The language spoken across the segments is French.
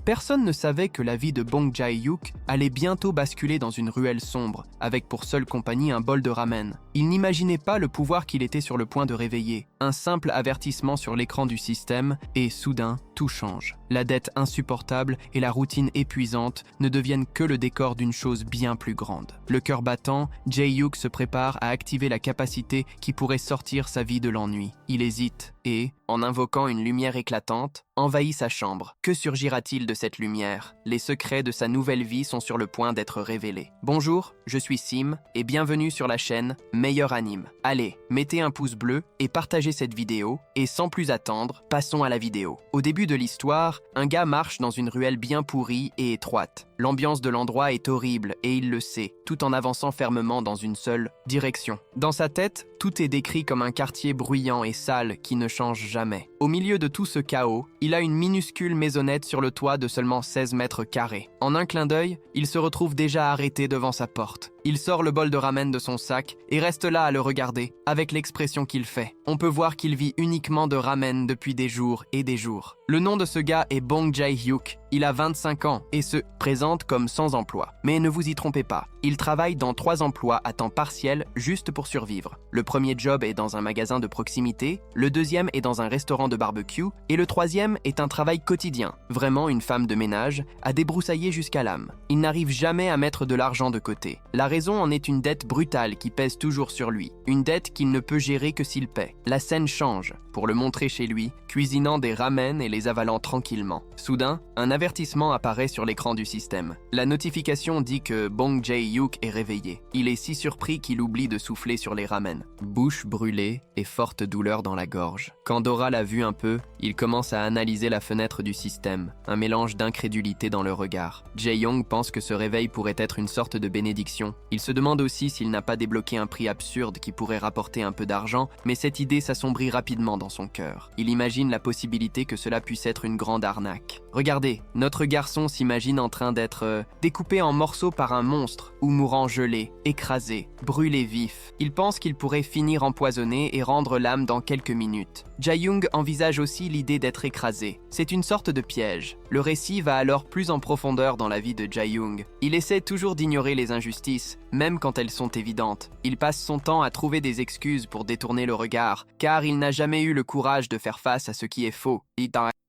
Personne ne savait que la vie de Bong Jae-hyuk allait bientôt basculer dans une ruelle sombre, avec pour seule compagnie un bol de ramen. Il n'imaginait pas le pouvoir qu'il était sur le point de réveiller. Un simple avertissement sur l'écran du système et, soudain, tout change. La dette insupportable et la routine épuisante ne deviennent que le décor d'une chose bien plus grande. Le cœur battant, Jae-hyuk se prépare à activer la capacité qui pourrait sortir sa vie de l'ennui. Il hésite et, en invoquant une lumière éclatante, envahit sa chambre. Que surgira-t-il de cette lumière? Les secrets de sa nouvelle vie sont sur le point d'être révélés. Bonjour, je suis Sim et bienvenue sur la chaîne Meilleur Anime. Allez, mettez un pouce bleu et partagez cette vidéo et sans plus attendre, passons à la vidéo. Au début de l'histoire, un gars marche dans une ruelle bien pourrie et étroite. L'ambiance de l'endroit est horrible et il le sait, tout en avançant fermement dans une seule direction. Dans sa tête, tout est décrit comme un quartier bruyant et sale qui ne change jamais. Au milieu de tout ce chaos, il a une minuscule maisonnette sur le toit de seulement 16 mètres carrés. En un clin d'œil, il se retrouve déjà arrêté devant sa porte. Il sort le bol de ramen de son sac et reste là à le regarder, avec l'expression qu'il fait. On peut voir qu'il vit uniquement de ramen depuis des jours et des jours. Le nom de ce gars est Bong Jae-hyuk. Il a 25 ans et se présente comme sans emploi. Mais ne vous y trompez pas, il travaille dans 3 emplois à temps partiel juste pour survivre. Le premier job est dans un magasin de proximité, le deuxième est dans un restaurant de barbecue et le troisième est un travail quotidien, vraiment une femme de ménage, à débroussailler jusqu'à l'âme. Il n'arrive jamais à mettre de l'argent de côté. La raison en est une dette brutale qui pèse toujours sur lui, une dette qu'il ne peut gérer que s'il paie. La scène change, pour le montrer chez lui, cuisinant des ramen et les avalant tranquillement. Soudain, un avertissement apparaît sur l'écran du système. La notification dit que Bong Jae-hyuk est réveillé. Il est si surpris qu'il oublie de souffler sur les ramen. Bouche brûlée et forte douleur dans la gorge. Quand Dora l'a vu un peu, il commence à analyser la fenêtre du système, un mélange d'incrédulité dans le regard. Jae-young pense que ce réveil pourrait être une sorte de bénédiction. Il se demande aussi s'il n'a pas débloqué un prix absurde qui pourrait rapporter un peu d'argent, mais cette idée s'assombrit rapidement dans son cœur. Il imagine la possibilité que cela puisse être une grande arnaque. Regardez, notre garçon s'imagine en train d'être découpé en morceaux par un monstre, ou mourant gelé, écrasé, brûlé vif. Il pense qu'il pourrait finir empoisonné et rendre l'âme dans quelques minutes. Jae-young envisage aussi l'idée d'être écrasé. C'est une sorte de piège. Le récit va alors plus en profondeur dans la vie de Jae-young. Il essaie toujours d'ignorer les injustices, même quand elles sont évidentes. Il passe son temps à trouver des excuses pour détourner le regard, car il n'a jamais eu le courage de faire face à ce qui est faux.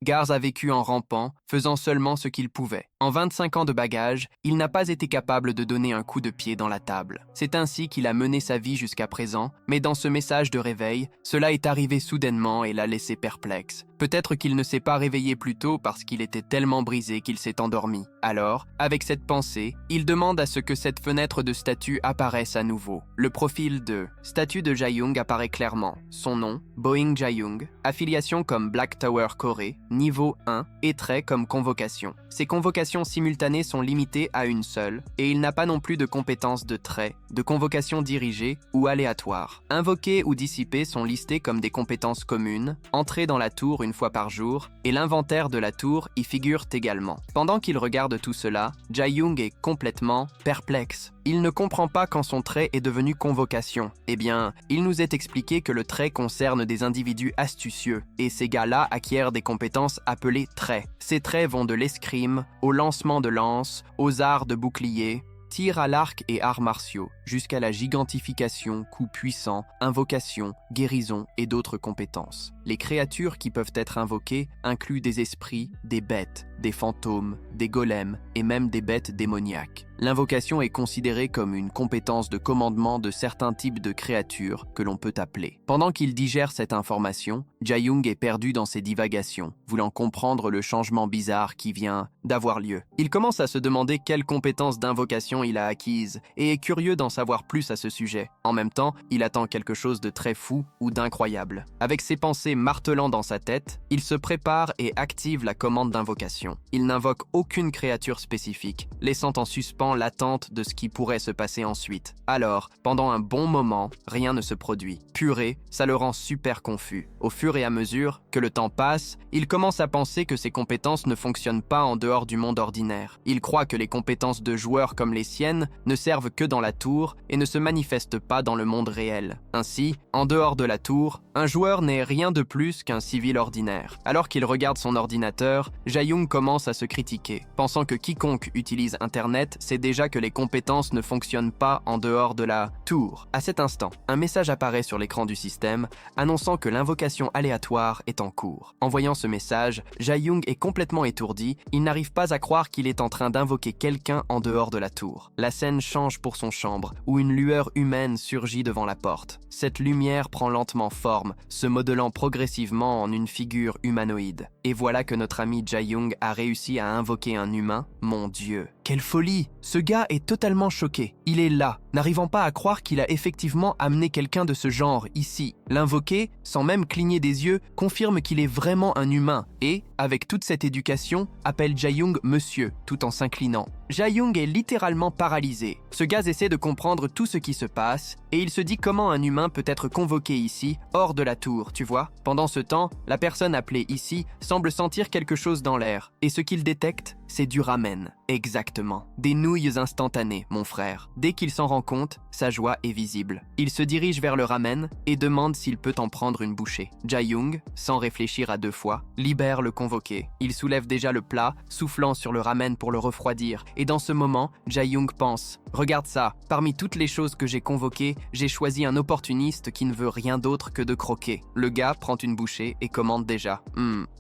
Gars a vécu en rampant, faisant seulement ce qu'il pouvait. En 25 ans de bagage, il n'a pas été capable de donner un coup de pied dans la table. C'est ainsi qu'il a mené sa vie jusqu'à présent, mais dans ce message de réveil, cela est arrivé soudainement et l'a laissé perplexe. Peut-être qu'il ne s'est pas réveillé plus tôt parce qu'il était tellement brisé qu'il s'est endormi. Alors, avec cette pensée, il demande à ce que cette fenêtre de statut apparaisse à nouveau. Le profil de statut de Jae-young apparaît clairement. Son nom, Boeing Jae-young, affiliation comme Black Tower Corée, niveau 1, et trait comme convocation. Ces convocations simultanées sont limitées à une seule, et il n'a pas non plus de compétences de trait, de convocation dirigée ou aléatoire. Invoquer ou dissiper sont listés comme des compétences communes, entrer dans la tour une fois par jour, et l'inventaire de la tour y figure également. Pendant qu'il regarde tout cela, Jae-young est complètement perplexe. Il ne comprend pas quand son trait est devenu convocation. Eh bien, il nous est expliqué que le trait concerne des individus astucieux, et ces gars-là acquièrent des compétences appelées traits. Ces traits vont de l'escrime, au lancement de lance, aux arts de bouclier, tir à l'arc et arts martiaux, jusqu'à la gigantification, coups puissants, invocation, guérison et d'autres compétences. Les créatures qui peuvent être invoquées incluent des esprits, des bêtes, des fantômes, des golems et même des bêtes démoniaques. L'invocation est considérée comme une compétence de commandement de certains types de créatures que l'on peut appeler. Pendant qu'il digère cette information, Jae-young est perdu dans ses divagations, voulant comprendre le changement bizarre qui vient d'avoir lieu. Il commence à se demander quelles compétences d'invocation il a acquises et est curieux d'en savoir plus à ce sujet. En même temps, il attend quelque chose de très fou ou d'incroyable. Avec ses pensées martelant dans sa tête, il se prépare et active la commande d'invocation. Il n'invoque aucune créature spécifique, laissant en suspens l'attente de ce qui pourrait se passer ensuite. Alors, pendant un bon moment, rien ne se produit. Purée, ça le rend super confus. Au fur et à mesure que le temps passe, il commence à penser que ses compétences ne fonctionnent pas en dehors du monde ordinaire. Il croit que les compétences de joueurs comme les siennes ne servent que dans la tour et ne se manifestent pas dans le monde réel. Ainsi, en dehors de la tour, un joueur n'est rien de de plus qu'un civil ordinaire. Alors qu'il regarde son ordinateur, Jae-young commence à se critiquer, pensant que quiconque utilise Internet sait déjà que les compétences ne fonctionnent pas en dehors de la tour. À cet instant, un message apparaît sur l'écran du système, annonçant que l'invocation aléatoire est en cours. En voyant ce message, Jae-young est complètement étourdi, il n'arrive pas à croire qu'il est en train d'invoquer quelqu'un en dehors de la tour. La scène change pour son chambre, où une lueur humaine surgit devant la porte. Cette lumière prend lentement forme, se modelant progressivement en une figure humanoïde. Et voilà que notre ami Jae-young a réussi à invoquer un humain. Mon Dieu, quelle folie! Ce gars est totalement choqué. Il est là, n'arrivant pas à croire qu'il a effectivement amené quelqu'un de ce genre ici. L'invoqué, sans même cligner des yeux, confirme qu'il est vraiment un humain et, avec toute cette éducation, appelle Jae-young monsieur, tout en s'inclinant. Jae-young est littéralement paralysé. Ce gars essaie de comprendre tout ce qui se passe et il se dit comment un humain peut être convoqué ici, hors de la tour, tu vois. Pendant ce temps, la personne appelée ici semble sentir quelque chose dans l'air et ce qu'il détecte, c'est du ramen. Exactement. Des nouilles instantanées, mon frère. Dès qu'il s'en rend compte, sa joie est visible. Il se dirige vers le ramen et demande s'il peut en prendre une bouchée. Jae-young, sans réfléchir à deux fois, libère le convoqué. Il soulève déjà le plat, soufflant sur le ramen pour le refroidir. Et dans ce moment, Jae-young pense « Regarde ça, parmi toutes les choses que j'ai convoquées, j'ai choisi un opportuniste qui ne veut rien d'autre que de croquer. » Le gars prend une bouchée et commande déjà.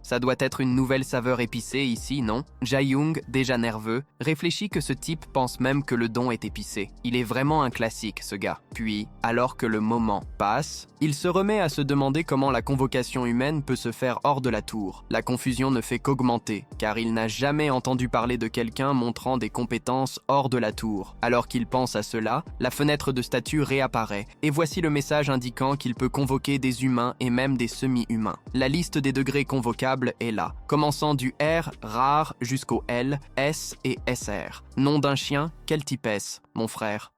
Ça doit être une nouvelle saveur épicée ici, non? Jae-young, déjà nerveux, réfléchit que ce type pense même que le don est épicé. Il est vraiment un classique, ce gars. Puis, alors que le moment passe, il se remet à se demander comment la convocation humaine peut se faire hors de la tour. La confusion ne fait qu'augmenter, car il n'a jamais entendu parler de quelqu'un montrant des compétences hors de la tour. Alors qu'il pense à cela, la fenêtre de statut réapparaît, et voici le message indiquant qu'il peut convoquer des humains et même des semi-humains. La liste des degrés convocables est là, commençant du R, rare, jusqu'au L, S et SR. Nom d'un chien, quel type S, mon frère?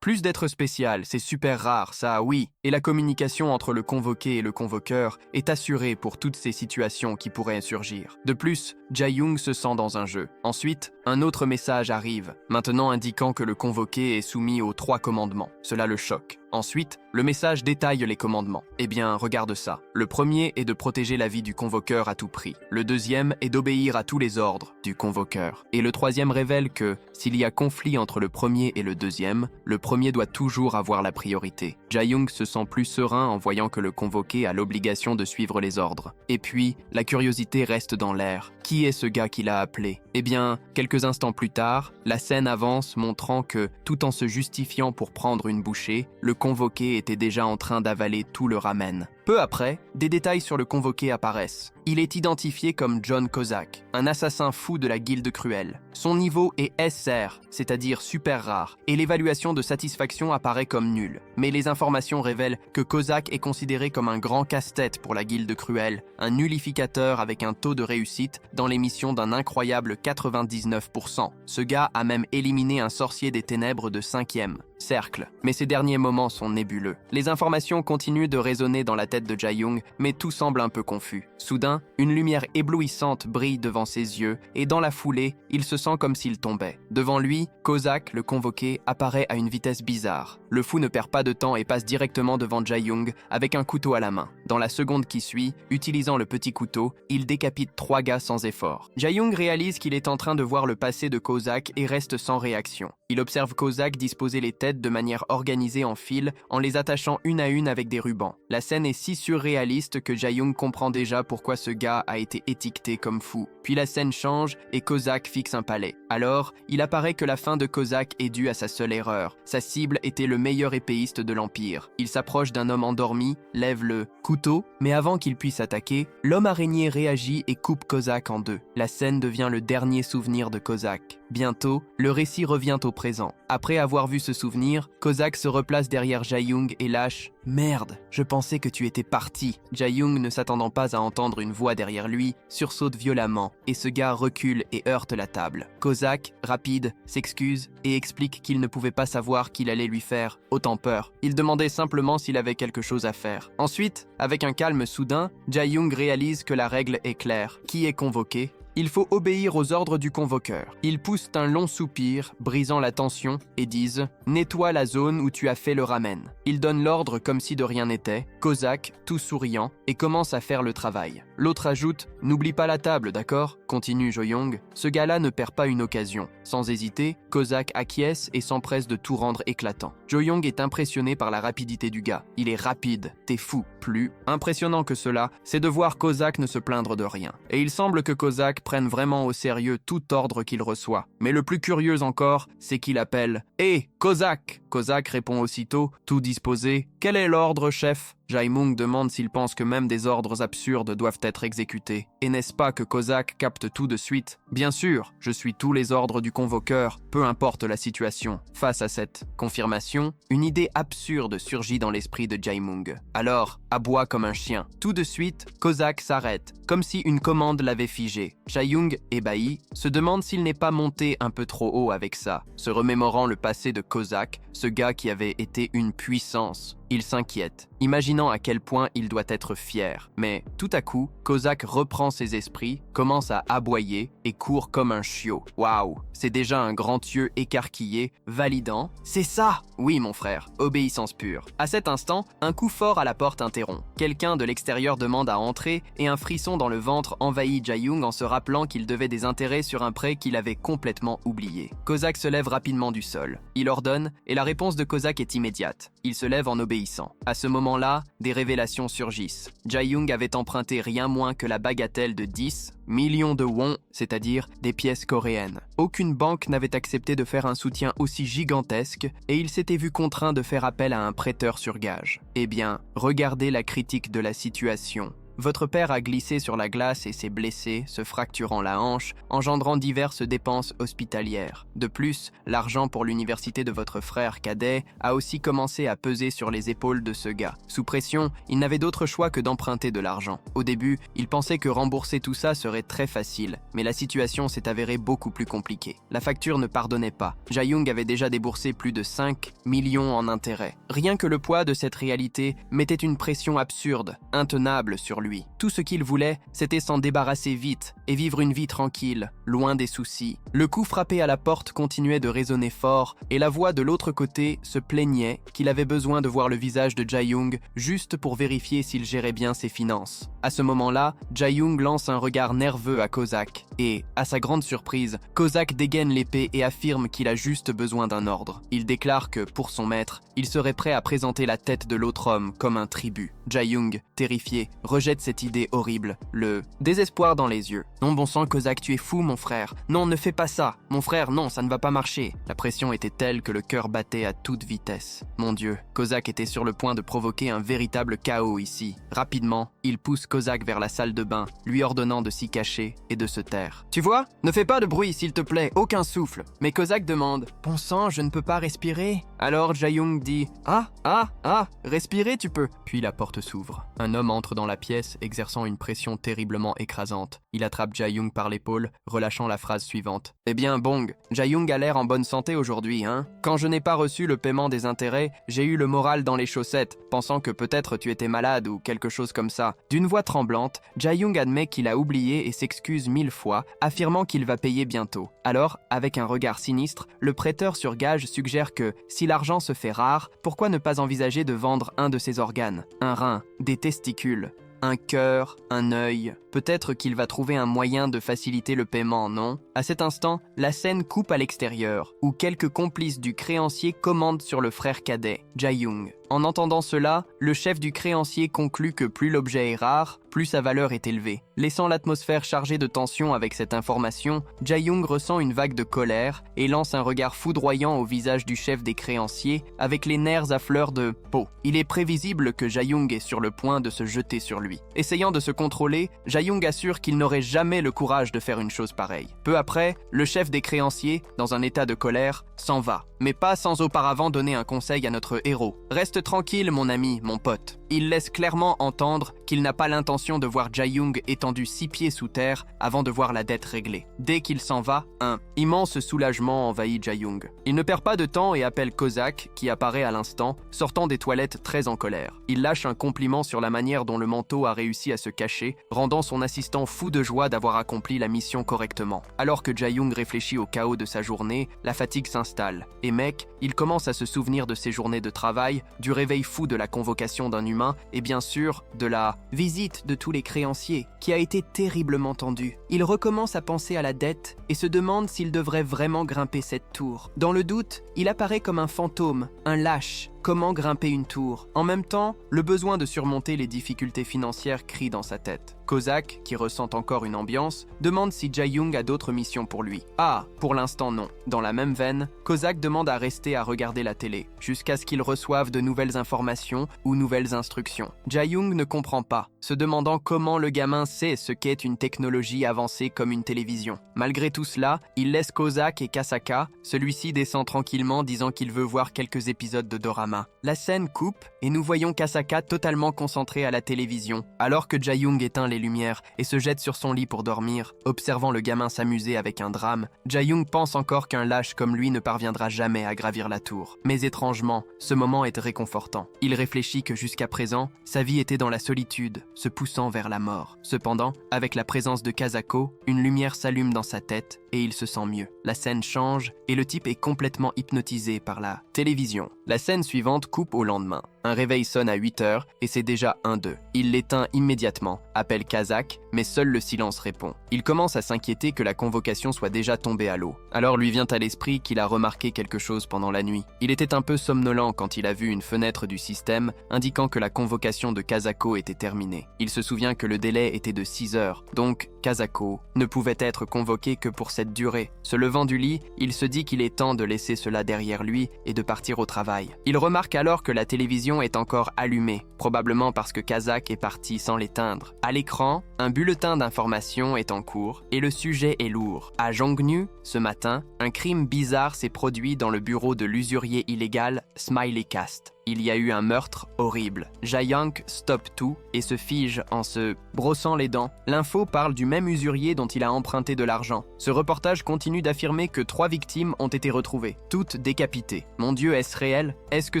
Plus d'être spécial, c'est super rare, ça oui. Et la communication entre le convoqué et le convoqueur est assurée pour toutes ces situations qui pourraient surgir. De plus, Jae-young se sent dans un jeu. Ensuite, un autre message arrive, maintenant indiquant que le convoqué est soumis aux 3 commandements. Cela le choque. Ensuite, le message détaille les commandements. Eh bien, regarde ça. Le premier est de protéger la vie du convoqueur à tout prix. Le deuxième est d'obéir à tous les ordres du convoqueur. Et le troisième révèle que, s'il y a conflit entre le premier et le deuxième, le premier doit toujours avoir la priorité. Jae-young se sent plus serein en voyant que le convoqué a l'obligation de suivre les ordres. Et puis, la curiosité reste dans l'air. Qui est ce gars qui l'a appelé? Eh bien, quelques instants plus tard, la scène avance montrant que, tout en se justifiant pour prendre une bouchée, le convoqué était déjà en train d'avaler tout le ramen. Peu après, des détails sur le convoqué apparaissent. Il est identifié comme John Kozak, un assassin fou de la Guilde Cruelle. Son niveau est SR, c'est-à-dire super rare, et l'évaluation de satisfaction apparaît comme nulle. Mais les informations révèlent que Kozak est considéré comme un grand casse-tête pour la Guilde Cruelle, un nullificateur avec un taux de réussite dans les missions d'un incroyable 99%. Ce gars a même éliminé un sorcier des ténèbres de 5e cercle. Mais ces derniers moments sont nébuleux. Les informations continuent de résonner dans la tête de Jae-young, mais tout semble un peu confus. Soudain, une lumière éblouissante brille devant ses yeux, et dans la foulée, il se sent comme s'il tombait. Devant lui, Kozak, le convoqué, apparaît à une vitesse bizarre. Le fou ne perd pas de temps et passe directement devant Jae-young avec un couteau à la main. Dans la seconde qui suit, utilisant le petit couteau, il décapite 3 gars sans effort. Jae-young réalise qu'il est en train de voir le passé de Kozak et reste sans réaction. Il observe Kozak disposer les têtes de manière organisée en file en les attachant une à une avec des rubans. La scène est si surréaliste que Jae-young comprend déjà pourquoi ce gars a été étiqueté comme fou. Puis la scène change et Kozak fixe un palais. Alors, il apparaît que la fin de Kozak est due à sa seule erreur. Sa cible était le meilleur épéiste de l'Empire. Il s'approche d'un homme endormi, lève le couteau, mais avant qu'il puisse attaquer, l'homme araignée réagit et coupe Kozak en 2. La scène devient le dernier souvenir de Kozak. Bientôt, le récit revient au présent. Après avoir vu ce souvenir, Kozak se replace derrière Jae-young et lâche « Merde, je pensais que tu étais parti ». Jae-young, ne s'attendant pas à entendre une voix derrière lui, sursaute violemment et ce gars recule et heurte la table. Kozak, rapide, s'excuse et explique qu'il ne pouvait pas savoir qu'il allait lui faire autant peur. Il demandait simplement s'il avait quelque chose à faire. Ensuite, avec un calme soudain, Jae-young réalise que la règle est claire. Qui est convoqué Il faut obéir aux ordres du convoqueur. Ils poussent un long soupir, brisant la tension, et disent « Nettoie la zone où tu as fait le ramen ». Ils donnent l'ordre comme si de rien n'était, Kozak, tout souriant, et commence à faire le travail. L'autre ajoute « N'oublie pas la table, d'accord ?» Continue Jo-young. Ce gars-là ne perd pas une occasion. Sans hésiter, Kozak acquiesce et s'empresse de tout rendre éclatant. Jo-young est impressionné par la rapidité du gars. Il est rapide, t'es fou. Plus impressionnant que cela, c'est de voir Kozak ne se plaindre de rien. Et il semble que Kozak prenne vraiment au sérieux tout ordre qu'il reçoit. Mais le plus curieux encore, c'est qu'il appelle « Hé, Kozak !» Kozak répond aussitôt, tout disposé « Quel est l'ordre, chef ?» Jae-mung demande s'il pense que même des ordres absurdes doivent être exécutés. Et n'est-ce pas que Kozak capte tout de suite ? Bien sûr, je suis tous les ordres du convoqueur, peu importe la situation. Face à cette confirmation, une idée absurde surgit dans l'esprit de Jae-mung. Alors, aboie comme un chien. Tout de suite, Kozak s'arrête, comme si une commande l'avait figé. Jae-young, ébahi, se demande s'il n'est pas monté un peu trop haut avec ça, se remémorant le passé de Kozak, ce gars qui avait été une puissance. Il s'inquiète, imaginant à quel point il doit être fier. Mais tout à coup, Kozak reprend ses esprits, commence à aboyer et court comme un chiot. Waouh, c'est déjà un grand yeux écarquillé, validant « C'est ça !» Oui, mon frère, obéissance pure. À cet instant, un coup fort à la porte interrompt. Quelqu'un de l'extérieur demande à entrer et un frisson dans le ventre envahit Jae-young en se rappelant qu'il devait des intérêts sur un prêt qu'il avait complètement oublié. Kozak se lève rapidement du sol. Il ordonne et la réponse de Kozak est immédiate. Il se lève en obéissant. À ce moment-là, des révélations surgissent. Jae-young avait emprunté rien moins que la bagatelle de 10 millions de won, c'est-à-dire des pièces coréennes. Aucune banque n'avait accepté de faire un soutien aussi gigantesque et il s'était vu contraint de faire appel à un prêteur sur gage. Eh bien, regardez la critique de la situation. Votre père a glissé sur la glace et s'est blessé, se fracturant la hanche, engendrant diverses dépenses hospitalières. De plus, l'argent pour l'université de votre frère cadet a aussi commencé à peser sur les épaules de ce gars. Sous pression, il n'avait d'autre choix que d'emprunter de l'argent. Au début, il pensait que rembourser tout ça serait très facile, mais la situation s'est avérée beaucoup plus compliquée. La facture ne pardonnait pas. Jae-young avait déjà déboursé plus de 5 millions en intérêts. Rien que le poids de cette réalité mettait une pression absurde, intenable sur lui. Tout ce qu'il voulait, c'était s'en débarrasser vite et vivre une vie tranquille, loin des soucis. Le coup frappé à la porte continuait de résonner fort et la voix de l'autre côté se plaignait qu'il avait besoin de voir le visage de Jae-young juste pour vérifier s'il gérait bien ses finances. À ce moment-là, Jae-young lance un regard nerveux à Kozak et, à sa grande surprise, Kozak dégaine l'épée et affirme qu'il a juste besoin d'un ordre. Il déclare que, pour son maître, il serait prêt à présenter la tête de l'autre homme comme un tribut. Jae-young, terrifié, rejette cette idée horrible, le désespoir dans les yeux. « Non, bon sang, Kozak, tu es fou, mon frère. Non, ne fais pas ça. Mon frère, non, ça ne va pas marcher. » La pression était telle que le cœur battait à toute vitesse. Mon Dieu, Kozak était sur le point de provoquer un véritable chaos ici. Rapidement, il pousse Kozak vers la salle de bain, lui ordonnant de s'y cacher et de se taire. « Tu vois? Ne fais pas de bruit, s'il te plaît, aucun souffle. » Mais Kozak demande « Bon sang, je ne peux pas respirer. » Alors Jae-young dit « respirer tu peux. » Puis la porte s'ouvre. Un homme entre dans la pièce, exerçant une pression terriblement écrasante. Il attrape Jae-young par l'épaule, relâchant la phrase suivante. « Eh bien, Bong, Jae-young a l'air en bonne santé aujourd'hui, hein? Quand je n'ai pas reçu le paiement des intérêts, j'ai eu le moral dans les chaussettes, pensant que peut-être tu étais malade ou quelque chose comme ça. » D'une voix tremblante, Jae-young admet qu'il a oublié et s'excuse 1000 fois, affirmant qu'il va payer bientôt. Alors, avec un regard sinistre, le prêteur sur gage suggère que, si l'argent se fait rare, pourquoi ne pas envisager de vendre un de ses organes? Un rein, des testicules, un cœur, un œil. Peut-être qu'il va trouver un moyen de faciliter le paiement, non? À cet instant, la scène coupe à l'extérieur, où quelques complices du créancier commandent sur le frère cadet, Jae-young. En entendant cela, le chef du créancier conclut que plus l'objet est rare, plus sa valeur est élevée. Laissant l'atmosphère chargée de tension avec cette information, Jae-young ressent une vague de colère et lance un regard foudroyant au visage du chef des créanciers avec les nerfs à fleur de peau. Il est prévisible que Jae-young est sur le point de se jeter sur lui. Essayant de se contrôler, Jae-young assure qu'il n'aurait jamais le courage de faire une chose pareille. Peu après, le chef des créanciers, dans un état de colère, s'en va. Mais pas sans auparavant donner un conseil à notre héros. « Reste tranquille, mon ami, mon pote. Il laisse clairement entendre qu'il n'a pas l'intention de voir Jae-young étendu 6 pieds sous terre avant de voir la dette réglée. Dès qu'il s'en va, un immense soulagement envahit Jae-young. Il ne perd pas de temps et appelle Kozak, qui apparaît à l'instant, sortant des toilettes très en colère. Il lâche un compliment sur la manière dont le manteau a réussi à se cacher, rendant son assistant fou de joie d'avoir accompli la mission correctement. Alors que Jae-young réfléchit au chaos de sa journée, la fatigue s'installe. Et mec, il commence à se souvenir de ses journées de travail, du réveil fou de la convocation d'un humain et bien sûr de la visite de tous les créanciers, qui a été terriblement tendue. Il recommence à penser à la dette et se demande s'il devrait vraiment grimper cette tour. Dans le doute, il apparaît comme un fantôme, un lâche. Comment grimper une tour? En même temps, le besoin de surmonter les difficultés financières crie dans sa tête. Kozak, qui ressent encore une ambiance, demande si Jae-young a d'autres missions pour lui. Ah, pour l'instant non. Dans la même veine, Kozak demande à rester à regarder la télé, jusqu'à ce qu'il reçoive de nouvelles informations ou nouvelles instructions. Jae-young ne comprend pas, se demandant comment le gamin sait ce qu'est une technologie avancée comme une télévision. Malgré tout cela, il laisse Kozak et Kasaka, celui-ci descend tranquillement disant qu'il veut voir quelques épisodes de dorama. La scène coupe et nous voyons Kasaka totalement concentré à la télévision, alors que Jae-young éteint les lumières et se jette sur son lit pour dormir. Observant le gamin s'amuser avec un drame, Jae-young pense encore qu'un lâche comme lui ne parviendra jamais à gravir la tour. Mais étrangement, ce moment est réconfortant. Il réfléchit que jusqu'à présent, sa vie était dans la solitude, se poussant vers la mort. Cependant, avec la présence de Kasako, une lumière s'allume dans sa tête et il se sent mieux. La scène change et le type est complètement hypnotisé par la télévision. La scène suivante coupe au lendemain. Un réveil sonne à 8h et c'est déjà 1-2. Il l'éteint immédiatement, appelle Kazak, mais seul le silence répond. Il commence à s'inquiéter que la convocation soit déjà tombée à l'eau. Alors lui vient à l'esprit qu'il a remarqué quelque chose pendant la nuit. Il était un peu somnolent quand il a vu une fenêtre du système indiquant que la convocation de Kazako était terminée. Il se souvient que le délai était de 6 heures, donc Kazako ne pouvait être convoqué que pour cette durée. Se levant du lit, il se dit qu'il est temps de laisser cela derrière lui et de partir au travail. Il remarque alors que la télévision est encore allumée, probablement parce que Kazak est parti sans l'éteindre. À l'écran, un bulletin d'information est en cours et le sujet est lourd. À Jongnu, ce matin, un crime bizarre s'est produit dans le bureau de l'usurier illégal Smiley Cast. Il y a eu un meurtre horrible. Jae-young stoppe tout et se fige en se brossant les dents. L'info parle du même usurier dont il a emprunté de l'argent. Ce reportage continue d'affirmer que 3 victimes ont été retrouvées, toutes décapitées. Mon Dieu, est-ce réel? Est-ce que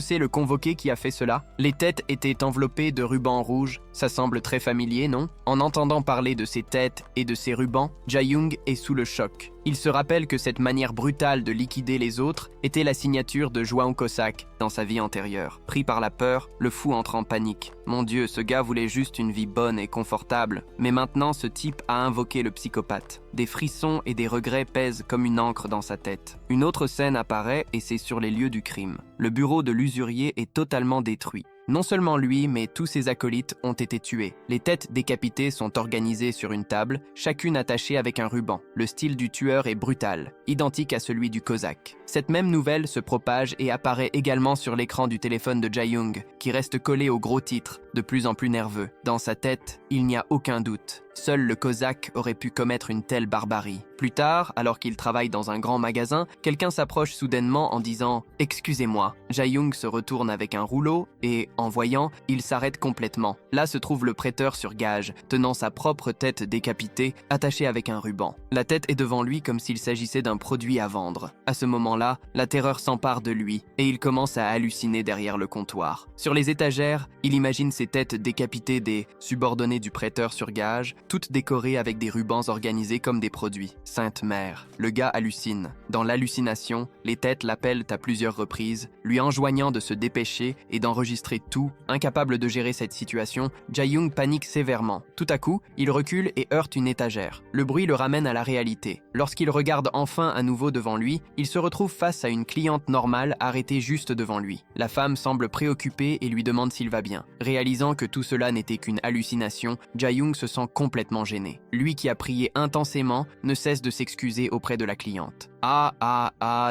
c'est le convoqué qui a fait cela? Les têtes étaient enveloppées de rubans rouges. Ça semble très familier, non? En entendant parler de ces têtes et de ces rubans, Jae-young est sous le choc. Il se rappelle que cette manière brutale de liquider les autres était la signature de João Kozak dans sa vie antérieure. Pris par la peur, le fou entre en panique. Mon Dieu, ce gars voulait juste une vie bonne et confortable, mais maintenant ce type a invoqué le psychopathe. Des frissons et des regrets pèsent comme une encre dans sa tête. Une autre scène apparaît et c'est sur les lieux du crime. Le bureau de l'usurier est totalement détruit. Non seulement lui, mais tous ses acolytes ont été tués. Les têtes décapitées sont organisées sur une table, chacune attachée avec un ruban. Le style du tueur est brutal, identique à celui du Kozak. Cette même nouvelle se propage et apparaît également sur l'écran du téléphone de Jae-young, qui reste collé au gros titre, de plus en plus nerveux. Dans sa tête, il n'y a aucun doute. Seul le Kozak aurait pu commettre une telle barbarie. Plus tard, alors qu'il travaille dans un grand magasin, quelqu'un s'approche soudainement en disant « Excusez-moi ». Jae-young se retourne avec un rouleau et, en voyant, il s'arrête complètement. Là se trouve le prêteur sur gage, tenant sa propre tête décapitée, attachée avec un ruban. La tête est devant lui comme s'il s'agissait d'un produit à vendre. À ce moment-là, la terreur s'empare de lui et il commence à halluciner derrière le comptoir. Sur les étagères, il imagine ces têtes décapitées des subordonnés du prêteur sur gage, toutes décorées avec des rubans organisés comme des produits. Sainte Mère. Le gars hallucine. Dans l'hallucination, les têtes l'appellent à plusieurs reprises, lui enjoignant de se dépêcher et d'enregistrer tout. Incapable de gérer cette situation, Jae-young panique sévèrement. Tout à coup, il recule et heurte une étagère. Le bruit le ramène à la réalité. Lorsqu'il regarde enfin à nouveau devant lui, il se retrouve face à une cliente normale arrêtée juste devant lui. La femme semble préoccupée et lui demande s'il va bien. Réalisant que tout cela n'était qu'une hallucination, Jae-young se sent complètement gêné. Lui qui a prié intensément ne cesse de s'excuser auprès de la cliente.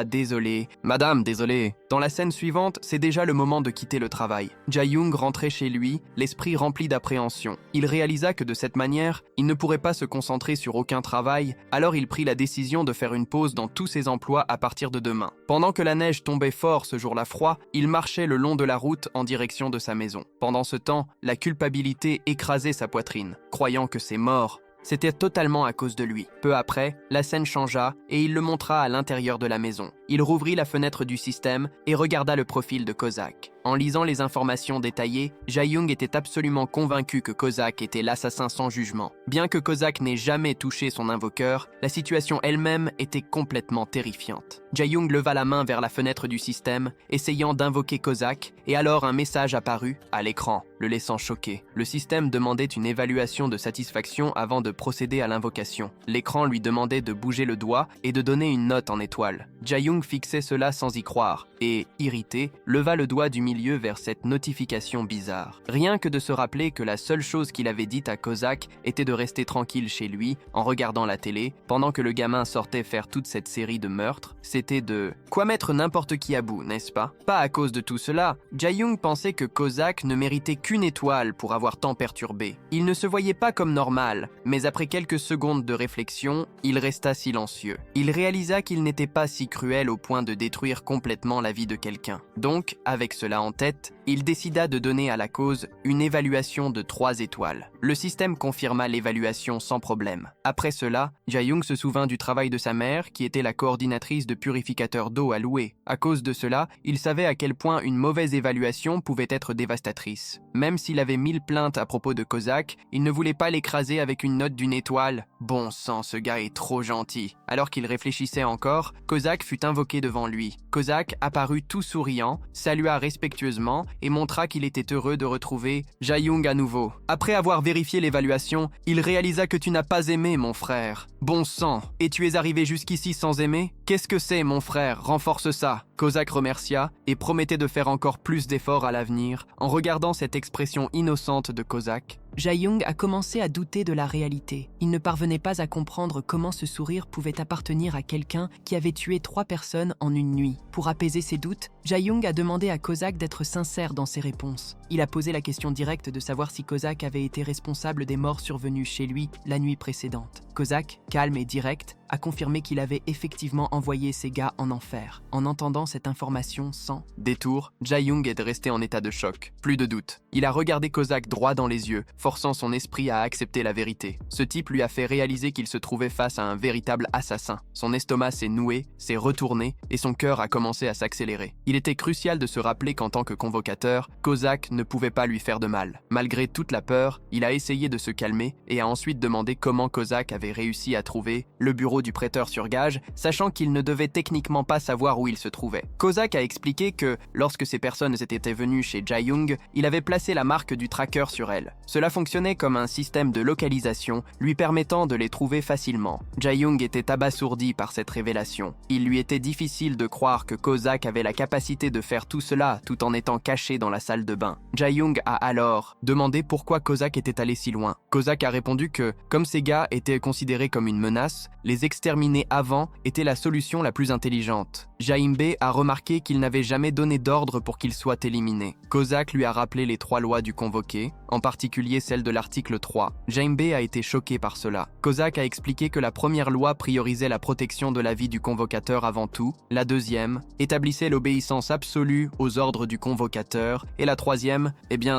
Désolé. Madame, désolé. Dans la scène suivante, c'est déjà le moment de quitter le travail. Jae-young rentrait chez lui, l'esprit rempli d'appréhension. Il réalisa que de cette manière, il ne pourrait pas se concentrer sur aucun travail, alors il prit la décision de faire une pause dans tous ses emplois à partir de demain. Pendant que la neige tombait fort ce jour-là froid, il marchait le long de la route en direction de sa maison. Pendant ce temps, la culpabilité écrasait sa poitrine, croyant que c'est mort. C'était totalement à cause de lui. Peu après, la scène changea et il le montra à l'intérieur de la maison. Il rouvrit la fenêtre du système et regarda le profil de Kozak. En lisant les informations détaillées, Jae-young était absolument convaincu que Kozak était l'assassin sans jugement. Bien que Kozak n'ait jamais touché son invoqueur, la situation elle-même était complètement terrifiante. Jae-young leva la main vers la fenêtre du système, essayant d'invoquer Kozak, et alors un message apparut à l'écran, le laissant choqué. Le système demandait une évaluation de satisfaction avant de procéder à l'invocation. L'écran lui demandait de bouger le doigt et de donner une note en étoile. Jae-young fixait cela sans y croire, et, irrité, leva le doigt du milieu vers cette notification bizarre. Rien que de se rappeler que la seule chose qu'il avait dite à Kozak était de rester tranquille chez lui, en regardant la télé, pendant que le gamin sortait faire toute cette série de meurtres, c'était de quoi mettre n'importe qui à bout, n'est-ce pas? Pas à cause de tout cela, Jae-young pensait que Kozak ne méritait qu'une étoile pour avoir tant perturbé. Il ne se voyait pas comme normal, mais après quelques secondes de réflexion, il resta silencieux. Il réalisa qu'il n'était pas si cruel au point de détruire complètement la vie de quelqu'un. Donc, avec cela en tête, il décida de donner à la cause une évaluation de 3 étoiles. Le système confirma l'évaluation sans problème. Après cela, Jae-young se souvint du travail de sa mère, qui était la coordinatrice de purificateurs d'eau à louer. À cause de cela, il savait à quel point une mauvaise évaluation pouvait être dévastatrice. Même s'il avait 1000 plaintes à propos de Kozak, il ne voulait pas l'écraser avec une note d'1 étoile. Bon sang, ce gars est trop gentil. Alors qu'il réfléchissait encore, Kozak fut invoqué devant lui. Kozak apparut tout souriant, salua respectueusement et montra qu'il était heureux de retrouver Jae-young à nouveau. Après avoir vérifié l'évaluation, il réalisa que tu n'as pas aimé, mon frère. Bon sang, et tu es arrivé jusqu'ici sans aimer? Qu'est-ce que c'est, mon frère? Renforce ça. Kozak remercia et promettait de faire encore plus d'efforts à l'avenir. En regardant cette expression innocente de Kozak, Jae-young a commencé à douter de la réalité. Il ne parvenait pas à comprendre comment ce sourire pouvait appartenir à quelqu'un qui avait tué 3 personnes en une nuit. Pour apaiser ses doutes, Jae-young a demandé à Kozak d'être sincère dans ses réponses. Il a posé la question directe de savoir si Kozak avait été responsable des morts survenues chez lui la nuit précédente. Kozak, calme et direct, a confirmé qu'il avait effectivement envoyé ses gars en enfer. En entendant cette information sans détour, Jae-young est resté en état de choc. Plus de doute. Il a regardé Kozak droit dans les yeux, forçant son esprit à accepter la vérité. Ce type lui a fait réaliser qu'il se trouvait face à un véritable assassin. Son estomac s'est noué, s'est retourné, et son cœur a commencé à s'accélérer. Il était crucial de se rappeler qu'en tant que convocateur, Kozak ne pouvait pas lui faire de mal. Malgré toute la peur, il a essayé de se calmer et a ensuite demandé comment Kozak avait réussi à trouver le bureau du prêteur sur gage, sachant qu'il ne devait techniquement pas savoir où il se trouvait. Kozak a expliqué que, lorsque ces personnes étaient venues chez Jae-young, il avait placé la marque du tracker sur elles. Cela fonctionnait comme un système de localisation, lui permettant de les trouver facilement. Jae-young était abasourdi par cette révélation. Il lui était difficile de croire que Kozak avait la capacité de faire tout cela tout en étant caché dans la salle de bain. Jae-young a alors demandé pourquoi Kozak était allé si loin. Kozak a répondu que, comme ces gars étaient considérés comme une menace, les exterminer avant était la solution la plus intelligente. Jae-imbe a remarqué qu'il n'avait jamais donné d'ordre pour qu'ils soient éliminés. Kozak lui a rappelé les 3 lois du convoqué, en particulier celle de l'article 3. Jae-imbe a été choqué par cela. Kozak a expliqué que la première loi priorisait la protection de la vie du convocateur avant tout, la deuxième établissait l'obéissance absolue aux ordres du convocateur, et la troisième,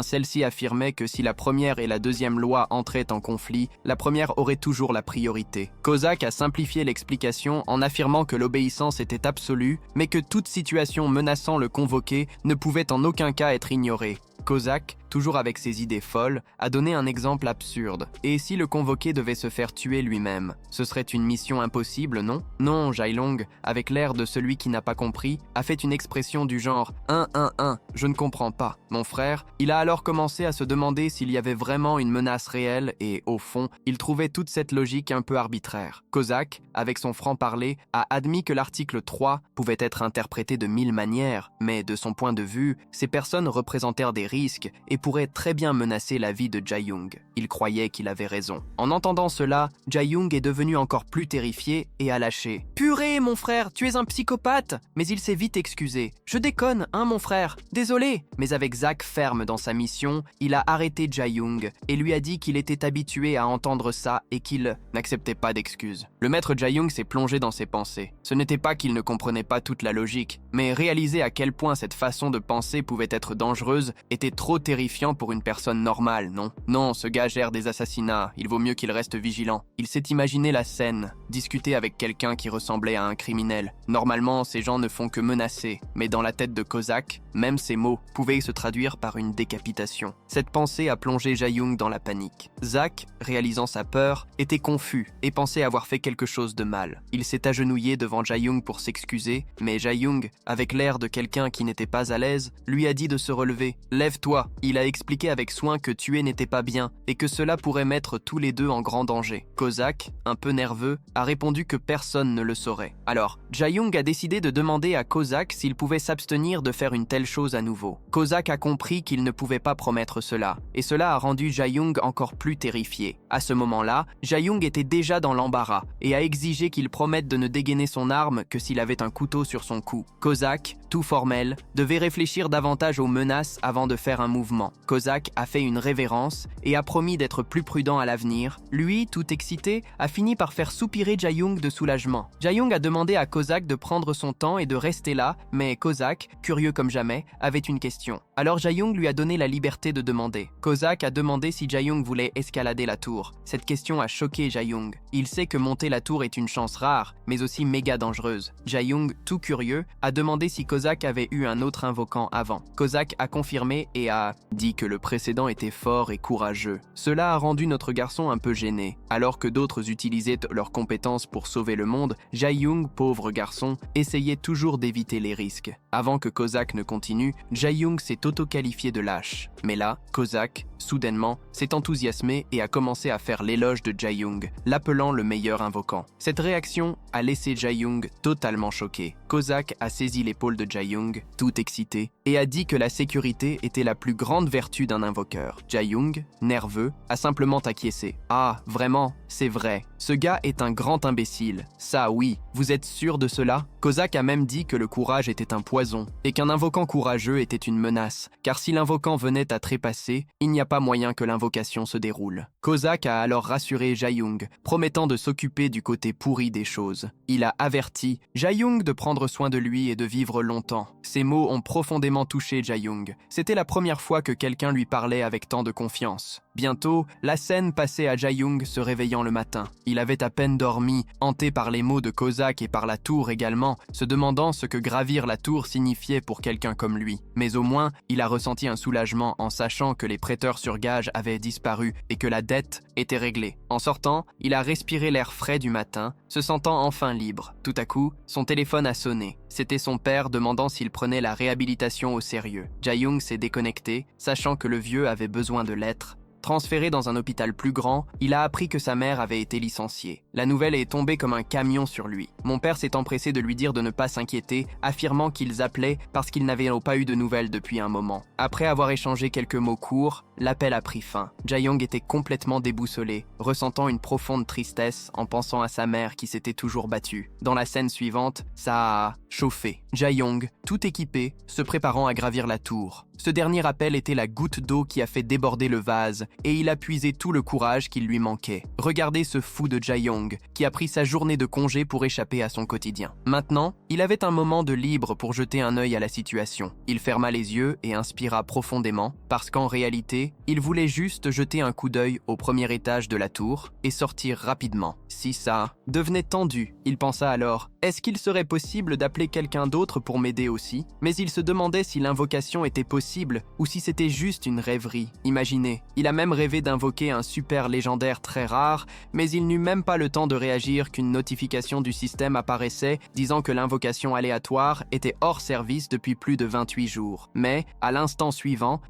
celle-ci affirmait que si la première et la deuxième loi entraient en conflit, la première aurait toujours la priorité. Kozak a simplifié l'explication en affirmant que l'obéissance était absolue, mais que toute situation menaçant le convoqué ne pouvait en aucun cas être ignorée. Kozak, toujours avec ses idées folles, a donné un exemple absurde. Et si le convoqué devait se faire tuer lui-même? Ce serait une mission impossible, non? Non, Jae-young, avec l'air de celui qui n'a pas compris, a fait une expression du genre « 1-1-1, je ne comprends pas ». Mon frère, il a alors commencé à se demander s'il y avait vraiment une menace réelle et, au fond, il trouvait toute cette logique un peu arbitraire. Kozak, avec son franc-parler, a admis que l'article 3 pouvait être interprété de 1000 manières, mais de son point de vue, ces personnes représentèrent des risques et pourraient très bien menacer la vie de Jae-young. Il croyait qu'il avait raison. En entendant cela, Jae-young est devenu encore plus terrifié et a lâché « Purée, Désolé, mon frère, tu es un psychopathe. Mais il s'est vite excusé. Je déconne, hein, mon frère. Désolé. Mais avec Zack ferme dans sa mission, il a arrêté Jae-young et lui a dit qu'il était habitué à entendre ça et qu'il n'acceptait pas d'excuses. Le maître Jae-young s'est plongé dans ses pensées. Ce n'était pas qu'il ne comprenait pas toute la logique, mais réaliser à quel point cette façon de penser pouvait être dangereuse était trop terrifiant pour une personne normale, non? Non, ce gars gère des assassinats, il vaut mieux qu'il reste vigilant. Il s'est imaginé la scène, discuter avec quelqu'un qui ressemblait à un criminel. Normalement, ces gens ne font que menacer, mais dans la tête de Kozak, même ces mots pouvaient se traduire par une décapitation. Cette pensée a plongé Jae-young dans la panique. Zack, réalisant sa peur, était confus et pensait avoir fait quelque chose de mal. Il s'est agenouillé devant Jae-young pour s'excuser, mais Jae-young, avec l'air de quelqu'un qui n'était pas à l'aise, lui a dit de se relever. « Lève-toi !» Il a expliqué avec soin que tuer n'était pas bien et que cela pourrait mettre tous les deux en grand danger. Kozak, un peu nerveux, a répondu que personne ne le saurait. Alors, Jae-young a décidé de demander à Kozak s'il pouvait s'abstenir de faire une telle chose à nouveau. Kozak a compris qu'il ne pouvait pas promettre cela, et cela a rendu Jae-young encore plus terrifié. À ce moment-là, Jae-young était déjà dans l'embarras et a exigé qu'il promette de ne dégainer son arme que s'il avait un couteau sur son cou. Kozak, tout formel, devait réfléchir davantage aux menaces avant de faire un mouvement. Kozak a fait une révérence et a promis d'être plus prudent à l'avenir. Lui, tout excité, a fini par faire soupirer Jae-young de soulagement. Jae-young a demandé à Kozak de prendre son temps et de rester là, mais Kozak, curieux comme jamais, avait une question. Alors Jae-young lui a donné la liberté de demander. Kozak a demandé si Jae-young voulait escalader la tour. Cette question a choqué Jae-young. Il sait que monter la tour est une chance rare, mais aussi méga dangereuse. Jae-young, tout curieux, a demandé si Kozak avait eu un autre invoquant avant. Kozak a confirmé et a dit que le précédent était fort et courageux. Cela a rendu notre garçon un peu gêné. Alors que d'autres utilisaient leurs compétences pour sauver le monde, Jae-young, pauvre garçon, essayait toujours d'éviter les risques. Avant que Kozak ne continue, Jae-young s'est auto-qualifié de lâche. Mais là, Kozak, soudainement, s'est enthousiasmé et a commencé à faire l'éloge de Jae-young, l'appelant le meilleur invoquant. Cette réaction a laissé Jae-young totalement choqué. Kozak a saisi l'épaule de Jae-young, tout excité, et a dit que la sécurité était la plus grande vertu d'un invoqueur. Jae-young, nerveux, a simplement acquiescé. « Ah, vraiment, c'est vrai. Ce gars est un grand imbécile. Ça, oui. Vous êtes sûr de cela ?» Kozak a même dit que le courage était un poison, et qu'un invoquant courageux était une menace, car si l'invoquant venait à trépasser, il n'y a pas moyen que l'invocation se déroule. Kozak a alors rassuré Jae-young, promettant de s'occuper du côté pourri des choses. Il a averti Jae-young de prendre soin de lui et de vivre longtemps. Ces mots ont profondément touché Jae-young. C'était la première fois que quelqu'un lui parlait avec tant de confiance. Bientôt, la scène passait à Jae-young se réveillant le matin. Il avait à peine dormi, hanté par les mots de Kozak et par la tour également, se demandant ce que gravir la tour signifiait pour quelqu'un comme lui. Mais au moins, il a ressenti un soulagement en sachant que les prêteurs sur gage avaient disparu et que la dette était réglée. En sortant, il a respiré l'air frais du matin, se sentant enfin libre. Tout à coup, son téléphone a sonné. C'était son père demandant s'il prenait la réhabilitation au sérieux. Jae-young s'est déconnecté, sachant que le vieux avait besoin de l'être. Transféré dans un hôpital plus grand, il a appris que sa mère avait été licenciée. La nouvelle est tombée comme un camion sur lui. Mon père s'est empressé de lui dire de ne pas s'inquiéter, affirmant qu'ils appelaient parce qu'ils n'avaient pas eu de nouvelles depuis un moment. Après avoir échangé quelques mots courts, l'appel a pris fin. Jae-young était complètement déboussolé, ressentant une profonde tristesse en pensant à sa mère qui s'était toujours battue. Dans la scène suivante, ça a chauffé. Jae-young, tout équipé, se préparant à gravir la tour. Ce dernier appel était la goutte d'eau qui a fait déborder le vase, et il a puisé tout le courage qu'il lui manquait. Regardez ce fou de Jae-young, qui a pris sa journée de congé pour échapper à son quotidien. Maintenant, il avait un moment de libre pour jeter un œil à la situation. Il ferma les yeux et inspira profondément, parce qu'en réalité, il voulait juste jeter un coup d'œil au premier étage de la tour et sortir rapidement. Si ça devenait tendu, il pensa alors, est-ce qu'il serait possible d'appeler quelqu'un d'autre pour m'aider aussi? Mais il se demandait si l'invocation était possible ou si c'était juste une rêverie. Imaginez, il a même rêvé d'invoquer un super légendaire très rare, mais il n'eut même pas le temps de réagir qu'une notification du système apparaissait disant que l'invocation aléatoire était hors service depuis plus de 28 jours. Mais, à l'instant suivant,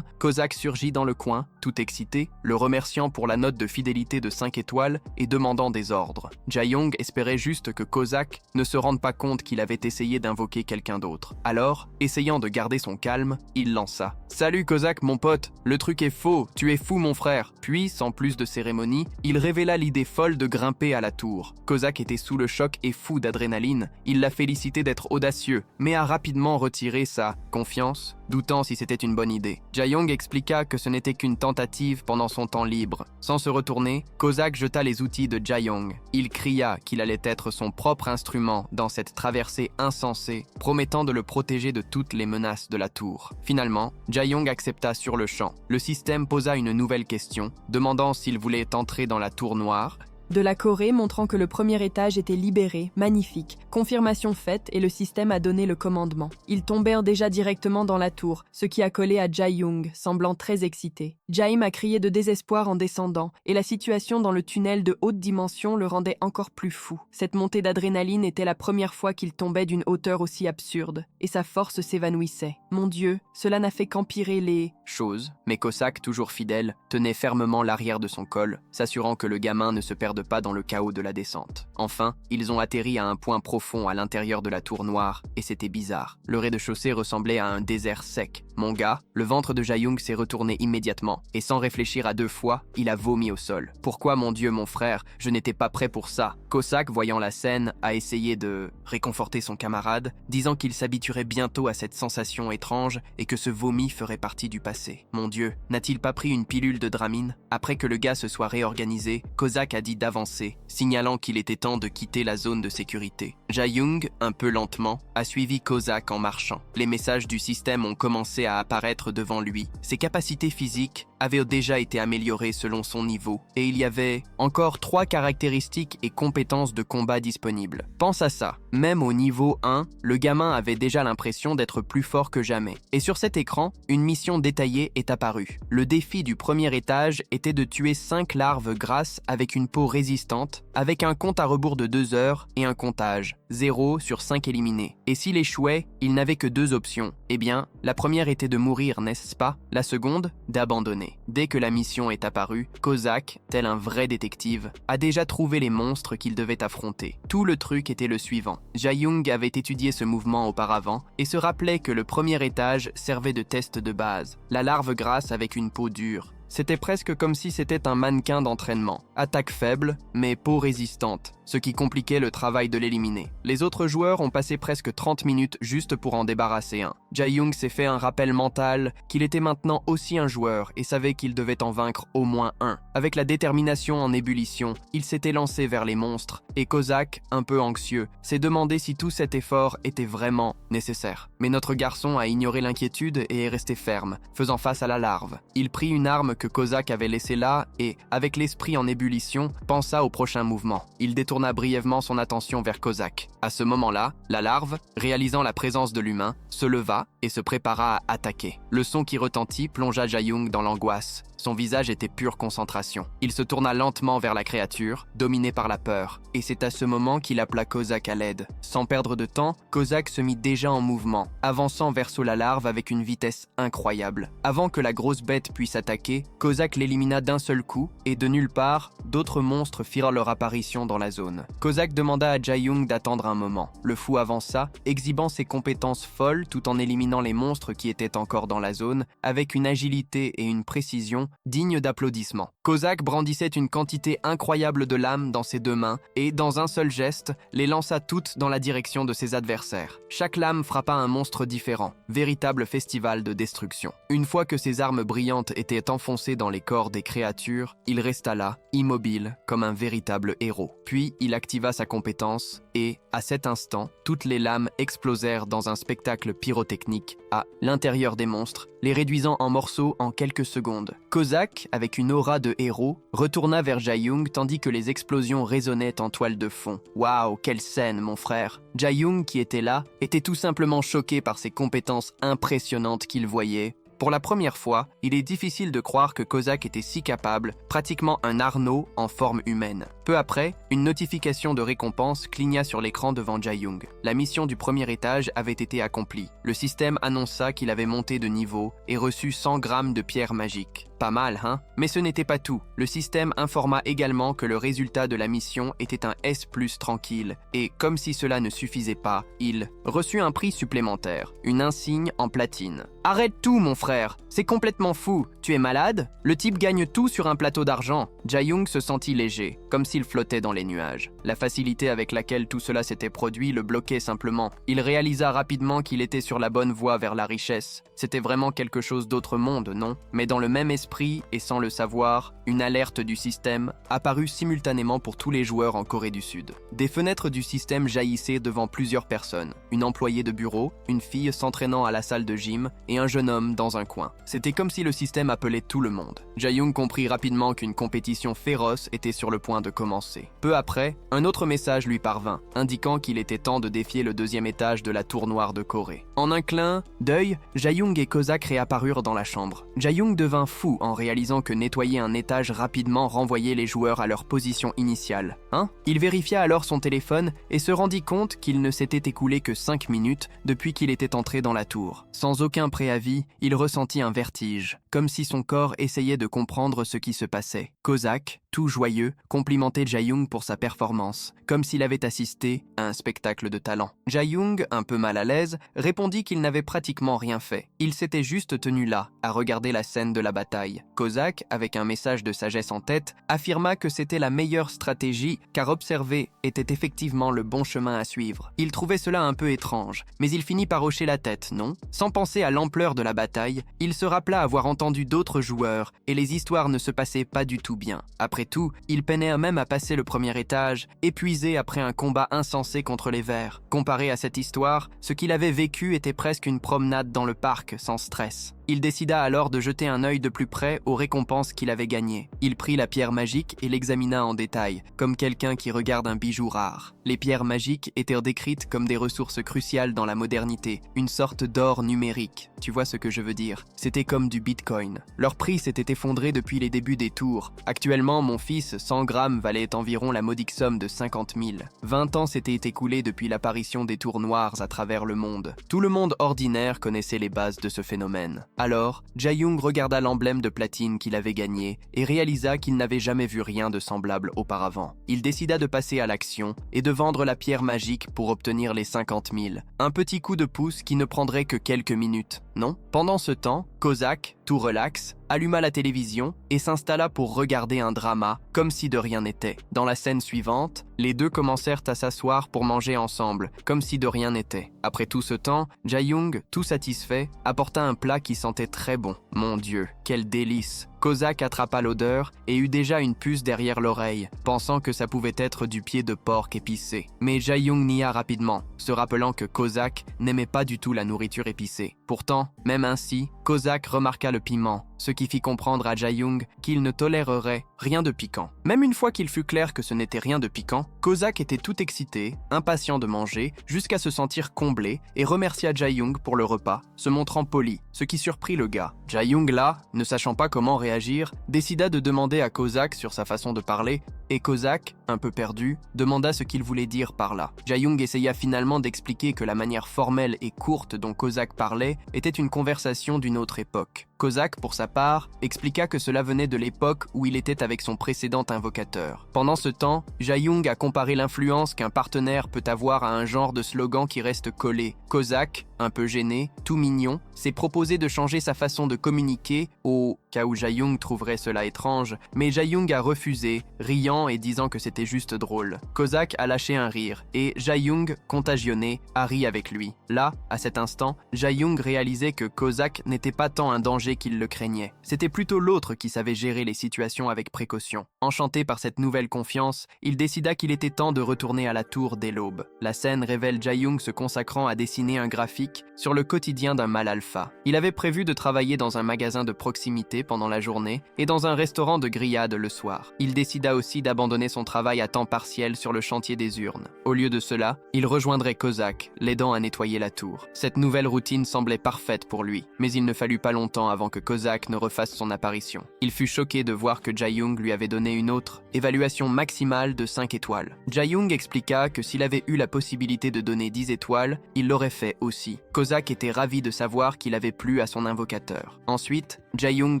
Kozak surgit dans le coin, tout excité, le remerciant pour la note de fidélité de 5 étoiles et demandant des ordres. Jae-young espérait juste que Kozak ne se rende pas compte qu'il avait essayé d'invoquer quelqu'un d'autre. Alors, essayant de garder son calme, il il lança. « Salut Kozak mon pote, le truc est faux, tu es fou mon frère !» Puis, sans plus de cérémonie, il révéla l'idée folle de grimper à la tour. Kozak était sous le choc et fou d'adrénaline, il l'a félicité d'être audacieux, mais a rapidement retiré sa confiance, doutant si c'était une bonne idée. Jae-young expliqua que ce n'était qu'une tentative pendant son temps libre. Sans se retourner, Kozak jeta les outils de Jae-young. Il cria qu'il allait être son propre instrument dans cette traversée insensée, promettant de le protéger de toutes les menaces de la tour. Finalement, Jae-young accepta sur le champ. Le système posa une nouvelle question, demandant s'il voulait entrer dans la tour noire. De la Corée montrant que le premier étage était libéré, magnifique. Confirmation faite et le système a donné le commandement. Ils tombèrent déjà directement dans la tour, ce qui a collé à Jae-young, semblant très excité. Jae-im a crié de désespoir en descendant, et la situation dans le tunnel de haute dimension le rendait encore plus fou. Cette montée d'adrénaline était la première fois qu'il tombait d'une hauteur aussi absurde, et sa force s'évanouissait. Mon Dieu, cela n'a fait qu'empirer les choses, mais Kozak, toujours fidèle, tenait fermement l'arrière de son col, s'assurant que le gamin ne se perde pas dans le chaos de la descente. Enfin, ils ont atterri à un point profond à l'intérieur de la tour noire, et c'était bizarre. Le rez-de-chaussée ressemblait à un désert sec. Mon gars, le ventre de Jae-young s'est retourné immédiatement, et sans réfléchir à deux fois, il a vomi au sol. Pourquoi, mon Dieu, mon frère, je n'étais pas prêt pour ça. Kozak, voyant la scène, a essayé de réconforter son camarade, disant qu'il s'habituerait bientôt à cette sensation étrange et que ce vomi ferait partie du passé. Mon Dieu, n'a-t-il pas pris une pilule de Dramine? Après que le gars se soit réorganisé, Kozak a dit d'avancer, signalant qu'il était temps de quitter la zone de sécurité. Jae-young, un peu lentement, a suivi Kozak en marchant. Les messages du système ont commencé à apparaître devant lui. Ses capacités physiques avaient déjà été améliorées selon son niveau, et il y avait encore 3 caractéristiques et compétences de combat disponibles. Pense à ça, même au niveau 1, le gamin avait déjà l'impression d'être plus fort que jamais. Et sur cet écran, une mission détaillée est apparue. Le défi du premier étage était de tuer 5 larves grasses avec une peau résistante, avec un compte à rebours de 2 heures et un comptage, 0 sur 5 éliminés. Et s'il échouait, il n'avait que 2 options. Eh bien, la première était de mourir, n'est-ce pas? La seconde, d'abandonner. Dès que la mission est apparue, Kozak, tel un vrai détective, a déjà trouvé les monstres qu'il devait affronter. Tout le truc était le suivant. Jae-young avait étudié ce mouvement auparavant et se rappelait que le premier étage servait de test de base. La larve grasse avec une peau dure. C'était presque comme si c'était un mannequin d'entraînement. Attaque faible, mais peau résistante, ce qui compliquait le travail de l'éliminer. Les autres joueurs ont passé presque 30 minutes juste pour en débarrasser un. Jae-young s'est fait un rappel mental qu'il était maintenant aussi un joueur et savait qu'il devait en vaincre au moins un. Avec la détermination en ébullition, il s'était lancé vers les monstres, et Kozak, un peu anxieux, s'est demandé si tout cet effort était vraiment nécessaire. Mais notre garçon a ignoré l'inquiétude et est resté ferme, faisant face à la larve. Il prit une arme que Kozak avait laissée là et, avec l'esprit en ébullition, pensa au prochain mouvement. Il détourna brièvement son attention vers Kozak. À ce moment-là, la larve, réalisant la présence de l'humain, se leva et se prépara à attaquer. Le son qui retentit plongea Jae-young dans l'angoisse. Son visage était pure concentration. Il se tourna lentement vers la créature, dominé par la peur, et c'est à ce moment qu'il appela Kozak à l'aide. Sans perdre de temps, Kozak se mit déjà en mouvement, avançant vers la larve avec une vitesse incroyable. Avant que la grosse bête puisse attaquer, Kozak l'élimina d'un seul coup, et de nulle part, d'autres monstres firent leur apparition dans la zone. Kozak demanda à Jae-young d'attendre un moment. Le fou avança, exhibant ses compétences folles tout en éliminant les monstres qui étaient encore dans la zone, avec une agilité et une précision digne d'applaudissements. Kozak brandissait une quantité incroyable de lames dans ses 2 mains et, dans un seul geste, les lança toutes dans la direction de ses adversaires. Chaque lame frappa un monstre différent, véritable festival de destruction. Une fois que ses armes brillantes étaient enfoncées dans les corps des créatures, il resta là, immobile, comme un véritable héros. Puis, il activa sa compétence et, à cet instant, toutes les lames explosèrent dans un spectacle pyrotechnique à l'intérieur des monstres, les réduisant en morceaux en quelques secondes. Kozak, avec une aura de héros, retourna vers Jae-young tandis que les explosions résonnaient en toile de fond. Waouh, quelle scène, mon frère! Jae-young, qui était là, était tout simplement choqué par ces compétences impressionnantes qu'il voyait. Pour la première fois, il est difficile de croire que Kozak était si capable, pratiquement un Arnaud en forme humaine. Peu après, une notification de récompense cligna sur l'écran devant Jae-young. La mission du premier étage avait été accomplie. Le système annonça qu'il avait monté de niveau et reçu 100 grammes de pierres magiques. Pas mal, hein? Mais ce n'était pas tout. Le système informa également que le résultat de la mission était un S+ tranquille, et comme si cela ne suffisait pas, il reçut un prix supplémentaire, une insigne en platine. Arrête tout, mon frère! C'est complètement fou! Tu es malade? Le type gagne tout sur un plateau d'argent. Jae-young se sentit léger, comme s'il flottait dans les nuages. La facilité avec laquelle tout cela s'était produit le bloquait simplement. Il réalisa rapidement qu'il était sur la bonne voie vers la richesse. C'était vraiment quelque chose d'autre monde, non? Mais dans le même esprit, et sans le savoir, une alerte du système apparut simultanément pour tous les joueurs en Corée du Sud. Des fenêtres du système jaillissaient devant plusieurs personnes. Une employée de bureau, une fille s'entraînant à la salle de gym et un jeune homme dans un coin. C'était comme si le système appelait tout le monde. Jae-young comprit rapidement qu'une compétition féroce était sur le point de commencer. Peu après, un autre message lui parvint, indiquant qu'il était temps de défier le deuxième étage de la tour noire de Corée. En un clin d'œil, Jae-young et Kozak réapparurent dans la chambre. Jae-young devint fou en réalisant que nettoyer un étage rapidement renvoyait les joueurs à leur position initiale. Il vérifia alors son téléphone et se rendit compte qu'il ne s'était écoulé que 5 minutes depuis qu'il était entré dans la tour. Sans aucun préavis, il ressentit un vertige, comme si son corps essayait de comprendre ce qui se passait. Kozak, tout joyeux, complimentait Jae-young pour sa performance, comme s'il avait assisté à un spectacle de talent. Jae-young, un peu mal à l'aise, répondit qu'il n'avait pratiquement rien fait. Il s'était juste tenu là, à regarder la scène de la bataille. Kozak, avec un message de sagesse en tête, affirma que c'était la meilleure stratégie, car observer était effectivement le bon chemin à suivre. Il trouvait cela un peu étrange, mais il finit par hocher la tête, non? Sans penser à l'ampleur de la bataille, il se rappela avoir entendu d'autres joueurs, et les histoires ne se passaient pas du tout bien. Après tout, il peinait même à passer le premier étage, épuisé après un combat insensé contre les vers. Comparé à cette histoire, ce qu'il avait vécu était presque une promenade dans le parc, sans stress. Il décida alors de jeter un œil de plus près aux récompenses qu'il avait gagnées. Il prit la pierre magique et l'examina en détail, comme quelqu'un qui regarde un bijou rare. Les pierres magiques étaient décrites comme des ressources cruciales dans la modernité, une sorte d'or numérique. Tu vois ce que je veux dire? C'était comme du bitcoin. Leur prix s'était effondré depuis les débuts des tours. Actuellement, mon fils, 100 grammes valait environ la modique somme de 50 000. 20 ans s'étaient écoulés depuis l'apparition des tours noires à travers le monde. Tout le monde ordinaire connaissait les bases de ce phénomène. Alors, Jae-young regarda l'emblème de platine qu'il avait gagné et réalisa qu'il n'avait jamais vu rien de semblable auparavant. Il décida de passer à l'action et de vendre la pierre magique pour obtenir les 50 000. Un petit coup de pouce qui ne prendrait que quelques minutes, non? Pendant ce temps, Kozak, tout relax, alluma la télévision et s'installa pour regarder un drama comme si de rien n'était. Dans la scène suivante, les deux commencèrent à s'asseoir pour manger ensemble, comme si de rien n'était. Après tout ce temps, Jae-young, tout satisfait, apporta un plat qui sentait très bon. Mon Dieu, quel délice! Kozak attrapa l'odeur et eut déjà une puce derrière l'oreille, pensant que ça pouvait être du pied de porc épicé. Mais Jae-young nia rapidement, se rappelant que Kozak n'aimait pas du tout la nourriture épicée. Pourtant, même ainsi, Kozak remarqua le piment, ce qui fit comprendre à Jae-young qu'il ne tolérerait rien de piquant. Même une fois qu'il fut clair que ce n'était rien de piquant, Kozak était tout excité, impatient de manger, jusqu'à se sentir comblé et remercia Jae-young pour le repas, se montrant poli, ce qui surprit le gars. Jae-young là, ne sachant pas comment réagir, décida de demander à Kozak sur sa façon de parler, et Kozak, un peu perdu, demanda ce qu'il voulait dire par là. Jae-young essaya finalement d'expliquer que la manière formelle et courte dont Kozak parlait était une conversation d'une autre époque. Kozak, pour sa part, expliqua que cela venait de l'époque où il était avec son précédent invocateur. Pendant ce temps, Jae-young a comparé l'influence qu'un partenaire peut avoir à un genre de slogan qui reste collé. Kozak, un peu gêné, tout mignon, s'est proposé de changer sa façon de communiquer au cas où Jae-young trouverait cela étrange, mais Jae-young a refusé, riant et disant que c'était juste drôle. Kozak a lâché un rire, et Jae-young, contagionné, a ri avec lui. Là, à cet instant, Jae-young réalisait que Kozak n'était pas tant un danger qu'il le craignait. C'était plutôt l'autre qui savait gérer les situations avec précaution. Enchanté par cette nouvelle confiance, il décida qu'il était temps de retourner à la tour dès l'aube. La scène révèle Jae-young se consacrant à dessiner un graphique sur le quotidien d'un mâle alpha. Il avait prévu de travailler dans un magasin de proximité pendant la journée et dans un restaurant de grillades le soir. Il décida aussi d'abandonner son travail à temps partiel sur le chantier des urnes. Au lieu de cela, il rejoindrait Kozak, l'aidant à nettoyer la tour. Cette nouvelle routine semblait parfaite pour lui, mais il ne fallut pas longtemps avant que Kozak ne refasse son apparition. Il fut choqué de voir que Jae-young lui avait donné une autre évaluation maximale de 5 étoiles. Jae-young expliqua que s'il avait eu la possibilité de donner 10 étoiles, il l'aurait fait aussi. Kozak était ravi de savoir qu'il avait plu à son invocateur. Ensuite, Jae-young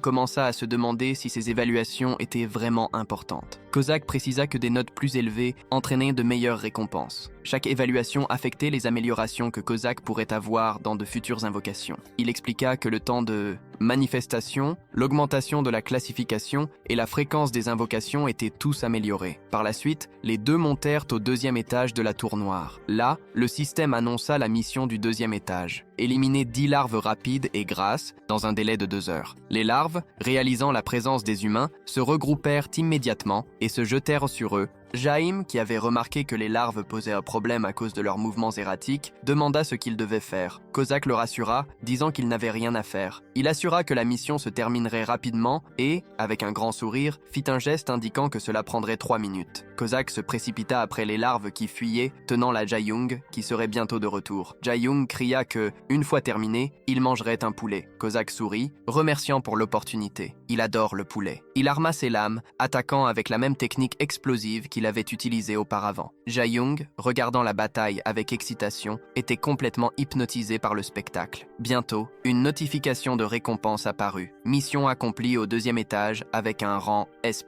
commença à se demander si ses évaluations étaient vraiment importantes. Kozak précisa que des notes plus élevées entraînaient de meilleures récompenses. Chaque évaluation affectait les améliorations que Kozak pourrait avoir dans de futures invocations. Il expliqua que le temps de manifestation, l'augmentation de la classification et la fréquence des invocations étaient tous améliorés. Par la suite, les deux montèrent au 2e étage de la tour noire. Là, le système annonça la mission du 2e étage. Éliminer 10 larves rapides et grasses dans un délai de 2 heures. Les larves, réalisant la présence des humains, se regroupèrent immédiatement et se jetèrent sur eux. Jaim, qui avait remarqué que les larves posaient un problème à cause de leurs mouvements erratiques, demanda ce qu'ils devaient faire. Kozak le rassura, disant qu'il n'avait rien à faire. Il assura que la mission se terminerait rapidement et, avec un grand sourire, fit un geste indiquant que cela prendrait 3 minutes. Kozak se précipita après les larves qui fuyaient, tenant la Jae-young, qui serait bientôt de retour. Jae-young cria que, une fois terminé, il mangerait un poulet. Kozak sourit, remerciant pour l'opportunité. Il adore le poulet. Il arma ses lames, attaquant avec la même technique explosive qu'il avait utilisée auparavant. Jae-young, regardant la bataille avec excitation, était complètement hypnotisé par le spectacle. Bientôt, une notification de récompense apparut. Mission accomplie au 2e étage avec un rang S+.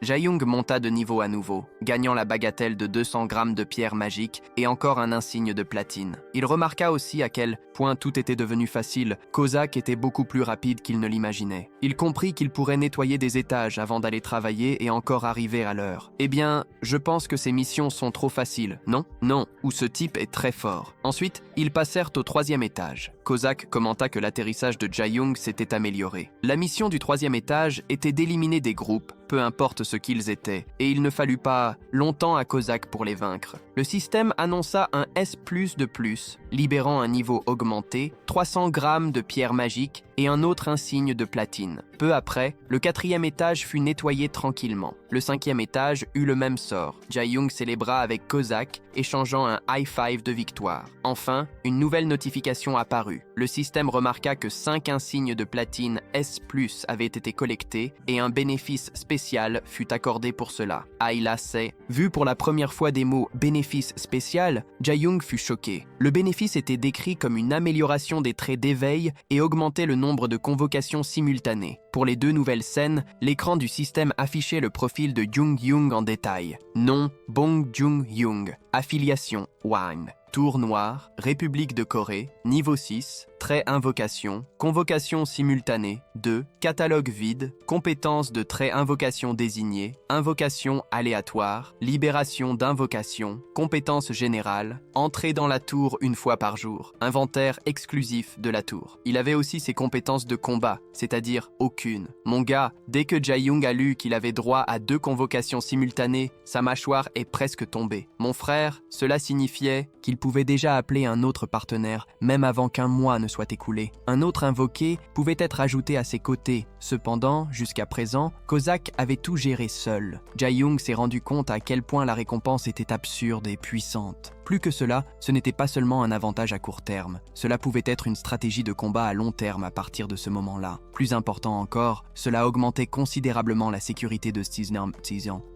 Jae-young monta de niveau à nouveau, gagnant la bagatelle de 200 grammes de pierre magique et encore un insigne de platine. Il remarqua aussi à quel point tout était devenu facile. Kozak était beaucoup plus rapide qu'il ne l'imaginait. Il comprit qu'il pourrait nettoyer des étages avant d'aller travailler et encore arriver à l'heure. Eh bien, je pense que ces missions sont trop faciles, non? Non, ou ce type est très fort. Ensuite, ils passèrent au 3e étage. Kozak commenta que l'atterrissage de Jae-young s'était amélioré. La mission du 3e étage était d'éliminer des groupes, peu importe ce qu'ils étaient, et il ne fallut pas longtemps à Kozak pour les vaincre. Le système annonça un S+ de plus, libérant un niveau augmenté, 300 grammes de pierre magique et un autre insigne de platine. Peu après, le 4e étage fut nettoyé tranquillement. Le 5e étage eut le même sort. Jae-young célébra avec Kozak, échangeant un high five de victoire. Enfin, une nouvelle notification apparut. Le système remarqua que 5 insignes de platine S+ avaient été collectés et un bénéfice spécial fut accordé pour cela. Ayla sait. Vu pour la première fois des mots « bénéfice spécial », Jae-young fut choqué. Le bénéfice était décrit comme une amélioration des traits d'éveil et augmentait le nombre de convocations simultanées. Pour les 2 nouvelles scènes, l'écran du système affichait le profil de Jung-young en détail. Nom, Bong Jung-young. Affiliation, Wine. Tour noire, République de Corée, niveau 6, trait invocation, convocation simultanée, 2, catalogue vide, compétences de trait invocation désigné, invocation aléatoire, libération d'invocation, compétences générales, entrée dans la tour une fois par jour, inventaire exclusif de la tour. Il avait aussi ses compétences de combat, c'est-à-dire aucune. Mon gars, dès que Jae-young a lu qu'il avait droit à 2 convocations simultanées, sa mâchoire est presque tombée. Mon frère, cela signifiait qu'il pouvait déjà appeler un autre partenaire, même avant qu'un mois ne soit écoulé. Un autre invoqué pouvait être ajouté à ses côtés. Cependant, jusqu'à présent, Kozak avait tout géré seul. Jae-young s'est rendu compte à quel point la récompense était absurde et puissante. Plus que cela, ce n'était pas seulement un avantage à court terme. Cela pouvait être une stratégie de combat à long terme à partir de ce moment-là. Plus important encore, cela augmentait considérablement la sécurité de Stizian.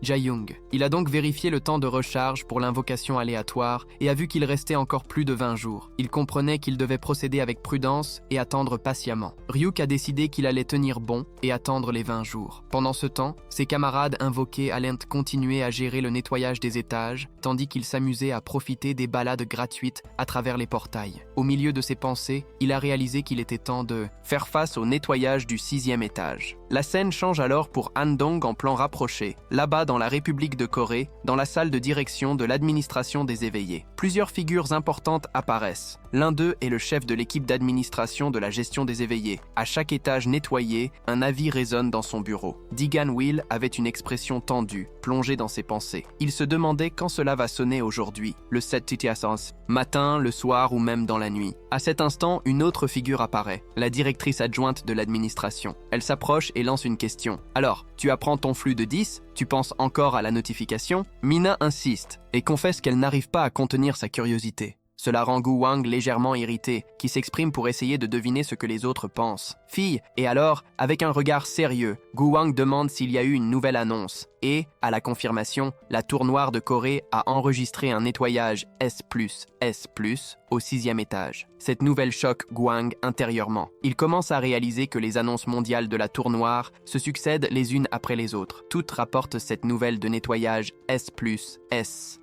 Jae-young. Il a donc vérifié le temps de recharge pour l'invocation aléatoire et a vu qu'il restait encore plus de 20 jours. Il comprenait qu'il devait procéder avec prudence et attendre patiemment. Ryuk a décidé qu'il allait tenir bon et attendre les 20 jours. Pendant ce temps, ses camarades invoqués allaient continuer à gérer le nettoyage des étages, tandis qu'il s'amusait à profiter des balades gratuites à travers les portails. Au milieu de ses pensées, il a réalisé qu'il était temps de faire face au nettoyage du 6e étage. La scène change alors pour Andong en plan rapproché, là-bas dans la République de Corée, dans la salle de direction de l'administration des éveillés. Plusieurs figures importantes apparaissent. L'un d'eux est le chef de l'équipe d'administration de la gestion des éveillés. À chaque étage nettoyé, un avis résonne dans son bureau. Digan Will avait une expression tendue, plongée dans ses pensées. Il se demandait quand cela va sonner aujourd'hui, le 7 Titiasans, matin, le soir ou même dans la nuit. À cet instant, une autre figure apparaît, la directrice adjointe de l'administration. Elle s'approche et lance une question. Alors, tu apprends ton flux de 10 ? Tu penses encore à la notification ? Mina insiste et confesse qu'elle n'arrive pas à contenir sa curiosité. Cela rend Gu Wang légèrement irrité, qui s'exprime pour essayer de deviner ce que les autres pensent. « Fille !» Et alors, avec un regard sérieux, Gu Wang demande s'il y a eu une nouvelle annonce. Et, à la confirmation, la Tour Noire de Corée a enregistré un nettoyage S+, S+, au 6e étage. Cette nouvelle choque Guang intérieurement. Il commence à réaliser que les annonces mondiales de la Tour Noire se succèdent les unes après les autres. Toutes rapportent cette nouvelle de nettoyage S+, S+.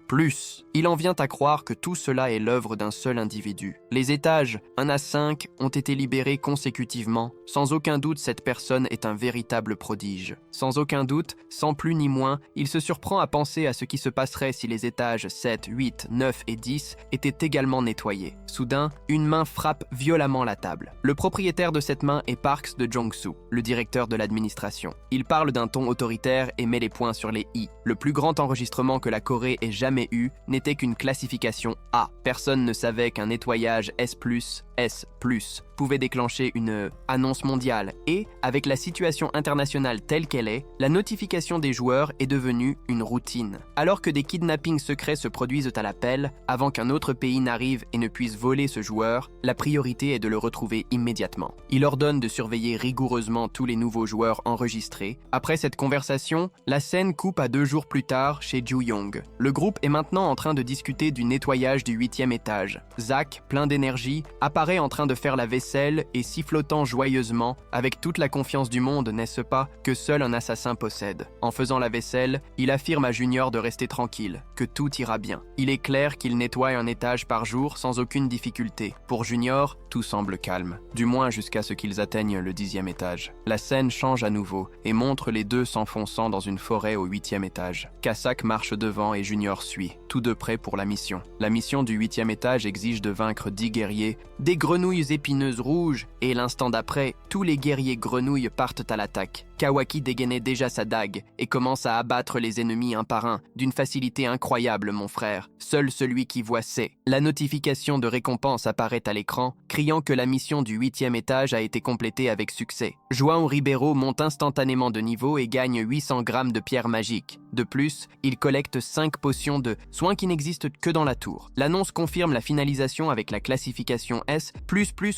Il en vient à croire que tout cela est l'œuvre d'un seul individu. Les étages 1 à 5 ont été libérés consécutivement. Sans aucun doute, cette personne est un véritable prodige. Sans aucun doute, sans plus ni moins, il se surprend à penser à ce qui se passerait si les étages 7, 8, 9 et 10 étaient également nettoyés. Soudain, une main frappe violemment la table. Le propriétaire de cette main est Parks de Jong-soo, le directeur de l'administration. Il parle d'un ton autoritaire et met les points sur les i. Le plus grand enregistrement que la Corée ait jamais eu n'était qu'une classification A. Personne ne savait qu'un nettoyage S+, S+, pouvait déclencher une annonce mondiale et, avec la situation internationale telle qu'elle est, la notification des joueurs est devenue une routine. Alors que des kidnappings secrets se produisent à l'appel, avant qu'un autre pays n'arrive et ne puisse voler ce joueur, la priorité est de le retrouver immédiatement. Il ordonne de surveiller rigoureusement tous les nouveaux joueurs enregistrés. Après cette conversation, la scène coupe à 2 jours plus tard chez Ju-young. Le groupe est maintenant en train de discuter du nettoyage du 8e étage. Zach, plein d'énergie, apparaît en train de faire la vaisselle et sifflotant joyeusement, avec toute la confiance du monde, n'est-ce pas, que seul un assassin possède. En faisant la vaisselle, il affirme à Junior de rester tranquille, que tout ira bien. Il est clair qu'il nettoie un étage par jour sans aucune difficulté. Pour Junior, tout semble calme, du moins jusqu'à ce qu'ils atteignent le 10e étage. La scène change à nouveau et montre les deux s'enfonçant dans une forêt au 8e étage. Kasak marche devant et Junior suit, tous deux prêts pour la mission. La mission du 8e étage exige de vaincre 10 guerriers, des grenouilles épineuses rouges, et l'instant d'après, tous les guerriers grenouilles partent à l'attaque. Kawaki dégainait déjà sa dague et commence à abattre les ennemis un par un, d'une facilité incroyable, mon frère. Seul celui qui voit sait. La notification de récompense apparaît à l'écran, criant que la mission du 8e étage a été complétée avec succès. João Ribeiro monte instantanément de niveau et gagne 800 grammes de pierres magiques. De plus, il collecte 5 potions de soins qui n'existent que dans la tour. L'annonce confirme la finalisation avec la classification S++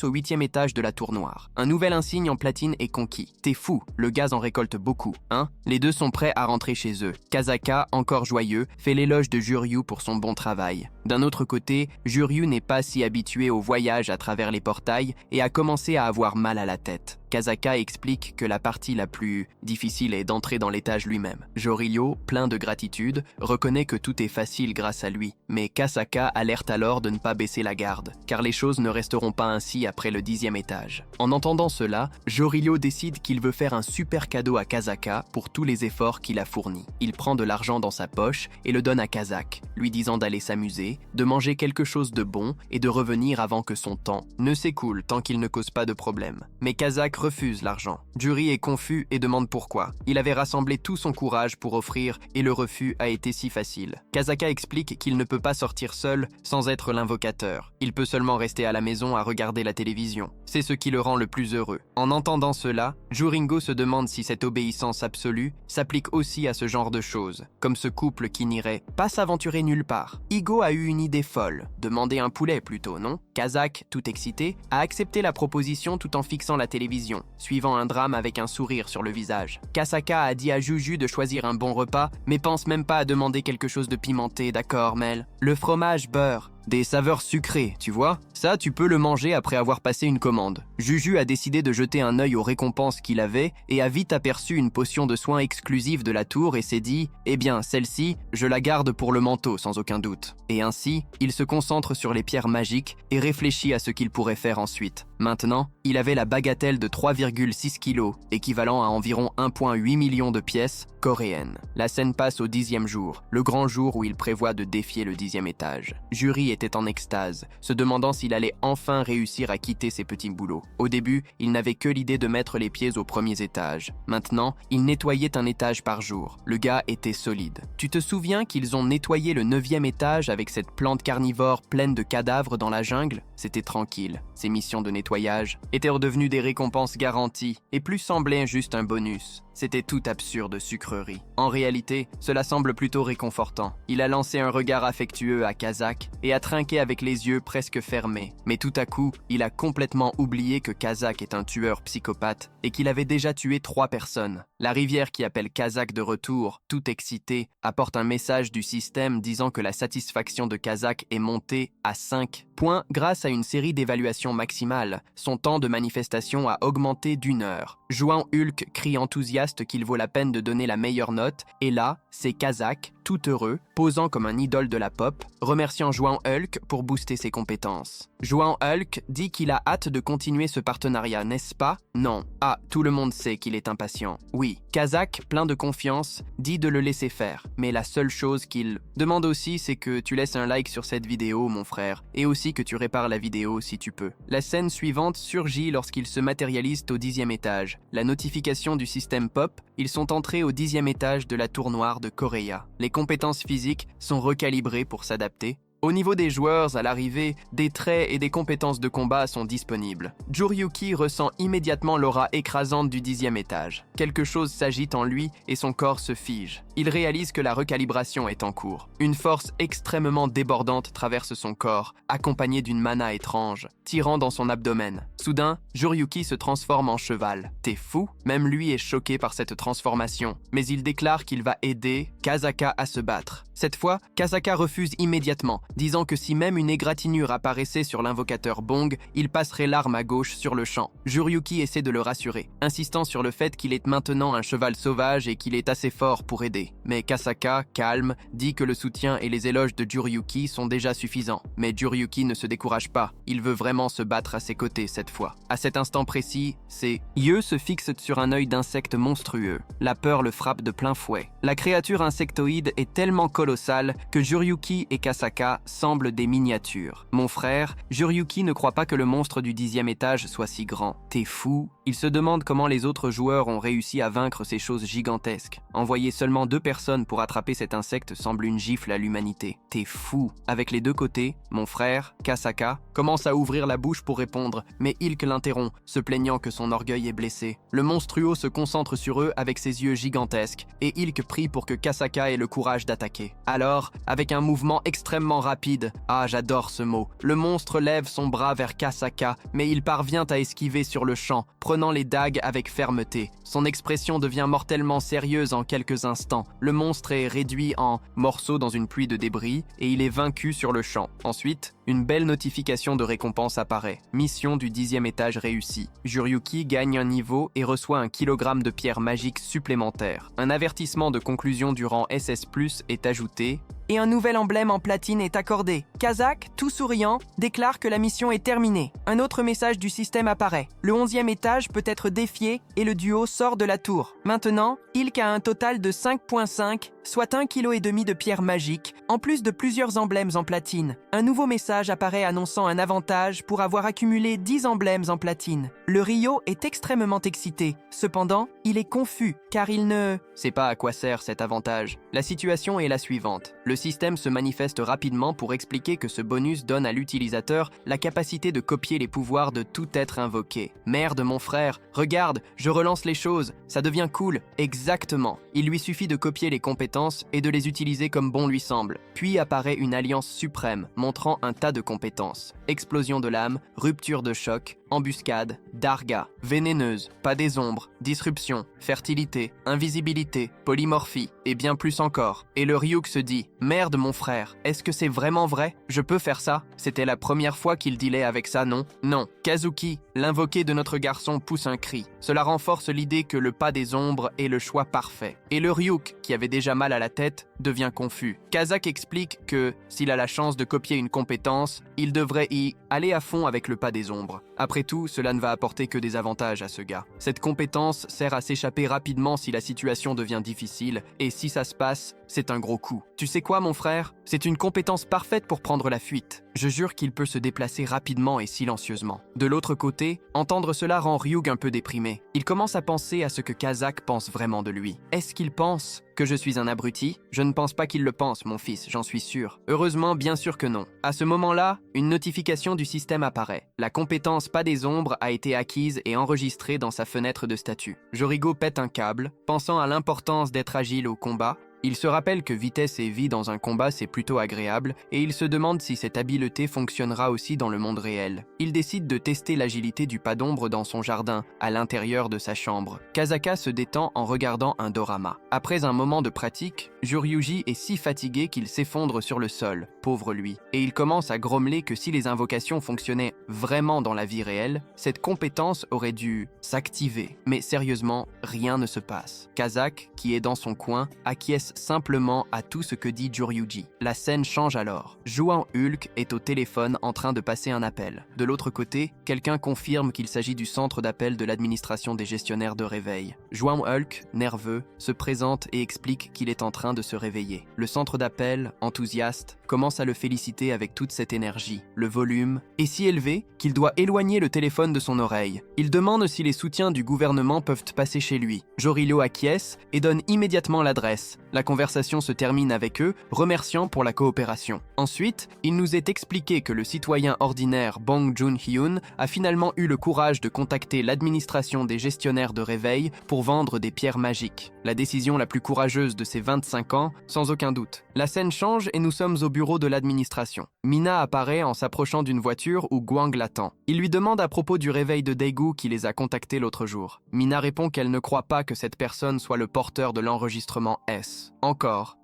au 8e étage de la Tour Noire. Un nouvel insigne en platine est conquis. T'es fou, le gaz en récolte beaucoup, hein? Les deux sont prêts à rentrer chez eux. Kazaka, encore joyeux, fait l'éloge de Juryu pour son bon travail. D'un autre côté, Juryu n'est pas si habitué au voyage à travers les portails et a commencé à avoir mal à la tête. Kazaka explique que la partie la plus difficile est d'entrer dans l'étage lui-même. Jorillo, plein de gratitude, reconnaît que tout est facile grâce à lui, mais Kasaka alerte alors de ne pas baisser la garde, car les choses ne resteront pas ainsi après le 10e étage. En entendant cela, Jorillo décide qu'il veut faire un super cadeau à Kasaka pour tous les efforts qu'il a fournis. Il prend de l'argent dans sa poche et le donne à Kazak, lui disant d'aller s'amuser, de manger quelque chose de bon et de revenir avant que son temps ne s'écoule tant qu'il ne cause pas de problème. Mais Kazak refuse l'argent. Juri est confus et demande pourquoi. Il avait rassemblé tout son courage pour offrir et le refus a été si facile. Kazaka explique qu'il ne peut pas sortir seul sans être l'invocateur. Il peut seulement rester à la maison à regarder la télévision. C'est ce qui le rend le plus heureux. En entendant cela, Juringo se demande si cette obéissance absolue s'applique aussi à ce genre de choses, comme ce couple qui n'irait pas s'aventurer nulle part. Igo a eu une idée folle, demander un poulet plutôt, non? Kazak, tout excité, a accepté la proposition tout en fixant la télévision, suivant un drame avec un sourire sur le visage. Kasaka a dit à Juju de choisir un bon repas, mais pense même pas à demander quelque chose de pimenté, d'accord, Mel? Le fromage beurre. Des saveurs sucrées, tu vois? Ça, tu peux le manger après avoir passé une commande. Juju a décidé de jeter un œil aux récompenses qu'il avait et a vite aperçu une potion de soins exclusive de la tour et s'est dit « Eh bien, celle-ci, je la garde pour le manteau, sans aucun doute. » Et ainsi, il se concentre sur les pierres magiques et réfléchit à ce qu'il pourrait faire ensuite. Maintenant, il avait la bagatelle de 3,6 kg, équivalent à environ 1,8 million de pièces coréennes. La scène passe au 10e jour, le grand jour où il prévoit de défier le 10e étage. Juri était en extase, se demandant s'il allait enfin réussir à quitter ses petits boulots. Au début, il n'avait que l'idée de mettre les pieds aux premiers étages. Maintenant, il nettoyait un étage par jour. Le gars était solide. Tu te souviens qu'ils ont nettoyé le 9e étage avec cette plante carnivore pleine de cadavres dans la jungle? C'était tranquille. Ces missions de nettoyage étaient redevenues des récompenses garanties et plus semblaient juste un bonus. C'était tout absurde sucre sucreries. En réalité, cela semble plutôt réconfortant. Il a lancé un regard affectueux à Kazakh et a trinqué avec les yeux presque fermés. Mais tout à coup, il a complètement oublié que Kazakh est un tueur psychopathe et qu'il avait déjà tué 3 personnes. La rivière qui appelle Kazakh de retour, tout excité, apporte un message du système disant que la satisfaction de Kazakh est montée à 5 points grâce à une série d'évaluations maximales. Son temps de manifestation a augmenté d'1 heure. Jouant Hulk crie enthousiaste qu'il vaut la peine de donner la meilleure note, et là, c'est Kazakh, tout heureux, posant comme un idole de la pop, remerciant Jouant Hulk pour booster ses compétences. Jouant Hulk dit qu'il a hâte de continuer ce partenariat, n'est-ce pas? Non. Ah, tout le monde sait qu'il est impatient. Oui. Kazakh, plein de confiance, dit de le laisser faire. Mais la seule chose qu'il demande aussi, c'est que tu laisses un like sur cette vidéo, mon frère, et aussi que tu répares la vidéo si tu peux. La scène suivante surgit lorsqu'ils se matérialisent au 10e étage. La notification du système pop, ils sont entrés au 10e étage de la tour noire de Correa. Les compétences physiques sont recalibrées pour s'adapter. Au niveau des joueurs, à l'arrivée, des traits et des compétences de combat sont disponibles. Juryuki ressent immédiatement l'aura écrasante du 10e étage. Quelque chose s'agite en lui et son corps se fige. Il réalise que la recalibration est en cours. Une force extrêmement débordante traverse son corps, accompagnée d'une mana étrange, tirant dans son abdomen. Soudain, Juryuki se transforme en cheval. T'es fou? Même lui est choqué par cette transformation, mais il déclare qu'il va aider Kasaka à se battre. Cette fois, Kasaka refuse immédiatement, disant que si même une égratignure apparaissait sur l'invocateur Bong, il passerait l'arme à gauche sur le champ. Juryuki essaie de le rassurer, insistant sur le fait qu'il est maintenant un cheval sauvage et qu'il est assez fort pour aider. Mais Kasaka, calme, dit que le soutien et les éloges de Juryuki sont déjà suffisants. Mais Juryuki ne se décourage pas, il veut vraiment se battre à ses côtés cette fois. À cet instant précis, ses yeux se fixent sur un œil d'insecte monstrueux. La peur le frappe de plein fouet. La créature insectoïde est tellement colossale que Juryuki et Kasaka semblent des miniatures. Mon frère, Juryuki ne croit pas que le monstre du 10e étage soit si grand. T'es fou? Il se demande comment les autres joueurs ont réussi à vaincre ces choses gigantesques. Envoyer seulement 2 personnes pour attraper cet insecte semble une gifle à l'humanité. T'es fou? Avec les 2 côtés, mon frère, Kasaka, commence à ouvrir la bouche pour répondre, mais Hulk l'interrompt, se plaignant que son orgueil est blessé. Le monstruo se concentre sur eux avec ses yeux gigantesques, et Hulk prie pour que Kasaka ait le courage d'attaquer. Alors, avec un mouvement extrêmement rapide, ah j'adore ce mot, le monstre lève son bras vers Kasaka, mais il parvient à esquiver sur le champ, prenant les dagues avec fermeté. Son expression devient mortellement sérieuse en quelques instants. Le monstre est réduit en morceaux dans une pluie de débris, et il est vaincu sur le champ. Ensuite, une belle notification de récompense apparaît. Mission du 10e étage réussie. Juryuki gagne un niveau et reçoit 1 kilogramme de pierre magique supplémentaire. Un avertissement de conclusion du rang SS+, est ajouté. Et un nouvel emblème en platine est accordé. Kazakh, tout souriant, déclare que la mission est terminée. Un autre message du système apparaît. Le 11e étage peut être défié et le duo sort de la tour. Maintenant, Hulk a un total de 5,5, soit 1,5 kg de pierre magique, en plus de plusieurs emblèmes en platine. Un nouveau message apparaît annonçant un avantage pour avoir accumulé 10 emblèmes en platine. Le Rio est extrêmement excité. Cependant, il est confus, car il ne sait pas à quoi sert cet avantage. La situation est la suivante. Le système se manifeste rapidement pour expliquer que ce bonus donne à l'utilisateur la capacité de copier les pouvoirs de tout être invoqué. Merde mon frère, regarde, je relance les choses, ça devient cool. Exactement. Il lui suffit de copier les compétences et de les utiliser comme bon lui semble. Puis apparaît une alliance suprême, montrant un tas de compétences. Explosion de l'âme, rupture de choc, embuscade, darga, vénéneuse, pas des ombres, disruption, fertilité, invisibilité, polymorphie, et bien plus encore. Et le Ryuk se dit « Merde mon frère, est-ce que c'est vraiment vrai? Je peux faire ça ?» C'était la première fois qu'il dealait avec ça, non? Non. Kazuki, l'invoqué de notre garçon, pousse un cri. Cela renforce l'idée que le pas des ombres est le choix parfait. Et le Ryuk, qui avait déjà mal à la tête, devient confus. Kazakh explique que, s'il a la chance de copier une compétence, il devrait y aller à fond avec le pas des ombres. Après tout, cela ne va apporter que des avantages à ce gars. Cette compétence sert à s'échapper rapidement si la situation devient difficile, et si ça se passe, c'est un gros coup. Tu sais quoi, mon frère? C'est une compétence parfaite pour prendre la fuite. Je jure qu'il peut se déplacer rapidement et silencieusement. De l'autre côté, entendre cela rend Ryuk un peu déprimé. Il commence à penser à ce que Kazakh pense vraiment de lui. Est-ce qu'il pense Que je suis un abruti? Je ne pense pas qu'il le pense, mon fils, j'en suis sûr. Heureusement, bien sûr que non. À ce moment-là, une notification du système apparaît. La compétence Pas des ombres a été acquise et enregistrée dans sa fenêtre de statut. Jorigo pète un câble, pensant à l'importance d'être agile au combat. Il se rappelle que vitesse et vie dans un combat c'est plutôt agréable et il se demande si cette habileté fonctionnera aussi dans le monde réel. Il décide de tester l'agilité du pas d'ombre dans son jardin, à l'intérieur de sa chambre. Kazaka se détend en regardant un dorama. Après un moment de pratique, Juryuji est si fatigué qu'il s'effondre sur le sol, pauvre lui, et il commence à grommeler que si les invocations fonctionnaient vraiment dans la vie réelle, cette compétence aurait dû s'activer. Mais sérieusement, rien ne se passe. Kazak, qui est dans son coin, acquiesce simplement à tout ce que dit Juryuji. La scène change alors. Jouant Hulk est au téléphone en train de passer un appel. De l'autre côté, quelqu'un confirme qu'il s'agit du centre d'appel de l'administration des gestionnaires de réveil. Jouant Hulk, nerveux, se présente et explique qu'il est en train de se réveiller. Le centre d'appel, enthousiaste, commence à le féliciter avec toute cette énergie. Le volume est si élevé qu'il doit éloigner le téléphone de son oreille. Il demande si les soutiens du gouvernement peuvent passer chez lui. Jorilo acquiesce et donne immédiatement l'adresse. La conversation se termine avec eux, remerciant pour la coopération. Ensuite, il nous est expliqué que le citoyen ordinaire Bong Joon-hyun a finalement eu le courage de contacter l'administration des gestionnaires de réveil pour vendre des pierres magiques. La décision la plus courageuse de ses 25 ans, sans aucun doute. La scène change et nous sommes au bureau de l'administration. Mina apparaît en s'approchant d'une voiture où Gwang l'attend. Il lui demande à propos du réveil de Daegu qui les a contactés l'autre jour. Mina répond qu'elle ne croit pas que cette personne soit le porteur de l'enregistrement S. Encore.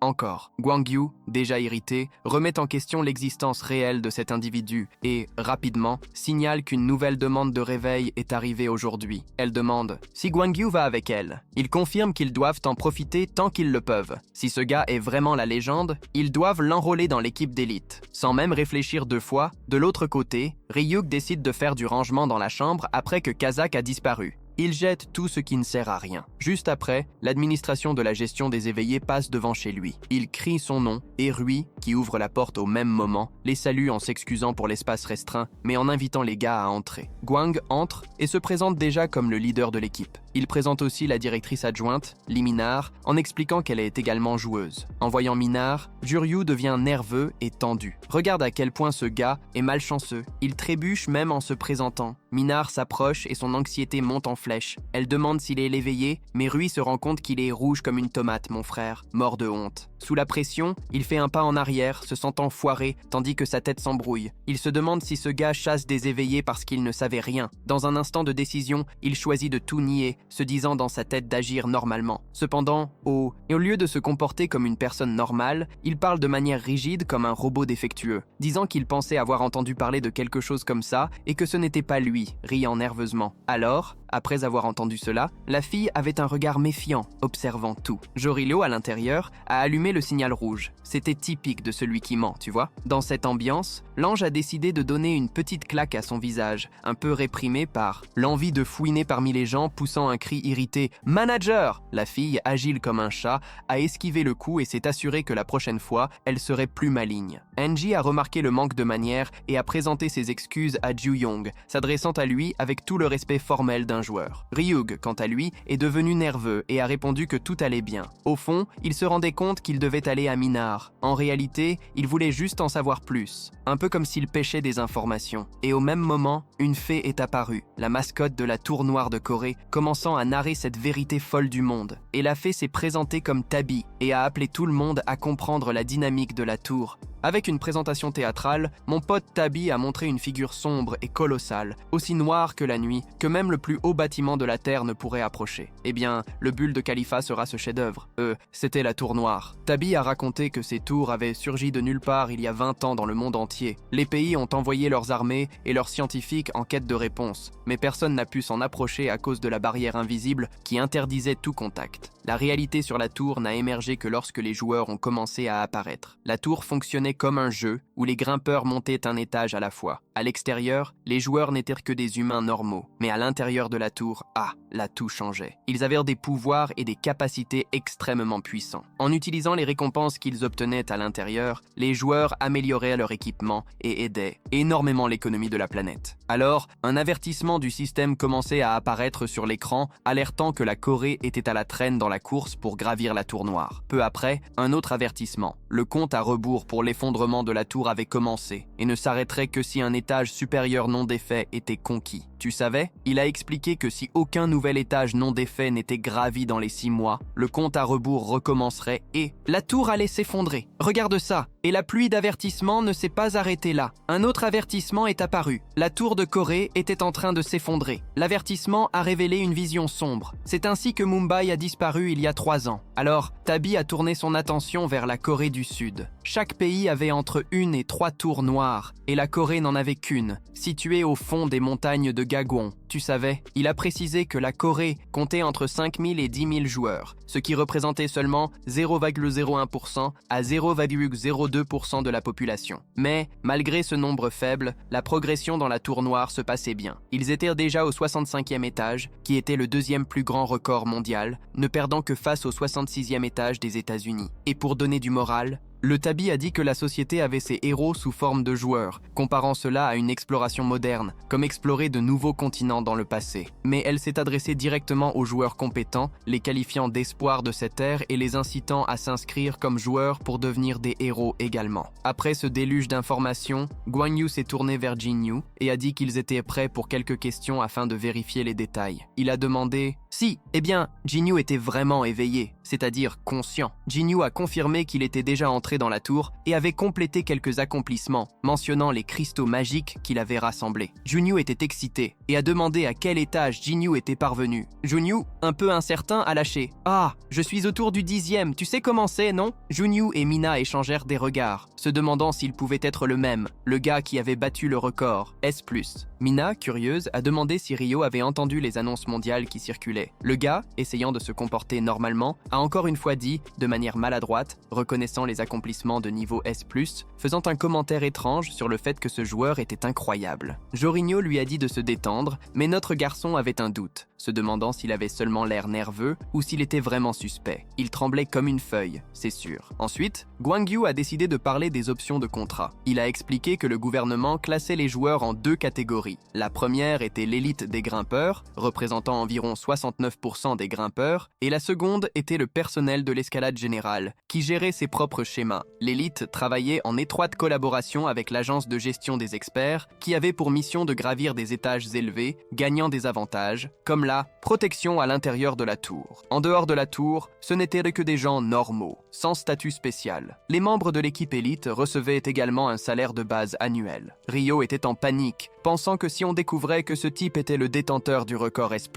Gwang Yu, déjà irrité, remet en question l'existence réelle de cet individu et, rapidement, signale qu'une nouvelle demande de réveil est arrivée aujourd'hui. Elle demande si Gwang Yu va avec elle. Ils confirment qu'ils doivent en profiter tant qu'ils le peuvent. Si ce gars est vraiment la légende, ils doivent l'enrôler dans l'équipe d'élite. Sans même réfléchir deux fois, de l'autre côté, Ryuk décide de faire du rangement dans la chambre après que Kazak a disparu. Il jette tout ce qui ne sert à rien. Juste après, l'administration de la gestion des éveillés passe devant chez lui. Il crie son nom et Rui, qui ouvre la porte au même moment, les salue en s'excusant pour l'espace restreint, mais en invitant les gars à entrer. Gwang entre et se présente déjà comme le leader de l'équipe. Il présente aussi la directrice adjointe, Lee Minard, en expliquant qu'elle est également joueuse. En voyant Minard, Juryu devient nerveux et tendu. Regarde à quel point ce gars est malchanceux. Il trébuche même en se présentant. Minard s'approche et son anxiété monte en flèche. Elle demande s'il est l'éveillé, mais Rui se rend compte qu'il est rouge comme une tomate, mon frère, mort de honte. Sous la pression, il fait un pas en arrière, se sentant foiré, tandis que sa tête s'embrouille. Il se demande si ce gars chasse des éveillés parce qu'il ne savait rien. Dans un instant de décision, il choisit de tout nier, se disant dans sa tête d'agir normalement. Cependant, au lieu de se comporter comme une personne normale, il parle de manière rigide comme un robot défectueux, disant qu'il pensait avoir entendu parler de quelque chose comme ça et que ce n'était pas lui, riant nerveusement. Alors, après avoir entendu cela, la fille avait un regard méfiant, observant tout. Jorilo, à l'intérieur, a allumé le signal rouge. C'était typique de celui qui ment, tu vois. Dans cette ambiance, l'ange a décidé de donner une petite claque à son visage, un peu réprimé par l'envie de fouiner parmi les gens, poussant un cri irrité « Manager !» La fille, agile comme un chat, a esquivé le coup et s'est assurée que la prochaine fois, elle serait plus maligne. Angie a remarqué le manque de manières et a présenté ses excuses à Ju Yong, s'adressant à lui avec tout le respect formel d'un joueur. Ryug, quant à lui, est devenu nerveux et a répondu que tout allait bien. Au fond, il se rendait compte qu'il devait aller à Minard. En réalité, il voulait juste en savoir plus, un peu comme s'il pêchait des informations. Et au même moment, une fée est apparue, la mascotte de la Tour Noire de Corée, commençant à narrer cette vérité folle du monde. Et la fée s'est présentée comme Tabi et a appelé tout le monde à comprendre la dynamique de la tour. Avec une présentation théâtrale, mon pote Tabi a montré une figure sombre et colossale, aussi noire que la nuit, que même le plus haut bâtiment de la Terre ne pourrait approcher. Eh bien, le bulle de Khalifa sera ce chef-d'œuvre. C'était la Tour Noire. Tabi a raconté que ces tours avaient surgi de nulle part il y a 20 ans dans le monde entier. Les pays ont envoyé leurs armées et leurs scientifiques en quête de réponses, mais personne n'a pu s'en approcher à cause de la barrière invisible qui interdisait tout contact. La réalité sur la tour n'a émergé que lorsque les joueurs ont commencé à apparaître. La tour fonctionnait comme un jeu où les grimpeurs montaient un étage à la fois. À l'extérieur, les joueurs n'étaient que des humains normaux, mais à l'intérieur de la tour, là tout changeait. Ils avaient des pouvoirs et des capacités extrêmement puissants. En utilisant les récompenses qu'ils obtenaient à l'intérieur, les joueurs amélioraient leur équipement et aidaient énormément l'économie de la planète. Alors, un avertissement du système commençait à apparaître sur l'écran, alertant que la Corée était à la traîne dans la course pour gravir la tour noire. Peu après, un autre avertissement. Le compte à rebours pour l'effondrement de la tour avait commencé et ne s'arrêterait que si un étage supérieur non défait était conquis. Tu savais? Il a expliqué que si aucun nouvel étage non défait n'était gravi dans les 6 mois, le compte à rebours recommencerait et la tour allait s'effondrer. Regarde ça! Et la pluie d'avertissements ne s'est pas arrêtée là. Un autre avertissement est apparu. La tour de Corée était en train de s'effondrer. L'avertissement a révélé une vision sombre. C'est ainsi que Mumbai a disparu il y a 3 ans. Alors, Tabi a tourné son attention vers la Corée du Sud. Chaque pays avait entre 1 et 3 tours noires, et la Corée n'en avait qu'une, située au fond des montagnes de Gagwon. Tu savais, il a précisé que la Corée comptait entre 5 000 et 10 000 joueurs, ce qui représentait seulement 0,01% à 0,02% de la population. Mais, malgré ce nombre faible, la progression dans la tour noire se passait bien. Ils étaient déjà au 65e étage, qui était le 2e plus grand record mondial, ne perdant que face au 66e étage des États-Unis. Et pour donner du moral, le Tabi a dit que la société avait ses héros sous forme de joueurs, comparant cela à une exploration moderne, comme explorer de nouveaux continents dans le passé. Mais elle s'est adressée directement aux joueurs compétents, les qualifiant d'espoirs de cette ère et les incitant à s'inscrire comme joueurs pour devenir des héros également. Après ce déluge d'informations, Guan Yu s'est tourné vers Jin Yu et a dit qu'ils étaient prêts pour quelques questions afin de vérifier les détails. Il a demandé « Si, eh bien, Jin Yu était vraiment éveillé, c'est-à-dire conscient. » Jin Yu a confirmé qu'il était déjà entré dans la tour et avait complété quelques accomplissements, mentionnant les cristaux magiques qu'il avait rassemblés. Junyu était excité et a demandé à quel étage Jinyu était parvenu. Junyu, un peu incertain, a lâché « Ah, je suis autour du 10e, tu sais comment c'est, non ?» Junyu et Mina échangèrent des regards, se demandant s'il pouvait être le même, le gars qui avait battu le record, S+. Mina, curieuse, a demandé si Ryo avait entendu les annonces mondiales qui circulaient. Le gars, essayant de se comporter normalement, a encore une fois dit, de manière maladroite, reconnaissant les accomplissements de niveau S+, faisant un commentaire étrange sur le fait que ce joueur était incroyable. Jorigno lui a dit de se détendre, mais notre garçon avait un doute, se demandant s'il avait seulement l'air nerveux ou s'il était vraiment suspect. Il tremblait comme une feuille, c'est sûr. Ensuite, Guangyu a décidé de parler des options de contrat. Il a expliqué que le gouvernement classait les joueurs en 2 catégories. La première était l'élite des grimpeurs, représentant environ 69% des grimpeurs, et la seconde était le personnel de l'escalade générale, qui gérait ses propres schémas. L'élite travaillait en étroite collaboration avec l'agence de gestion des experts, qui avait pour mission de gravir des étages élevés, gagnant des avantages, comme la protection à l'intérieur de la tour. En dehors de la tour, ce n'étaient que des gens normaux, sans statut spécial. Les membres de l'équipe élite recevaient également un salaire de base annuel. Ryo était en panique, pensant que si on découvrait que ce type était le détenteur du record S+,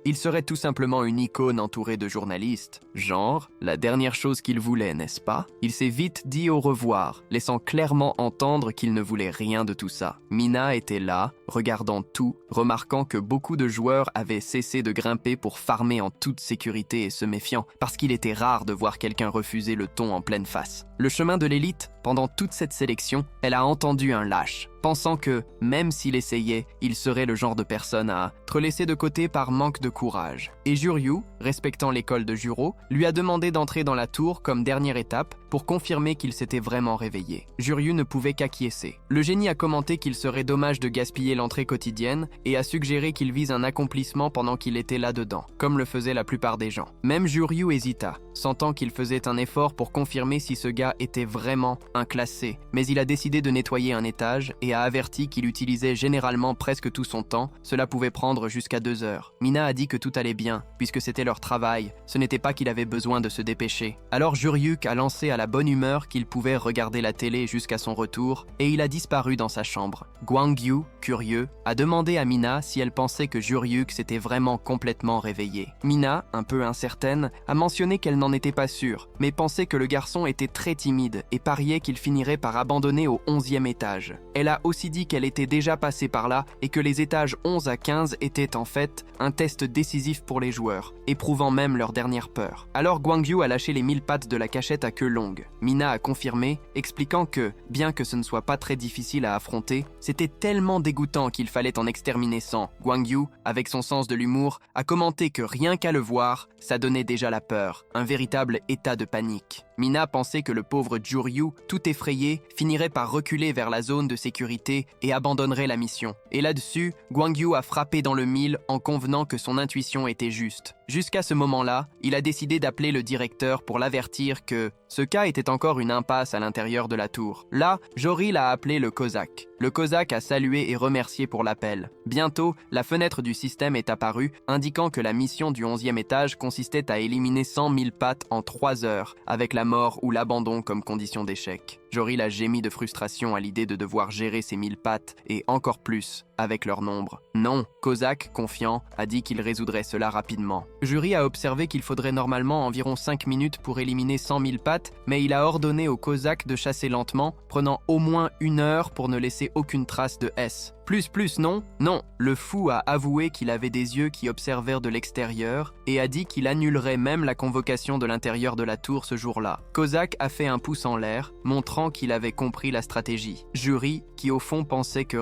il serait tout simplement une icône entourée de journalistes. Genre, la dernière chose qu'il voulait, n'est-ce pas? Il s'est vite dit au revoir, laissant clairement entendre qu'il ne voulait rien de tout ça. Mina était là, regardant tout, remarquant que beaucoup de joueurs avaient cessé de grimper pour farmer en toute sécurité et se méfiant, parce qu'il était rare de voir quelqu'un refuser le ton en pleine face. Le chemin de l'élite, pendant toute cette sélection, elle a entendu un lâche, pensant que, même s'il essayait, il serait le genre de personne à être laissé de côté par manque de courage. Et Juryu, respectant l'école de Juro, lui a demandé d'entrer dans la tour comme dernière étape pour confirmer qu'il s'était vraiment réveillé. Juryu ne pouvait qu'acquiescer. Le génie a commenté qu'il serait dommage de gaspiller l'entrée quotidienne et a suggéré qu'il vise un accomplissement pendant qu'il était là-dedans, comme le faisaient la plupart des gens. Même Juryu hésita, sentant qu'il faisait un effort pour confirmer si ce gars était vraiment un classé, mais il a décidé de nettoyer un étage et a averti qu'il utilisait généralement presque tout son temps, cela pouvait prendre jusqu'à 2 heures. Mina a dit que tout allait bien, puisque c'était leur travail, ce n'était pas qu'il avait besoin de se dépêcher. Alors Juryuk a lancé à la bonne humeur qu'il pouvait regarder la télé jusqu'à son retour, et il a disparu dans sa chambre. Guangyu, curieux, a demandé à Mina si elle pensait que Juryuk s'était vraiment complètement réveillé. Mina, un peu incertaine, a mentionné qu'elle n'en était pas sûre, mais pensait que le garçon était très timide et pariait qu'il finirait par abandonner au 11e étage. Elle a aussi dit qu'elle était déjà passée par là et que les étages 11 à 15 étaient en fait un test décisif pour les joueurs, éprouvant même leur dernière peur. Alors Guangyu a lâché les 1000 pattes de la cachette à queue longue. Mina a confirmé, expliquant que, bien que ce ne soit pas très difficile à affronter, c'était tellement dégoûtant qu'il fallait en exterminer 100. Guangyu, avec son sens de l'humour, a commenté que rien qu'à le voir, ça donnait déjà la peur, un véritable état de panique. Mina pensait que le pauvre Juryu, tout effrayé, finirait par reculer vers la zone de sécurité et abandonnerait la mission. Et là-dessus, Guangyu a frappé dans le mille en convenant que son intuition était juste. Jusqu'à ce moment-là, il a décidé d'appeler le directeur pour l'avertir que ce cas était encore une impasse à l'intérieur de la tour. Là, Joril a appelé le Cosaque. Le Cosaque a salué et remercié pour l'appel. Bientôt, la fenêtre du système est apparue, indiquant que la mission du 11e étage consistait à éliminer 100 000 pattes en 3 heures, avec la mort ou l'abandon comme condition d'échec. Joril a gémi de frustration à l'idée de devoir gérer ces 1000 pattes, et encore plus, avec leur nombre. Non, Cosaque, confiant, a dit qu'il résoudrait cela rapidement. Juri a observé qu'il faudrait normalement environ 5 minutes pour éliminer 100 000 pattes, mais il a ordonné au Cosaque de chasser lentement, prenant au moins 1 heure pour ne laisser aucune trace de S. Plus, non? Non. Le fou a avoué qu'il avait des yeux qui observèrent de l'extérieur et a dit qu'il annulerait même la convocation de l'intérieur de la tour ce jour-là. Cosaque a fait un pouce en l'air, montrant qu'il avait compris la stratégie. Juri, qui au fond pensait que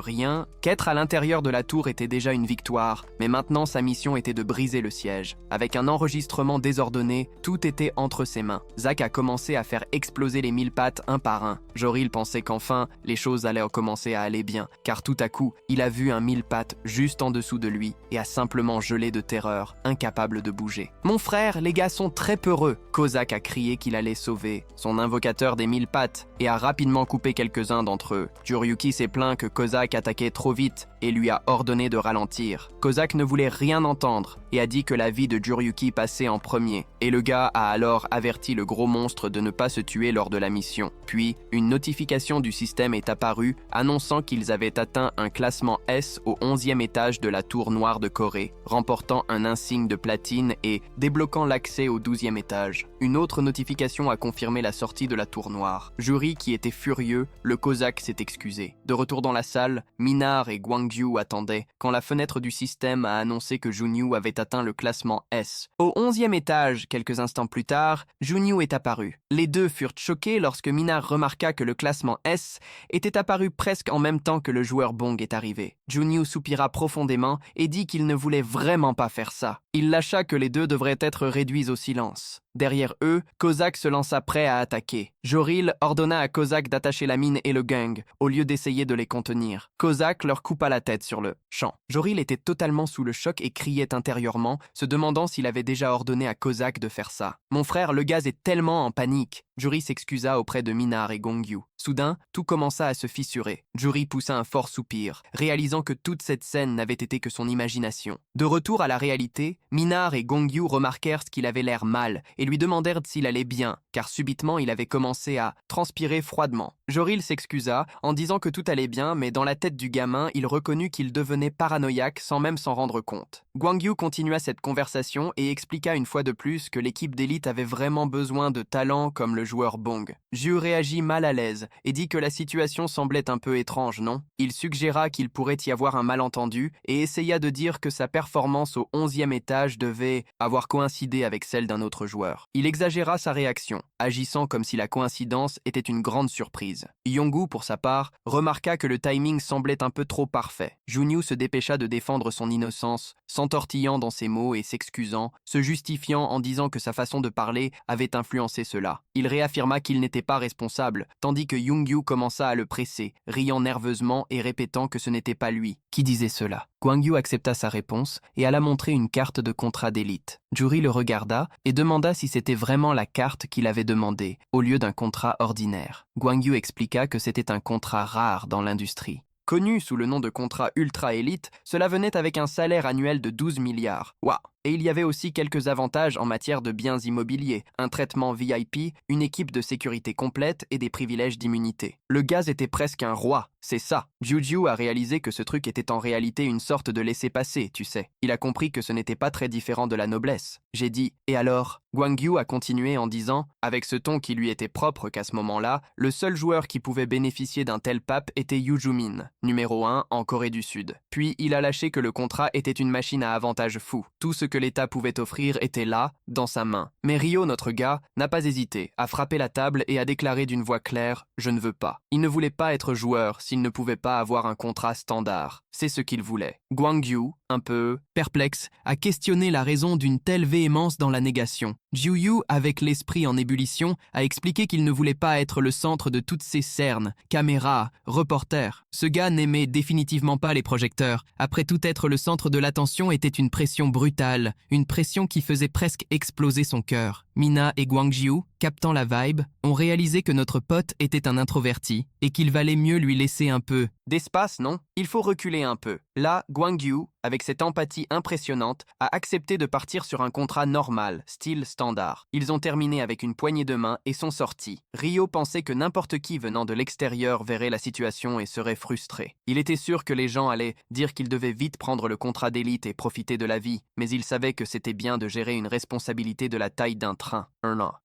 qu'être à l'intérieur de la tour était déjà une victoire, mais maintenant sa mission était de briser le siège. Avec un enregistrement désordonné, tout était entre ses mains. Zack a commencé à faire exploser les 1000 pattes un par un. Joril pensait qu'enfin, les choses allaient commencer à aller bien, car tout à coup, il a vu un 1000 pattes juste en dessous de lui et a simplement gelé de terreur, incapable de bouger. « Mon frère, les gars sont très peureux !» Cosaque a crié qu'il allait sauver son invocateur des 1000 pattes et a rapidement coupé quelques-uns d'entre eux. Juryuki s'est plaint que Cosaque attaquait trop vite et lui a ordonné de ralentir. Cosaque ne voulait rien entendre et a dit que la vie de Juryuki passait en premier. Et le gars a alors averti le gros monstre de ne pas se tuer lors de la mission. Puis, une notification du système est apparue annonçant qu'ils avaient atteint un classement S au 11e étage de la tour noire de Corée, remportant un insigne de platine et débloquant l'accès au 12e étage. Une autre notification a confirmé la sortie de la tour noire. Juri, qui était furieux, le Cosaque s'est excusé. De retour dans la salle, Minard et Guangyu attendaient quand la fenêtre du système a annoncé que Junyu avait atteint le classement S. Au 11e étage, quelques instants plus tard, Junyu est apparu. Les deux furent choqués lorsque Minard remarqua que le classement S était apparu presque en même temps que le joueur Bong est arrivé. Junyu soupira profondément et dit qu'il ne voulait vraiment pas faire ça. Il lâcha que les deux devraient être réduits au silence. Derrière eux, Cosaque se lança prêt à attaquer. Joril ordonna à Cosaque d'attacher la mine et le gang, au lieu d'essayer de les contenir. Cosaque leur coupa la tête sur le champ. Joril était totalement sous le choc et criait intérieurement, se demandant s'il avait déjà ordonné à Cosaque de faire ça. « Mon frère, le gaz est tellement en panique !» Juri s'excusa auprès de Minard et Gongyu. Soudain, tout commença à se fissurer. Juri poussa un fort soupir, réalisant que toute cette scène n'avait été que son imagination. De retour à la réalité, Minard et Gongyu remarquèrent qu'il avait l'air mal et lui demandèrent s'il allait bien, car subitement il avait commencé à transpirer froidement. Joril s'excusa en disant que tout allait bien, mais dans la tête du gamin, il reconnut qu'il devenait paranoïaque sans même s'en rendre compte. Guangyu continua cette conversation et expliqua une fois de plus que l'équipe d'élite avait vraiment besoin de talents comme le joueur Bong. Ju réagit mal à l'aise et dit que la situation semblait un peu étrange, non? Il suggéra qu'il pourrait y avoir un malentendu et essaya de dire que sa performance au 11e étage devait avoir coïncidé avec celle d'un autre joueur. Il exagéra sa réaction, agissant comme si la coïncidence était une grande surprise. Yonggu, pour sa part, remarqua que le timing semblait un peu trop parfait. Junyu se dépêcha de défendre son innocence, s'entortillant dans ses mots et s'excusant, se justifiant en disant que sa façon de parler avait influencé cela. Il réaffirma qu'il n'était pas responsable, tandis que Yongyu commença à le presser, riant nerveusement et répétant que ce n'était pas lui qui disait cela. Guangyu accepta sa réponse et alla montrer une carte de contrat d'élite. Juri le regarda et demanda si c'était vraiment la carte qu'il avait demandée, au lieu d'un contrat ordinaire. Guangyu expliqua que c'était un contrat rare dans l'industrie. Connu sous le nom de contrat ultra-élite, cela venait avec un salaire annuel de 12 milliards. Waouh! Et il y avait aussi quelques avantages en matière de biens immobiliers, un traitement VIP, une équipe de sécurité complète et des privilèges d'immunité. Le gaz était presque un roi, c'est ça. Juju a réalisé que ce truc était en réalité une sorte de laissez-passer, tu sais. Il a compris que ce n'était pas très différent de la noblesse. J'ai dit « Et alors ?» Guangyu a continué en disant, avec ce ton qui lui était propre qu'à ce moment-là, le seul joueur qui pouvait bénéficier d'un tel pape était Yu Jumin, numéro 1 en Corée du Sud. Puis il a lâché que le contrat était une machine à avantage fou. Tout ce que l'État pouvait offrir était là, dans sa main. Mais Ryo, notre gars, n'a pas hésité, a frappé la table et a déclaré d'une voix claire « Je ne veux pas ». Il ne voulait pas être joueur s'il ne pouvait pas avoir un contrat standard. C'est ce qu'il voulait. Guangyu, un peu perplexe, a questionné la raison d'une telle véhémence dans la négation. Jiuyu, avec l'esprit en ébullition, a expliqué qu'il ne voulait pas être le centre de toutes ces cernes, caméras, reporters. Ce gars n'aimait définitivement pas les projecteurs. Après tout, être le centre de l'attention était une pression brutale, une pression qui faisait presque exploser son cœur. Mina et Guangyu, captant la vibe, ont réalisé que notre pote était un introverti et qu'il valait mieux lui laisser un peu d'espace, non? Il faut reculer un peu. Là, Guangyu, avec cette empathie impressionnante, a accepté de partir sur un contrat normal, style standard. Ils ont terminé avec une poignée de main et sont sortis. Ryo pensait que n'importe qui venant de l'extérieur verrait la situation et serait frustré. Il était sûr que les gens allaient dire qu'il devait vite prendre le contrat d'élite et profiter de la vie, mais il savait que c'était bien de gérer une responsabilité de la taille d'un train.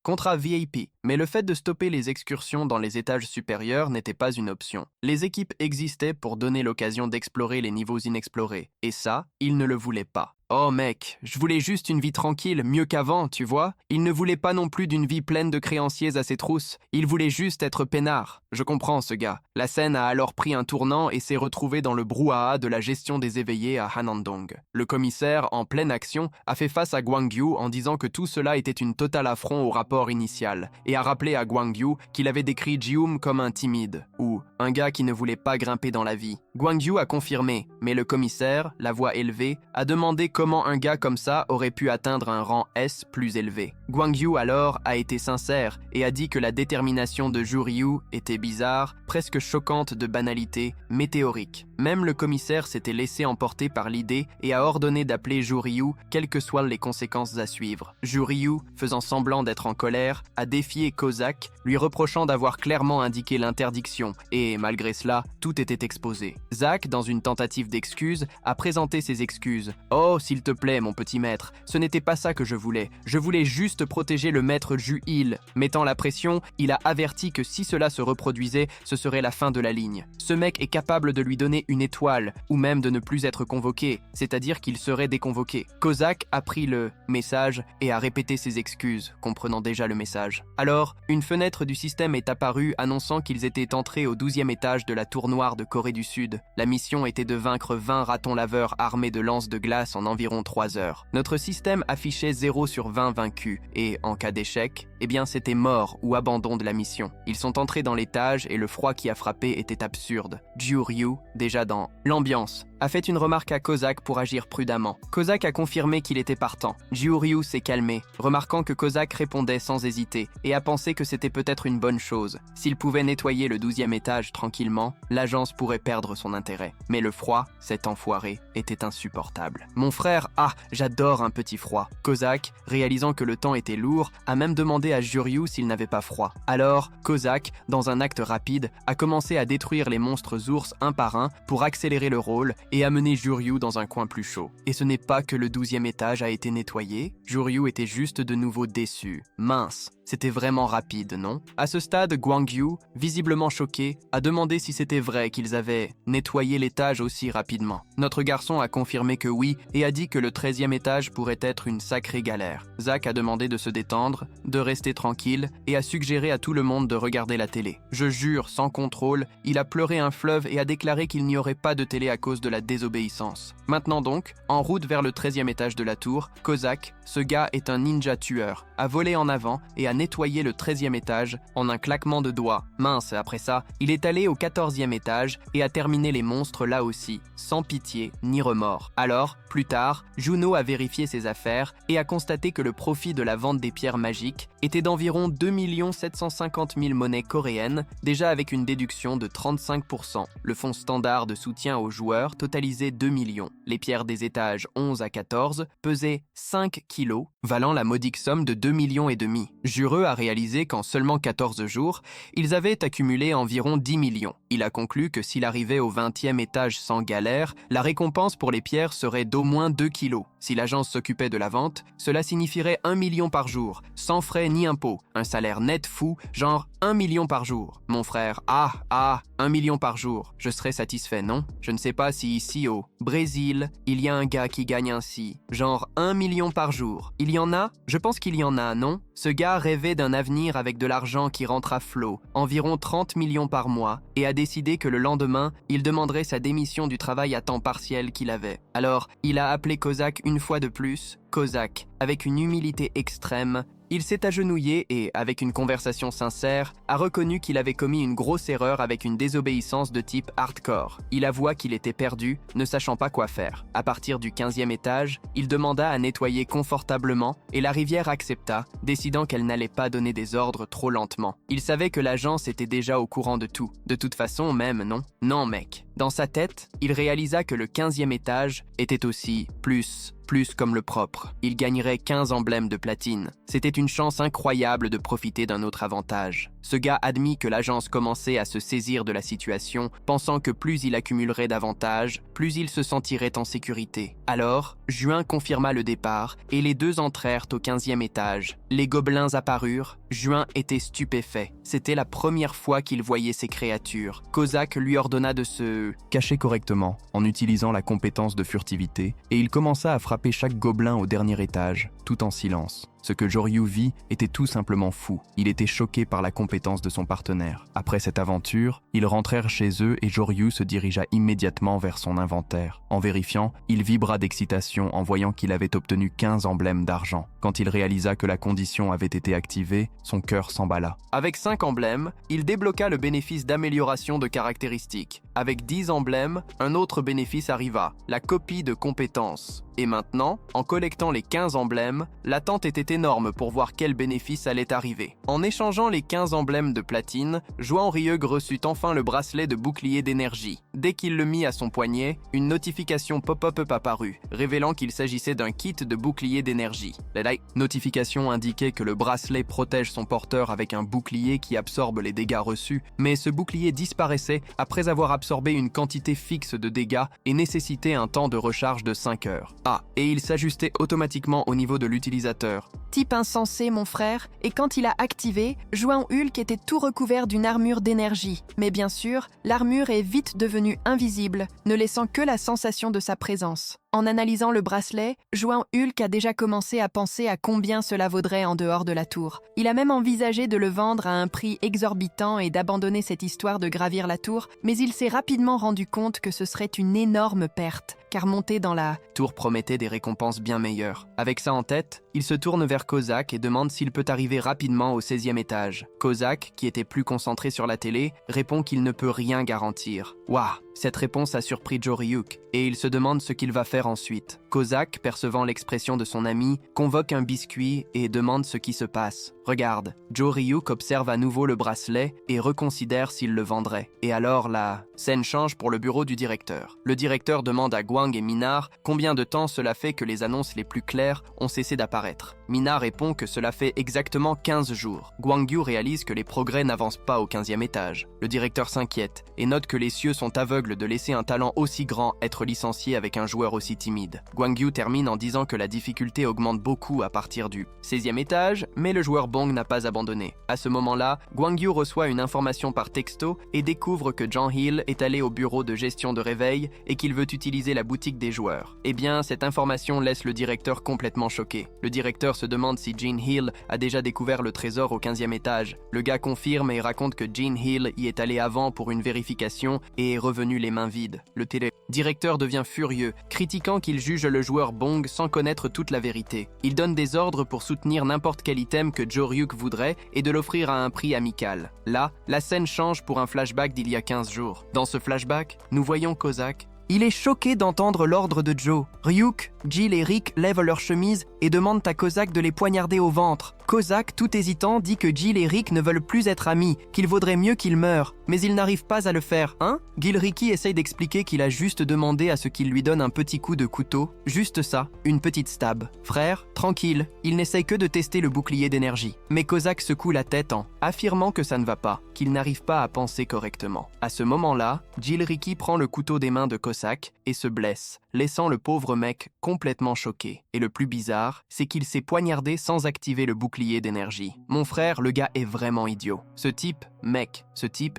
Contrat VIP. Mais le fait de stopper les excursions dans les étages supérieurs n'était pas une option. Les équipes existaient pour donner l'occasion d'explorer les niveaux inexplorés. Et ça, ils ne le voulaient pas. Oh mec, je voulais juste une vie tranquille, mieux qu'avant, tu vois. Il ne voulait pas non plus d'une vie pleine de créanciers à ses trousses. Il voulait juste être peinard. Je comprends ce gars. La scène a alors pris un tournant et s'est retrouvée dans le brouhaha de la gestion des éveillés à Hanandong. Le commissaire, en pleine action, a fait face à Guangyu en disant que tout cela était une totale affront au rapport initial et a rappelé à Guangyu qu'il avait décrit Jium comme un timide ou un gars qui ne voulait pas grimper dans la vie. Guangyu a confirmé, mais le commissaire, la voix élevée, a demandé comment un gars comme ça aurait pu atteindre un rang S plus élevé. Guangyu alors a été sincère et a dit que la détermination de Juryu était bizarre, presque choquante de banalité, météorique. Même le commissaire s'était laissé emporter par l'idée et a ordonné d'appeler Juryu, quelles que soient les conséquences à suivre. Juryu, faisant semblant d'être en colère, a défié Kozak, lui reprochant d'avoir clairement indiqué l'interdiction et, malgré cela, tout était exposé. Zach, dans une tentative d'excuse, a présenté ses excuses. « Oh, s'il te plaît, mon petit maître, ce n'était pas ça que je voulais. Je voulais juste protéger le maître Ju-il. » Mettant la pression, il a averti que si cela se reproduisait, ce serait la fin de la ligne. Ce mec est capable de lui donner une étoile, ou même de ne plus être convoqué, c'est-à-dire qu'il serait déconvoqué. Kozak a pris le message et a répété ses excuses, comprenant déjà le message. Alors, une fenêtre du système est apparue annonçant qu'ils étaient entrés au 12e étage de la tour noire de Corée du Sud. La mission était de vaincre 20 ratons laveurs armés de lances de glace en environ 3 heures. Notre système affichait 0 sur 20 vaincus, et en cas d'échec, eh bien c'était mort ou abandon de la mission. Ils sont entrés dans l'étage et le froid qui a frappé était absurde. Juryu, déjà dans l'ambiance, a fait une remarque à Kozak pour agir prudemment. Kozak a confirmé qu'il était partant. Juryu s'est calmé, remarquant que Kozak répondait sans hésiter, et a pensé que c'était peut-être une bonne chose. S'il pouvait nettoyer le 12e étage tranquillement, l'agence pourrait perdre son intérêt. Mais le froid, cet enfoiré, était insupportable. Mon frère, j'adore un petit froid. Kozak, réalisant que le temps était lourd, a même demandé à Juryu s'il n'avait pas froid. Alors, Kozak, dans un acte rapide, a commencé à détruire les monstres ours un par un pour accélérer le rôle et amener Juryu dans un coin plus chaud. Et ce n'est pas que le 12e étage a été nettoyé, Juryu était juste de nouveau déçu. Mince, c'était vraiment rapide, non? À ce stade, Guangyu, visiblement choqué, a demandé si c'était vrai qu'ils avaient nettoyé l'étage aussi rapidement. Notre garçon a confirmé que oui et a dit que le 13e étage pourrait être une sacrée galère. Zach a demandé de se détendre, de rester tranquille et a suggéré à tout le monde de regarder la télé. Je jure, sans contrôle, il a pleuré un fleuve et a déclaré qu'il n'y aurait pas de télé à cause de la désobéissance. Maintenant donc, en route vers le 13e étage de la tour, Kozak, ce gars est un ninja tueur, a volé en avant et a nettoyé le 13e étage en un claquement de doigts. Mince, après ça, il est allé au 14e étage et a terminé les monstres là aussi, sans pitié ni remords. Alors, plus tard, Juno a vérifié ses affaires et a constaté que le profit de la vente des pierres magiques était d'environ 2 750 000 monnaies coréennes, déjà avec une déduction de 35%. Le fonds standard de soutien aux joueurs totalisait 2 millions. Les pierres des étages 11 à 14 pesaient 5 kilos, valant la modique somme de 2,5 millions. Jureux a réalisé qu'en seulement 14 jours, ils avaient accumulé environ 10 millions. Il a conclu que s'il arrivait au 20e étage sans galère, la récompense pour les pierres serait d'au moins 2 kilos. Si l'agence s'occupait de la vente, cela signifierait 1 million par jour, sans frais ni impôts. Un salaire net fou, genre 1 million par jour. Mon frère, 1 million par jour. Je serais satisfait, non? Je ne sais pas si ici au Brésil, il y a un gars qui gagne ainsi, genre 1 million par jour. Il y en a? Je pense qu'il y en a, non? Ce gars rêvait d'un avenir avec de l'argent qui rentre à flot, environ 30 millions par mois, et a décidé que le lendemain, il demanderait sa démission du travail à temps partiel qu'il avait. Alors, il a appelé Kozak une fois de plus, Kozak, avec une humilité extrême. Il s'est agenouillé et, avec une conversation sincère, a reconnu qu'il avait commis une grosse erreur avec une désobéissance de type hardcore. Il avoua qu'il était perdu, ne sachant pas quoi faire. À partir du 15e étage, il demanda à nettoyer confortablement et la rivière accepta, décidant qu'elle n'allait pas donner des ordres trop lentement. Il savait que l'agence était déjà au courant de tout. De toute façon, même, non? Non, mec. Dans sa tête, il réalisa que le 15e étage était aussi plus comme le propre. Il gagnerait 15 emblèmes de platine. C'était une chance incroyable de profiter d'un autre avantage. Ce gars admit que l'agence commençait à se saisir de la situation, pensant que plus il accumulerait d'avantages, plus il se sentirait en sécurité. Alors, Juin confirma le départ et les deux entrèrent au 15e étage. Les gobelins apparurent. Juin était stupéfait. C'était la première fois qu'il voyait ces créatures. Kozak lui ordonna de se cacher correctement en utilisant la compétence de furtivité et il commença à frapper chaque gobelin au dernier étage, tout en silence. Ce que Joryu vit était tout simplement fou. Il était choqué par la compétence de son partenaire. Après cette aventure, ils rentrèrent chez eux et Joryu se dirigea immédiatement vers son inventaire. En vérifiant, il vibra d'excitation en voyant qu'il avait obtenu 15 emblèmes d'argent. Quand il réalisa que la condition avait été activée, son cœur s'emballa. Avec 5 emblèmes, il débloqua le bénéfice d'amélioration de caractéristiques. Avec 10 emblèmes, un autre bénéfice arriva, la copie de compétences. Et maintenant, en collectant les 15 emblèmes, l'attente était énorme pour voir quel bénéfice allait arriver. En échangeant les 15 emblèmes de platine, Juan Ryug reçut enfin le bracelet de bouclier d'énergie. Dès qu'il le mit à son poignet, une notification pop-up apparut, révélant qu'il s'agissait d'un kit de bouclier d'énergie. La notification indiquait que le bracelet protège son porteur avec un bouclier qui absorbe les dégâts reçus, mais ce bouclier disparaissait après avoir absorbé une quantité fixe de dégâts et nécessitait un temps de recharge de 5 heures. Et il s'ajustait automatiquement au niveau de l'utilisateur. Type insensé, mon frère, et quand il a activé, Juan Hulk était tout recouvert d'une armure d'énergie. Mais bien sûr, l'armure est vite devenue invisible, ne laissant que la sensation de sa présence. En analysant le bracelet, Juan Hulk a déjà commencé à penser à combien cela vaudrait en dehors de la tour. Il a même envisagé de le vendre à un prix exorbitant et d'abandonner cette histoire de gravir la tour, mais il s'est rapidement rendu compte que ce serait une énorme perte, car monter dans la tour promettait des récompenses bien meilleures. Avec ça en tête, il se tourne vers Kozak et demande s'il peut arriver rapidement au 16e étage. Kozak, qui était plus concentré sur la télé, répond qu'il ne peut rien garantir. Waouh! Cette réponse a surpris Joryuk, et il se demande ce qu'il va faire ensuite. Kozak, percevant l'expression de son ami, convoque un biscuit et demande ce qui se passe. Regarde, Joryuk observe à nouveau le bracelet et reconsidère s'il le vendrait. Et alors la scène change pour le bureau du directeur. Le directeur demande à Gwang et Mina combien de temps cela fait que les annonces les plus claires ont cessé d'apparaître. Mina répond que cela fait exactement 15 jours. Gwangyu réalise que les progrès n'avancent pas au 15e étage. Le directeur s'inquiète et note que les cieux sont aveugles de laisser un talent aussi grand être licencié avec un joueur aussi timide. Gwangyu termine en disant que la difficulté augmente beaucoup à partir du 16e étage, mais le joueur Bong n'a pas abandonné. À ce moment-là, Gwangyu reçoit une information par texto et découvre que John Hill est allé au bureau de gestion de réveil et qu'il veut utiliser la boutique des joueurs. Eh bien, cette information laisse le directeur complètement choqué. Le directeur se demande si Jin Hill a déjà découvert le trésor au 15e étage. Le gars confirme et raconte que Jin Hill y est allé avant pour une vérification et est revenu les mains vides. Le directeur devient furieux, critiquant qu'il juge le joueur Bong sans connaître toute la vérité. Il donne des ordres pour soutenir n'importe quel item que Jo Ryuk voudrait et de l'offrir à un prix amical. Là, la scène change pour un flashback d'il y a 15 jours. Dans ce flashback, nous voyons Kozak. Il est choqué d'entendre l'ordre de Joe. Ryuk, Jill et Rick lèvent leurs chemises et demandent à Kozak de les poignarder au ventre. Kozak, tout hésitant, dit que Jill et Rick ne veulent plus être amis, qu'il vaudrait mieux qu'ils meurent, mais il n'arrive pas à le faire, hein? Gilricky essaye d'expliquer qu'il a juste demandé à ce qu'il lui donne un petit coup de couteau, juste ça, une petite stab. Frère, tranquille, il n'essaye que de tester le bouclier d'énergie. Mais Kozak secoue la tête en affirmant que ça ne va pas, qu'il n'arrive pas à penser correctement. À ce moment-là, Gilricky prend le couteau des mains de Kozak et se blesse, laissant le pauvre mec complètement choqué. Et le plus bizarre, c'est qu'il s'est poignardé sans activer le bouclier d'énergie. Mon frère, le gars est vraiment idiot. Ce type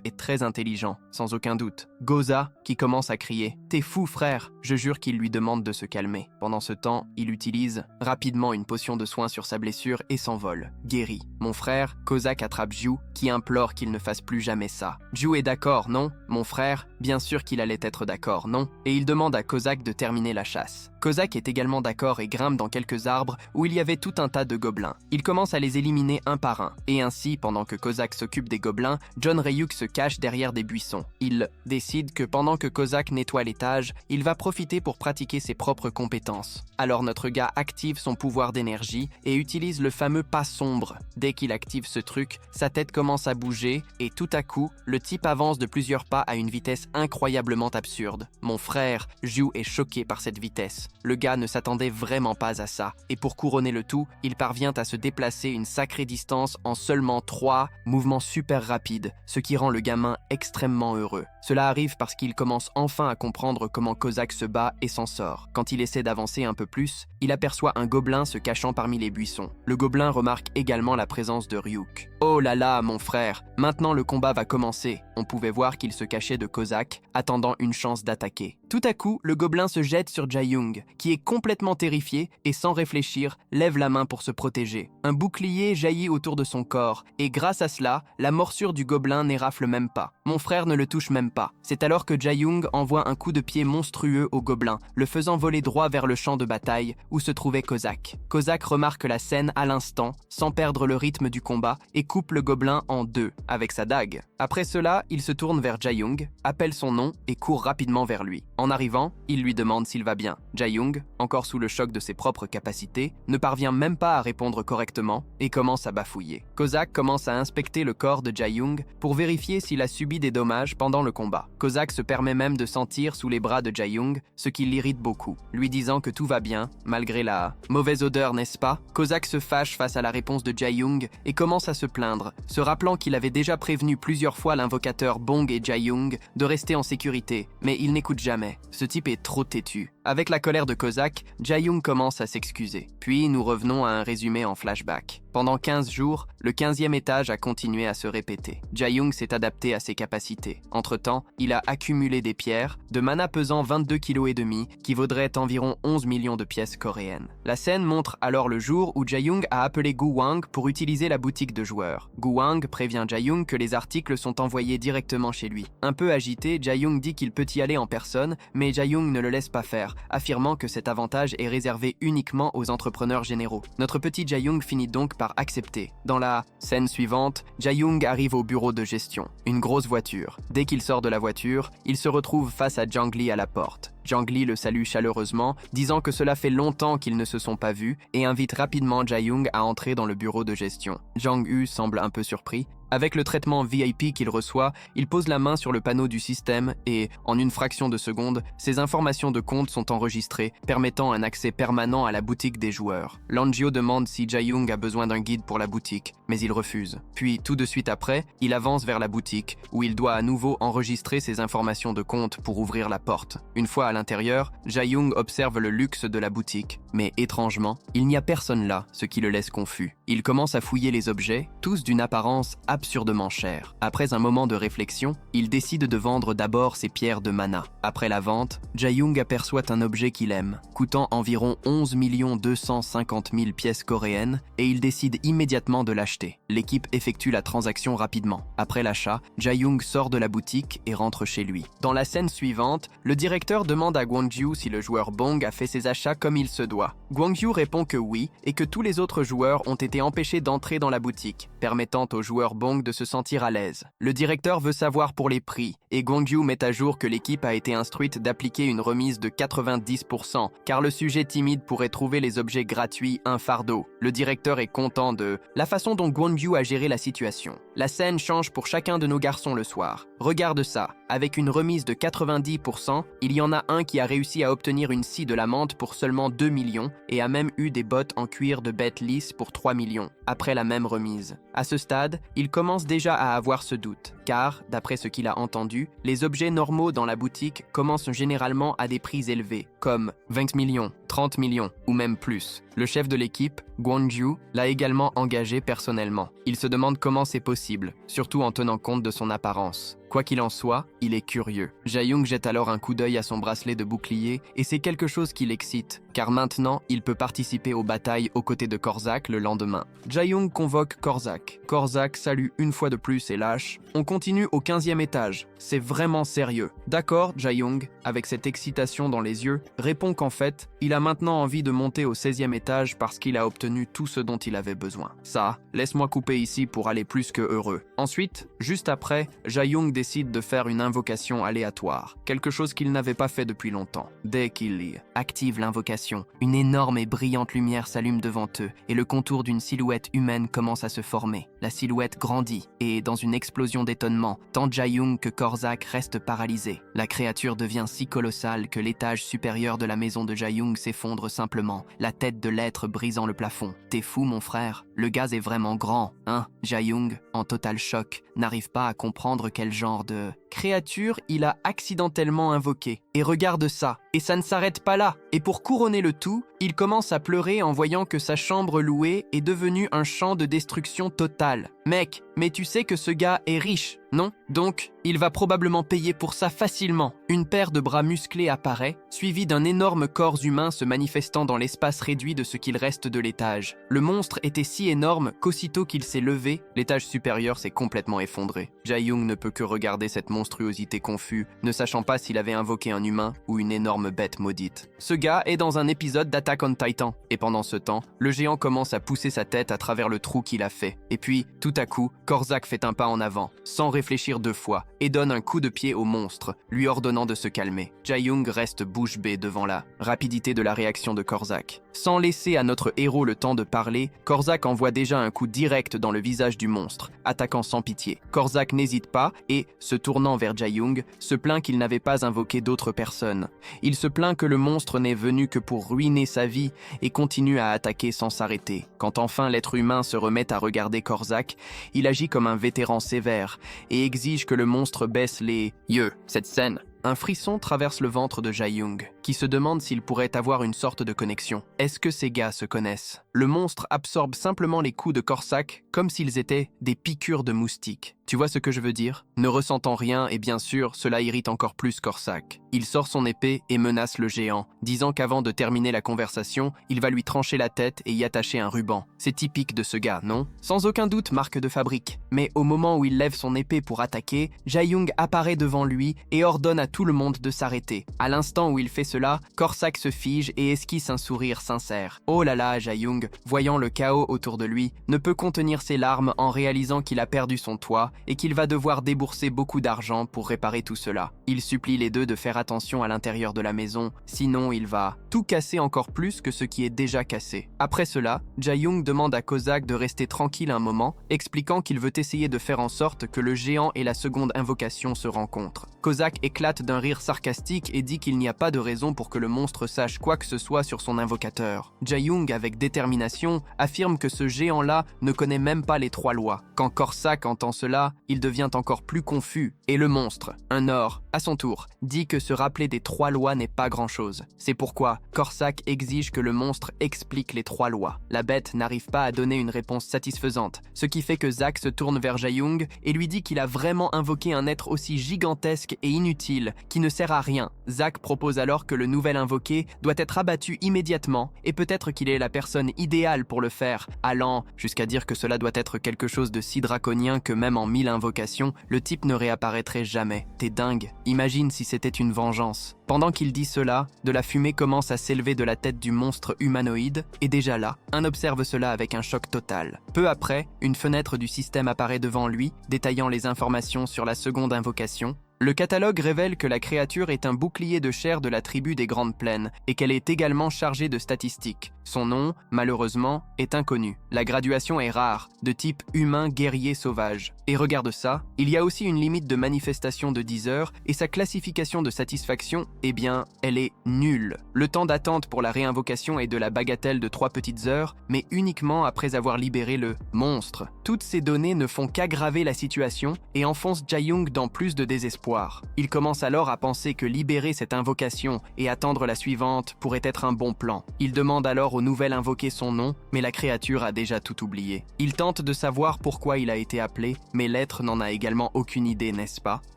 est très intelligent, sans aucun doute. Goza, qui commence à crier « T'es fou, frère !» Je jure qu'il lui demande de se calmer. Pendant ce temps, il utilise rapidement une potion de soin sur sa blessure et s'envole. Guéri. Mon frère, Kozak attrape Ju, qui implore qu'il ne fasse plus jamais ça. Ju est d'accord, non? Mon frère, bien sûr qu'il allait être d'accord, non? Et il demande à Kozak de terminer la chasse. Kozak est également d'accord et grimpe dans quelques arbres où il y avait tout un tas de gobelins. Il commence à les éliminer un par un. Et ainsi, pendant que Kozak s'occupe des gobelins, John Ryuk se cache derrière des buissons. Il décide que pendant que Kozak nettoie l'étage, il va profiter pour pratiquer ses propres compétences. Alors notre gars active son pouvoir d'énergie et utilise le fameux pas sombre. Dès qu'il active ce truc, sa tête commence à bouger et tout à coup, le type avance de plusieurs pas à une vitesse incroyablement absurde. Mon frère, Ju, est choqué par cette vitesse. Le gars ne s'attendait vraiment pas à ça. Et pour couronner le tout, il parvient à se déplacer une sacrée distance en seulement 3 mouvements super rapides, ce qui rend le gamin extrêmement heureux. Cela arrive parce qu'il commence enfin à comprendre comment Kozak se bat et s'en sort. Quand il essaie d'avancer un peu plus, il aperçoit un gobelin se cachant parmi les buissons. Le gobelin remarque également la présence de Ryuk. Oh là là, mon frère, maintenant le combat va commencer. On pouvait voir qu'il se cachait de Kozak, attendant une chance d'attaquer. Tout à coup, le gobelin se jette sur Jae-young, qui est complètement terrifié et sans réfléchir, lève la main pour se protéger. Un bouclier jaillit autour de son corps, et grâce à cela, la morsure du gobelin n'érafle même pas. Mon frère ne le touche même pas. C'est alors que Jae-young envoie un coup de pied monstrueux au gobelin, le faisant voler droit vers le champ de bataille où se trouvait Kozak. Kozak remarque la scène à l'instant, sans perdre le rythme du combat, et coupe le gobelin en deux, avec sa dague. Après cela, il se tourne vers Jae-young, appelle son nom et court rapidement vers lui. En arrivant, il lui demande s'il va bien. Jae-young, encore sous le choc de ses propres capacités, ne parvient même pas à répondre correctement et commence à bafouiller. Kozak commence à inspecter le corps de Jae-young pour vérifier s'il a subi des dommages pendant le combat. Kozak se permet même de sentir sous les bras de Jae-young, ce qui l'irrite beaucoup, lui disant que tout va bien, malgré la mauvaise odeur, n'est-ce pas? Kozak se fâche face à la réponse de Jae-young et commence à se plaindre, se rappelant qu'il avait déjà prévenu plusieurs fois l'invocateur Bong et Jae-young de rester en sécurité, mais il n'écoute jamais. Ce type est trop têtu. Avec la colère de Kozak, Jae-young commence à s'excuser. Puis nous revenons à un résumé en flashback. Pendant 15 jours, le 15e étage a continué à se répéter. Jae-young s'est adapté à ses capacités. Entre-temps, il a accumulé des pierres, de mana pesant 22,5 kg, qui vaudraient environ 11 millions de pièces coréennes. La scène montre alors le jour où Jae-young a appelé Gu Wang pour utiliser la boutique de joueurs. Gu Wang prévient Jae-young que les articles sont envoyés directement chez lui. Un peu agité, Jae-young dit qu'il peut y aller en personne, mais Jae-young ne le laisse pas faire, affirmant que cet avantage est réservé uniquement aux entrepreneurs généraux. Notre petit Jae-young finit donc par accepter. Dans la scène suivante, Jae-young arrive au bureau de gestion, une grosse voiture. Dès qu'il sort de la voiture, il se retrouve face à Jang Lee à la porte. Jang Lee le salue chaleureusement, disant que cela fait longtemps qu'ils ne se sont pas vus et invite rapidement Jae-young à entrer dans le bureau de gestion. Jang-u semble un peu surpris. Avec le traitement VIP qu'il reçoit, il pose la main sur le panneau du système et, en une fraction de seconde, ses informations de compte sont enregistrées, permettant un accès permanent à la boutique des joueurs. Langio demande si Jae-young a besoin d'un guide pour la boutique, mais il refuse. Puis, tout de suite après, il avance vers la boutique, où il doit à nouveau enregistrer ses informations de compte pour ouvrir la porte. Une fois à l'intérieur, Jae-young observe le luxe de la boutique, mais étrangement, il n'y a personne là, ce qui le laisse confus. Il commence à fouiller les objets, tous d'une apparence absurdement cher. Après un moment de réflexion, il décide de vendre d'abord ses pierres de mana. Après la vente, Jae-young aperçoit un objet qu'il aime, coûtant environ 11 250 000 pièces coréennes, et il décide immédiatement de l'acheter. L'équipe effectue la transaction rapidement. Après l'achat, Jae-young sort de la boutique et rentre chez lui. Dans la scène suivante, le directeur demande à Gwangju si le joueur Bong a fait ses achats comme il se doit. Gwangju répond que oui, et que tous les autres joueurs ont été empêchés d'entrer dans la boutique, permettant au joueur Bong de se sentir à l'aise. Le directeur veut savoir pour les prix, et Gwangju met à jour que l'équipe a été instruite d'appliquer une remise de 90%, car le sujet timide pourrait trouver les objets gratuits un fardeau. Le directeur est content de la façon dont Gwangju a géré la situation. La scène change pour chacun de nos garçons le soir. Regarde ça, avec une remise de 90%, il y en a un qui a réussi à obtenir une scie de la menthe pour seulement 2 millions et a même eu des bottes en cuir de bête lisse pour 3 millions, après la même remise. À ce stade, il commence déjà à avoir ce doute, car, d'après ce qu'il a entendu, les objets normaux dans la boutique commencent généralement à des prix élevés, comme 20 millions, 30 millions ou même plus. Le chef de l'équipe, Gwangju, l'a également engagé personnellement. Il se demande comment c'est possible, surtout en tenant compte de son apparence. Quoi qu'il en soit, il est curieux. Jae-young jette alors un coup d'œil à son bracelet de bouclier et c'est quelque chose qui l'excite, car maintenant, il peut participer aux batailles aux côtés de Korzak le lendemain. Jae-young convoque Korzak. Korzak salue une fois de plus et lâche. On continue au 15e étage. C'est vraiment sérieux. D'accord, Jae-young, avec cette excitation dans les yeux, répond qu'en fait, il a maintenant envie de monter au 16e étage parce qu'il a obtenu tout ce dont il avait besoin. Ça, laisse-moi couper ici pour aller plus que heureux. Ensuite, juste après, Jae-young décide de faire une invocation aléatoire, quelque chose qu'il n'avait pas fait depuis longtemps. Dès qu'il active l'invocation, une énorme et brillante lumière s'allume devant eux et le contour d'une silhouette humaine commence à se former. La silhouette grandit et, dans une explosion d'étonnement, tant Jae-young que Korzak restent paralysés. La créature devient si colossale que l'étage supérieur de la maison de Jae-young s'effondre simplement, la tête de l'être brisant le plafond. « T'es fou, mon frère? Le gaz est vraiment grand, hein ?» Jae-young, en total choc, n'arrive pas à comprendre quel genre de créature il a accidentellement invoqué. Et regarde ça, et ça ne s'arrête pas là. Et pour couronner le tout, il commence à pleurer en voyant que sa chambre louée est devenue un champ de destruction totale. Mec, mais tu sais que ce gars est riche, non? Donc, il va probablement payer pour ça facilement. Une paire de bras musclés apparaît, suivie d'un énorme corps humain se manifestant dans l'espace réduit de ce qu'il reste de l'étage. Le monstre était si énorme qu'aussitôt qu'il s'est levé, l'étage supérieur s'est complètement effondré. Jae-young ne peut que regarder cette monstruosité confus, ne sachant pas s'il avait invoqué un humain ou une énorme bête maudite. Ce gars est dans un épisode d'Attack on Titan, et pendant ce temps, le géant commence à pousser sa tête à travers le trou qu'il a fait. Et puis, tout à coup, Korzak fait un pas en avant, sans réfléchir 2 fois, et donne un coup de pied au monstre, lui ordonnant de se calmer. Jae-young reste bouche bée devant la rapidité de la réaction de Korzak. Sans laisser à notre héros le temps de parler, Korzak envoie déjà un coup direct dans le visage du monstre, attaquant sans pitié. Korzak n'hésite pas et, se tournant vers Jae-young, se plaint qu'il n'avait pas invoqué d'autres personnes. Il se plaint que le monstre n'est venu que pour ruiner sa vie et continue à attaquer sans s'arrêter. Quand enfin l'être humain se remet à regarder Korzak, il agit comme un vétéran sévère et exige que le monstre baisse les yeux. Cette scène, un frisson traverse le ventre de Jae-young, qui se demande s'il pourrait avoir une sorte de connexion. Est-ce que ces gars se connaissent? Le monstre absorbe simplement les coups de Korzak comme s'ils étaient des piqûres de moustiques. Tu vois ce que je veux dire? Ne ressentant rien, et bien sûr, cela irrite encore plus Korzak. Il sort son épée et menace le géant, disant qu'avant de terminer la conversation, il va lui trancher la tête et y attacher un ruban. C'est typique de ce gars, non? Sans aucun doute marque de fabrique. Mais au moment où il lève son épée pour attaquer, Jae-young apparaît devant lui et ordonne à tout le monde de s'arrêter. À l'instant où il fait cela, Korzak se fige et esquisse un sourire sincère. Oh là là, Jae-young, voyant le chaos autour de lui, ne peut contenir ses larmes en réalisant qu'il a perdu son toit et qu'il va devoir débourser beaucoup d'argent pour réparer tout cela. Il supplie les deux de faire attention à l'intérieur de la maison, sinon il va tout casser encore plus que ce qui est déjà cassé. Après cela, Jae-young demande à Korzak de rester tranquille un moment, expliquant qu'il veut essayer de faire en sorte que le géant et la seconde invocation se rencontrent. Korzak éclate d'un rire sarcastique et dit qu'il n'y a pas de raison pour que le monstre sache quoi que ce soit sur son invocateur. Jae-young, avec détermination, affirme que ce géant-là ne connaît même pas les 3 lois. Quand Korzak entend cela, il devient encore plus confus. Et le monstre, un or, à son tour, dit que se rappeler des 3 lois n'est pas grand-chose. C'est pourquoi Corsac exige que le monstre explique les 3 lois. La bête n'arrive pas à donner une réponse satisfaisante, ce qui fait que Zack se tourne vers Jae-young et lui dit qu'il a vraiment invoqué un être aussi gigantesque et inutile qui ne sert à rien. Zack propose alors que le nouvel invoqué doit être abattu immédiatement et peut-être qu'il est la personne idéale pour le faire, allant jusqu'à dire que cela doit être quelque chose de si draconien que même en 1000 invocations, le type ne réapparaîtrait jamais. T'es dingue, imagine si c'était une vengeance. Pendant qu'il dit cela, de la fumée commence à s'élever de la tête du monstre humanoïde, et déjà là, un observe cela avec un choc total. Peu après, une fenêtre du système apparaît devant lui, détaillant les informations sur la seconde invocation. Le catalogue révèle que la créature est un bouclier de chair de la tribu des Grandes Plaines et qu'elle est également chargée de statistiques. Son nom, malheureusement, est inconnu. La graduation est rare, de type humain guerrier sauvage. Et regarde ça, il y a aussi une limite de manifestation de 10 heures et sa classification de satisfaction, eh bien, elle est nulle. Le temps d'attente pour la réinvocation est de la bagatelle de 3 petites heures, mais uniquement après avoir libéré le monstre. Toutes ces données ne font qu'aggraver la situation et enfoncent Jae-young dans plus de désespoir. Il commence alors à penser que libérer cette invocation et attendre la suivante pourrait être un bon plan. Il demande alors au nouvel invoqué son nom, mais la créature a déjà tout oublié. Il tente de savoir pourquoi il a été appelé, mais l'être n'en a également aucune idée, n'est-ce pas?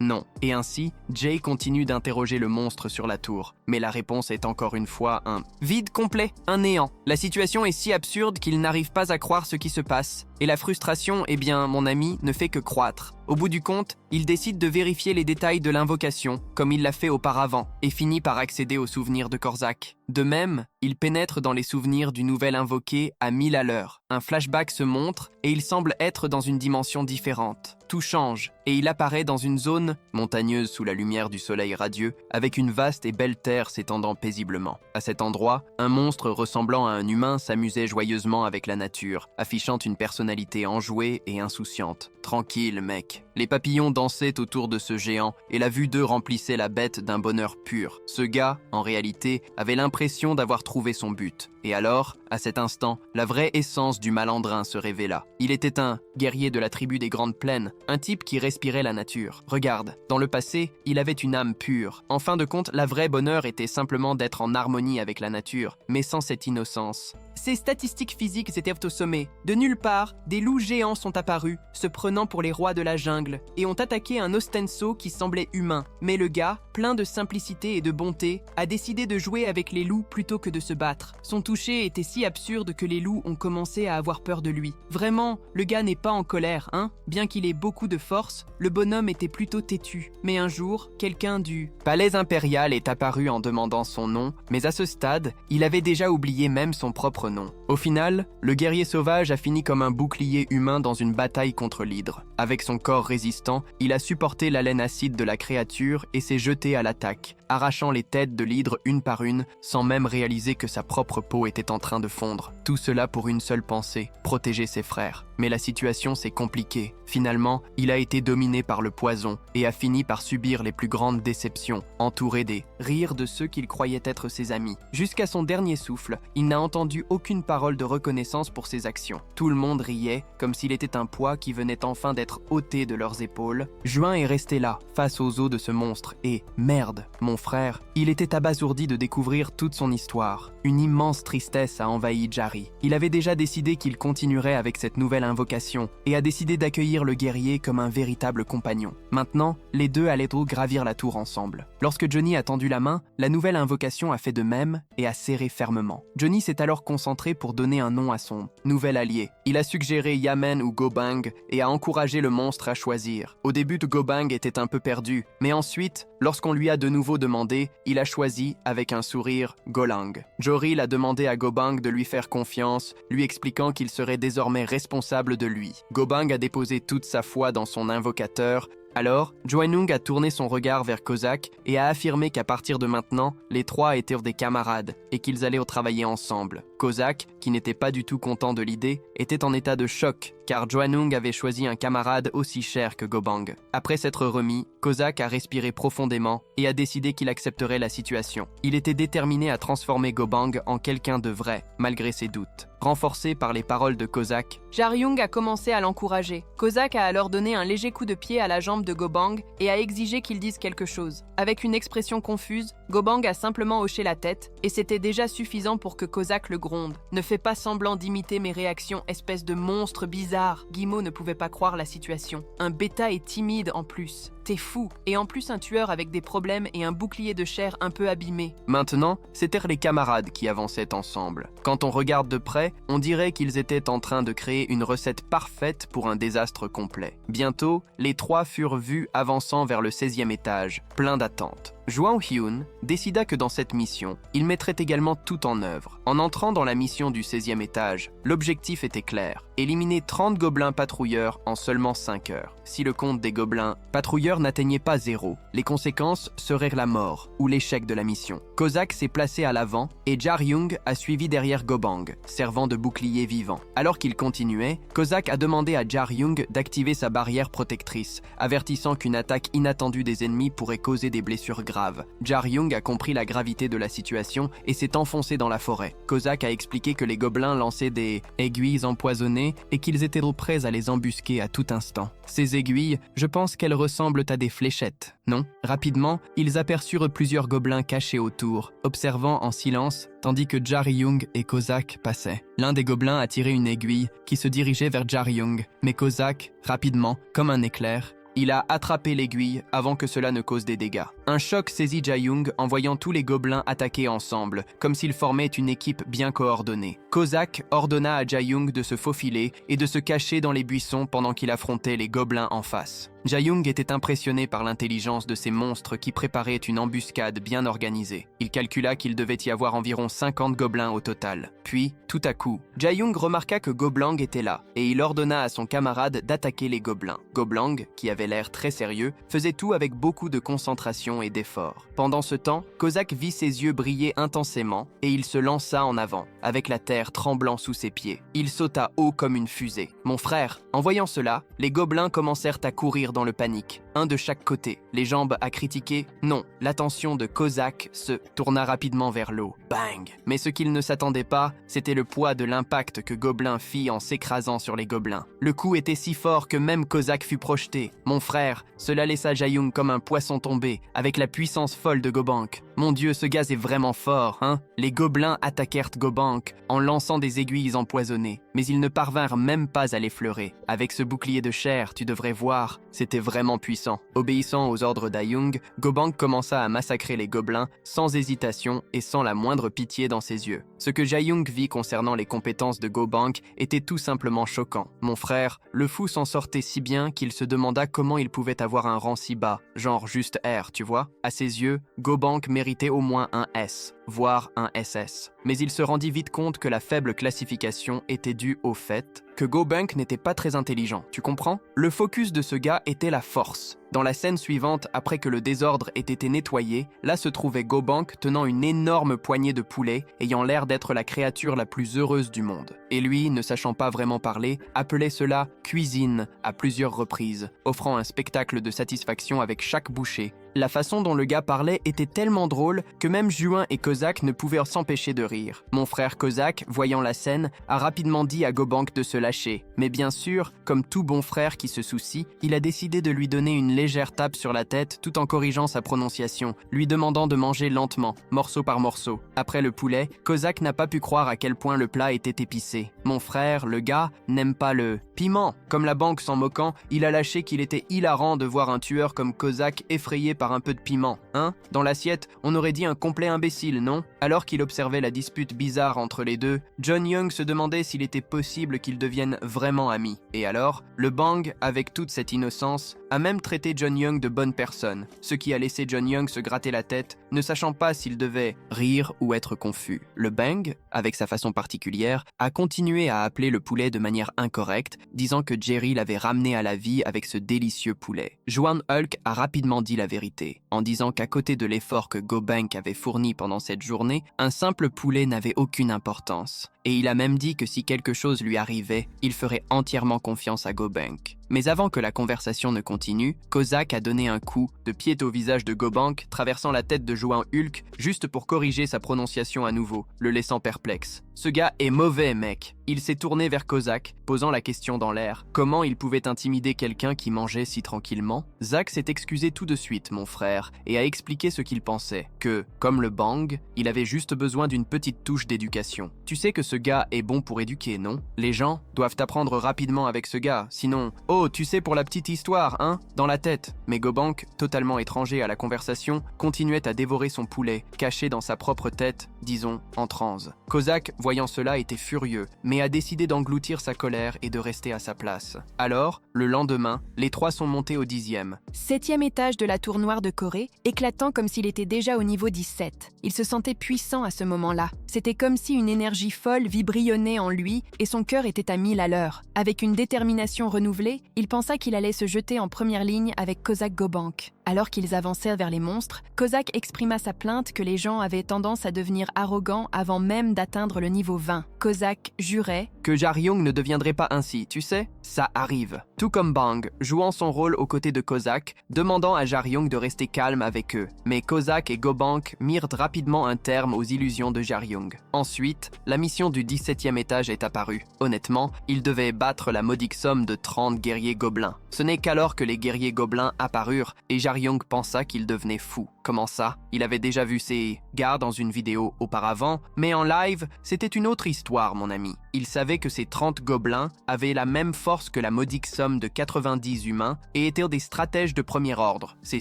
Non. Et ainsi, Jay continue d'interroger le monstre sur la tour, mais la réponse est encore une fois un vide complet, un néant. La situation est si absurde qu'il n'arrive pas à croire ce qui se passe, et la frustration, eh bien, mon ami, ne fait que croître. Au bout du compte, il décide de vérifier les détails de l'invocation, comme il l'a fait auparavant, et finit par accéder aux souvenirs de Corsac. De même, il pénètre dans les souvenirs du nouvel invoqué à 1000 à l'heure. Un flashback se montre, et il semble être dans une dimension différente. Tout change, et il apparaît dans une zone montagneuse sous la lumière du soleil radieux, avec une vaste et belle terre s'étendant paisiblement. À cet endroit, un monstre ressemblant à un humain s'amusait joyeusement avec la nature, affichant une personnalité enjouée et insouciante. Tranquille, mec. Les papillons dansaient autour de ce géant, et la vue d'eux remplissait la bête d'un bonheur pur. Ce gars, en réalité, avait l'impression d'avoir trouvé son but. Et alors, à cet instant, la vraie essence du malandrin se révéla. Il était un guerrier de la tribu des Grandes Plaines, un type qui respirait la nature. Regarde, dans le passé, il avait une âme pure. En fin de compte, la vraie bonheur était simplement d'être en harmonie avec la nature, mais sans cette innocence. Ses statistiques physiques étaient au sommet. De nulle part, des loups géants sont apparus, se prenant pour les rois de la jungle, et ont attaqué un Ostenso qui semblait humain. Mais le gars, plein de simplicité et de bonté, a décidé de jouer avec les loups plutôt que de se battre. Son toucher était si absurde que les loups ont commencé à avoir peur de lui. Vraiment, le gars n'est pas en colère, hein? Bien qu'il ait beaucoup de force, le bonhomme était plutôt têtu. Mais un jour, quelqu'un du palais impérial est apparu en demandant son nom, mais à ce stade, il avait déjà oublié même son propre nom. Au final, le guerrier sauvage a fini comme un bouclier humain dans une bataille contre l'hydre. Avec son corps résistant, il a supporté l'haleine acide de la créature et s'est jeté à l'attaque, arrachant les têtes de l'hydre une par une, sans même réaliser que sa propre peau était en train de fondre. Tout cela pour une seule pensée, protéger ses frères. Mais la situation s'est compliquée. Finalement, il a été dominé par le poison et a fini par subir les plus grandes déceptions, entouré des rires de ceux qu'il croyait être ses amis. Jusqu'à son dernier souffle, il n'a entendu aucune parole de reconnaissance pour ses actions. Tout le monde riait, comme s'il était un poids qui venait enfin d'être ôté de leurs épaules. Juin est resté là, face aux os de ce monstre, et merde, mon frère, il était abasourdi de découvrir toute son histoire. Une immense tristesse a envahi Jari. Il avait déjà décidé qu'il continuerait avec cette nouvelle invocation et a décidé d'accueillir le guerrier comme un véritable compagnon. Maintenant, les deux allaient gravir la tour ensemble. Lorsque Johnny a tendu la main, la nouvelle invocation a fait de même et a serré fermement. Johnny s'est alors concentré pour donner un nom à son nouvel allié. Il a suggéré Yamen ou Gobang et a encouragé le monstre à choisir. Au début, Gobang était un peu perdu, mais ensuite, lorsqu'on lui a de nouveau demandé, il a choisi, avec un sourire, Golang. Joril a demandé à Gobang de lui faire confiance, lui expliquant qu'il serait désormais responsable de lui. Gobang a déposé toute sa foi dans son invocateur. Alors, Joanung a tourné son regard vers Kozak et a affirmé qu'à partir de maintenant, les trois étaient des camarades et qu'ils allaient travailler ensemble. Kozak, qui n'était pas du tout content de l'idée, était en état de choc car Jwanung avait choisi un camarade aussi cher que Gobang. Après s'être remis, Kozak a respiré profondément et a décidé qu'il accepterait la situation. Il était déterminé à transformer Gobang en quelqu'un de vrai, malgré ses doutes. Renforcé par les paroles de Kozak, Jaryung a commencé à l'encourager. Kozak a alors donné un léger coup de pied à la jambe de Gobang et a exigé qu'il dise quelque chose. Avec une expression confuse, Gobang a simplement hoché la tête et c'était déjà suffisant pour que Kozak le gronde. « Ne fais pas semblant d'imiter mes réactions, espèce de monstre bizarre !» Guimau ne pouvait pas croire la situation. Un bêta est timide en plus. T'es fou. Et en plus un tueur avec des problèmes et un bouclier de chair un peu abîmé. Maintenant, c'étaient les camarades qui avançaient ensemble. Quand on regarde de près, on dirait qu'ils étaient en train de créer une recette parfaite pour un désastre complet. Bientôt, les trois furent vus avançant vers le 16e étage, plein d'attentes. Jwang Hyun décida que dans cette mission, il mettrait également tout en œuvre. En entrant dans la mission du 16e étage, l'objectif était clair, éliminer 30 gobelins patrouilleurs en seulement 5 heures. Si le compte des gobelins patrouilleurs n'atteignait pas 0, les conséquences seraient la mort ou l'échec de la mission. Kozak s'est placé à l'avant et Jaryung a suivi derrière Gobang, servant de bouclier vivant. Alors qu'il continuait, Kozak a demandé à Jaryung d'activer sa barrière protectrice, avertissant qu'une attaque inattendue des ennemis pourrait causer des blessures grave. Jaryung a compris la gravité de la situation et s'est enfoncé dans la forêt. Kozak a expliqué que les gobelins lançaient des aiguilles empoisonnées et qu'ils étaient prêts à les embusquer à tout instant. Ces aiguilles, je pense qu'elles ressemblent à des fléchettes, non? Rapidement, ils aperçurent plusieurs gobelins cachés autour, observant en silence, tandis que Jaryung et Kozak passaient. L'un des gobelins a tiré une aiguille qui se dirigeait vers Jaryung, mais Kozak, rapidement, comme un éclair, il a attrapé l'aiguille avant que cela ne cause des dégâts. Un choc saisit Jaryung en voyant tous les gobelins attaquer ensemble, comme s'ils formaient une équipe bien coordonnée. Kozak ordonna à Jaryung de se faufiler et de se cacher dans les buissons pendant qu'il affrontait les gobelins en face. Jaryung était impressionné par l'intelligence de ces monstres qui préparaient une embuscade bien organisée. Il calcula qu'il devait y avoir environ 50 gobelins au total. Puis, tout à coup, Jaryung remarqua que Goblang était là et il ordonna à son camarade d'attaquer les gobelins. Goblang, qui avait l'air très sérieux, faisait tout avec beaucoup de concentration et d'effort. Pendant ce temps, Kozak vit ses yeux briller intensément et il se lança en avant, avec la terre tremblant sous ses pieds. Il sauta haut comme une fusée. Mon frère, en voyant cela, les gobelins commencèrent à courir dans le panique, un de chaque côté, les jambes à critiquer. Non, l'attention de Kozak se tourna rapidement vers l'eau. Bang! Mais ce qu'il ne s'attendait pas, c'était le poids de l'impact que Gobelin fit en s'écrasant sur les gobelins. Le coup était si fort que même Kozak fut projeté. Mon frère, cela laissa Jaryung comme un poisson tombé, avec la puissance folle de Gobank. Mon Dieu, ce gaz est vraiment fort, hein? Les gobelins attaquèrent Gobank en lançant des aiguilles empoisonnées, mais ils ne parvinrent même pas à l'effleurer. Avec ce bouclier de chair, tu devrais voir, c'était vraiment puissant. Obéissant aux ordres d'Ayung, Gobank commença à massacrer les gobelins sans hésitation et sans la moindre pitié dans ses yeux. Ce que Jaryung vit concernant les compétences de Gobank était tout simplement choquant. Mon frère, le fou s'en sortait si bien qu'il se demanda comment il pouvait avoir un rang si bas, genre juste R, tu vois? À ses yeux, Gobank méritait au moins un S, voire un SS. Mais il se rendit vite compte que la faible classification était due au fait que Gobank n'était pas très intelligent, tu comprends? Le focus de ce gars était la force. Dans la scène suivante, après que le désordre ait été nettoyé, là se trouvait Gobank tenant une énorme poignée de poulet, ayant l'air d'être la créature la plus heureuse du monde. Et lui, ne sachant pas vraiment parler, appelait cela « cuisine » à plusieurs reprises, offrant un spectacle de satisfaction avec chaque bouchée. La façon dont le gars parlait était tellement drôle que même Juin et Kozak ne pouvaient s'empêcher de rire. Mon frère Kozak, voyant la scène, a rapidement dit à Gobank de se lâcher. Mais bien sûr, comme tout bon frère qui se soucie, il a décidé de lui donner une légère tape sur la tête tout en corrigeant sa prononciation, lui demandant de manger lentement, morceau par morceau. Après le poulet, Kozak n'a pas pu croire à quel point le plat était épicé. Mon frère, le gars, n'aime pas le piment. Comme la banque s'en moquant, il a lâché qu'il était hilarant de voir un tueur comme Kozak effrayé par un peu de piment, hein? Dans l'assiette, on aurait dit un complet imbécile, non? Alors qu'il observait la dispute bizarre entre les deux, John Young se demandait s'il était possible qu'ils deviennent vraiment amis. Et alors, le Bang, avec toute cette innocence, a même traité John Young de bonne personne, ce qui a laissé John Young se gratter la tête, ne sachant pas s'il devait rire ou être confus. Le Bang, avec sa façon particulière, a continué à appeler le poulet de manière incorrecte, disant que Jerry l'avait ramené à la vie avec ce délicieux poulet. Joan Hulk a rapidement dit la vérité, en disant qu'à côté de l'effort que GoBank avait fourni pendant cette journée, un simple poulet n'avait aucune importance. Et il a même dit que si quelque chose lui arrivait, il ferait entièrement confiance à GoBank. Mais avant que la conversation ne continue, Kozak a donné un coup de pied au visage de GoBank, traversant la tête de Joan Hulk, juste pour corriger sa prononciation à nouveau, le laissant perplexe. Ce gars est mauvais, mec. Il s'est tourné vers Kozak, posant la question dans l'air. Comment il pouvait intimider quelqu'un qui mangeait si tranquillement? Zach s'est excusé tout de suite, mon frère, et a expliqué ce qu'il pensait. Que, comme le Bang, il avait juste besoin d'une petite touche d'éducation. Tu sais que ce gars est bon pour éduquer, non? Les gens doivent apprendre rapidement avec ce gars, sinon... Oh, tu sais pour la petite histoire, hein? Dans la tête. Mais GoBank, totalement étranger à la conversation, continuait à dévorer son poulet, caché dans sa propre tête, disons, en transe. Kozak, voyant cela, était furieux, mais a décidé d'engloutir sa colère et de rester à sa place. Alors, le lendemain, les trois sont montés au 10e. 7e étage de la tour noire de Corée, éclatant comme s'il était déjà au niveau 17. Il se sentait puissant à ce moment-là. C'était comme si une énergie folle vibrillonnait en lui et son cœur était à 1000 à l'heure. Avec une détermination renouvelée, il pensa qu'il allait se jeter en première ligne avec Kozak GoBank. Alors qu'ils avancèrent vers les monstres, Kozak exprima sa plainte que les gens avaient tendance à devenir arrogants avant même d'atteindre le niveau 20. Kozak jurait que Jaryong ne deviendrait pas ainsi, tu sais? Ça arrive. Tout comme Bang, jouant son rôle aux côtés de Kozak, demandant à Jaryong de rester calme avec eux. Mais Kozak et GoBank mirent rapidement un terme aux illusions de Jaryong. Ensuite, la mission du 17e étage est apparue. Honnêtement, ils devaient battre la modique somme de 30 guerriers gobelins. Ce n'est qu'alors que les guerriers gobelins apparurent et Jaryong pensa qu'il devenait fou. Comment ça? Il avait déjà vu ces gars dans une vidéo auparavant, mais en live, c'était une autre histoire, mon ami. Il savait que ces 30 gobelins avaient la même force que la modique somme de 90 humains et étaient des stratèges de premier ordre, c'est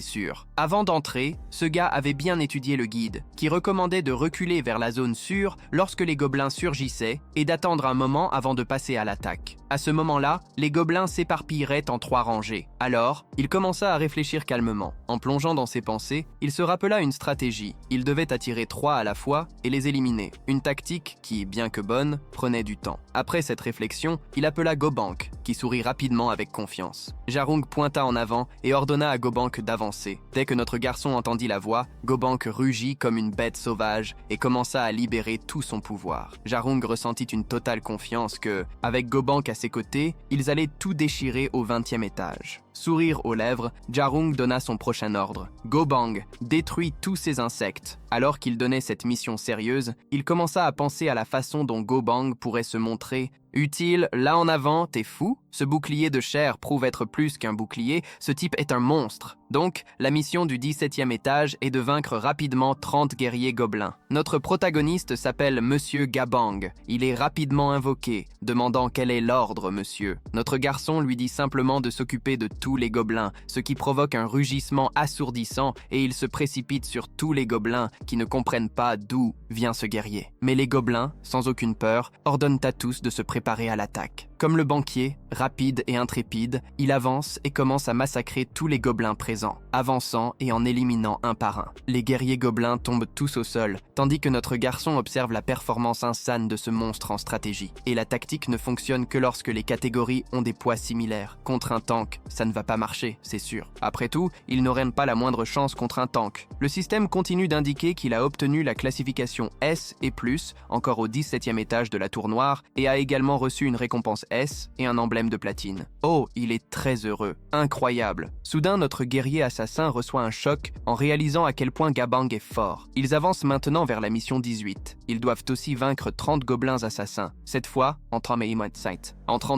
sûr. Avant d'entrer, ce gars avait bien étudié le guide, qui recommandait de reculer vers la zone sûre lorsque les gobelins surgissaient et d'attendre un moment avant de passer à l'attaque. À ce moment-là, les gobelins s'éparpilleraient en 3 rangées. Alors, il commença à réfléchir calmement. En plongeant dans ses pensées, il se rappela une stratégie. Il devait attirer 3 à la fois et les éliminer. Une tactique qui, bien que bonne, prenait du temps. Après cette réflexion, il appela GoBank, qui sourit rapidement avec confiance. Jaryong pointa en avant et ordonna à GoBank d'avancer. Dès que notre garçon entendit la voix, GoBank rugit comme une bête sauvage et commença à libérer tout son pouvoir. Jaryong ressentit une totale confiance que, avec GoBank à ses côtés, ils allaient tout déchirer au 20e étage. Sourire aux lèvres, Jaryong donna son prochain ordre. GoBank, détruis tous ces insectes. Alors qu'il donnait cette mission sérieuse, il commença à penser à la façon dont GoBank pourrait se montrer utile, là en avant, t'es fou? Ce bouclier de chair prouve être plus qu'un bouclier, ce type est un monstre. Donc, la mission du 17e étage est de vaincre rapidement 30 guerriers gobelins. Notre protagoniste s'appelle Monsieur Gabang. Il est rapidement invoqué, demandant quel est l'ordre, monsieur. Notre garçon lui dit simplement de s'occuper de tous les gobelins, ce qui provoque un rugissement assourdissant et il se précipite sur tous les gobelins qui ne comprennent pas d'où vient ce guerrier. Mais les gobelins, sans aucune peur, ordonnent à tous de se préparer à l'attaque. Comme le banquier, rapide et intrépide, il avance et commence à massacrer tous les gobelins présents, avançant et en éliminant un par un. Les guerriers gobelins tombent tous au sol, tandis que notre garçon observe la performance insane de ce monstre en stratégie. Et la tactique ne fonctionne que lorsque les catégories ont des poids similaires. Contre un tank, ça ne va pas marcher, c'est sûr. Après tout, il n'aurait pas la moindre chance contre un tank. Le système continue d'indiquer qu'il a obtenu la classification S et plus, encore au 17e étage de la tour noire, et a également reçu une récompense S et un emblème de platine. Oh, il est très heureux. Incroyable. Soudain, notre guerrier assassin reçoit un choc en réalisant à quel point Gabang est fort. Ils avancent maintenant vers la mission 18. Ils doivent aussi vaincre 30 gobelins assassins. Cette fois, entrant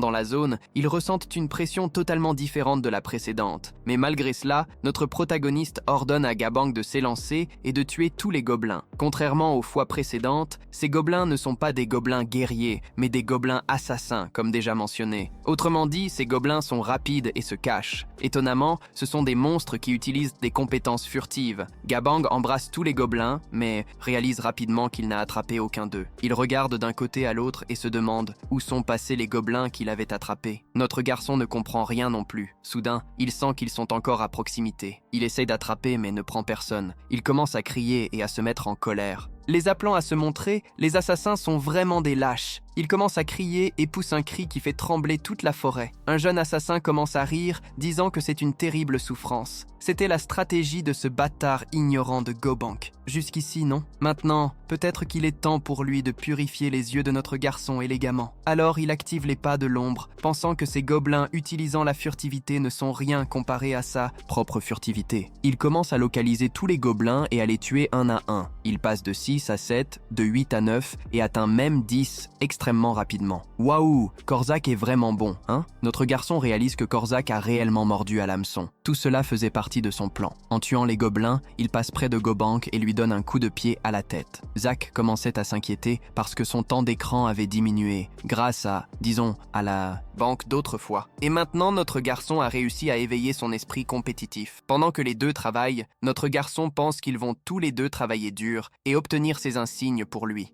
dans la zone, ils ressentent une pression totalement différente de la précédente. Mais malgré cela, notre protagoniste ordonne à Gabang de s'élancer et de tuer tous les gobelins. Contrairement aux fois précédentes, ces gobelins ne sont pas des gobelins guerriers, mais des gobelins assassins, comme déjà mentionné. Autrement dit, ces gobelins sont rapides et se cachent. Étonnamment, ce sont des monstres qui utilisent des compétences furtives. Gabang embrasse tous les gobelins, mais réalise rapidement qu'il n'a attrapé aucun d'eux. Il regarde d'un côté à l'autre et se demande où sont passés les gobelins qu'il avait attrapés. Notre garçon ne comprend rien non plus. Soudain, il sent qu'ils sont encore à proximité. Il essaye d'attraper mais ne prend personne. Il commence à crier et à se mettre en colère. Les appelant à se montrer, les assassins sont vraiment des lâches. Il commence à crier et pousse un cri qui fait trembler toute la forêt. Un jeune assassin commence à rire, disant que c'est une terrible souffrance. C'était la stratégie de ce bâtard ignorant de Gobank. Jusqu'ici, non. Maintenant, peut-être qu'il est temps pour lui de purifier les yeux de notre garçon élégamment. Alors il active les pas de l'ombre, pensant que ces gobelins utilisant la furtivité ne sont rien comparé à sa propre furtivité. Il commence à localiser tous les gobelins et à les tuer un à un. Il passe de 6 à 7, de 8 à 9 et atteint même 10 extrêmement rapidement. Waouh, Korzak est vraiment bon, hein? Notre garçon réalise que Korzak a réellement mordu à l'hameçon. Tout cela faisait partie de son plan. En tuant les gobelins, il passe près de Gobank et lui donne un coup de pied à la tête. Zack commençait à s'inquiéter parce que son temps d'écran avait diminué, grâce à, disons, à la banque d'autrefois. Et maintenant, notre garçon a réussi à éveiller son esprit compétitif. Pendant que les deux travaillent, notre garçon pense qu'ils vont tous les deux travailler dur et obtenir ses insignes pour lui.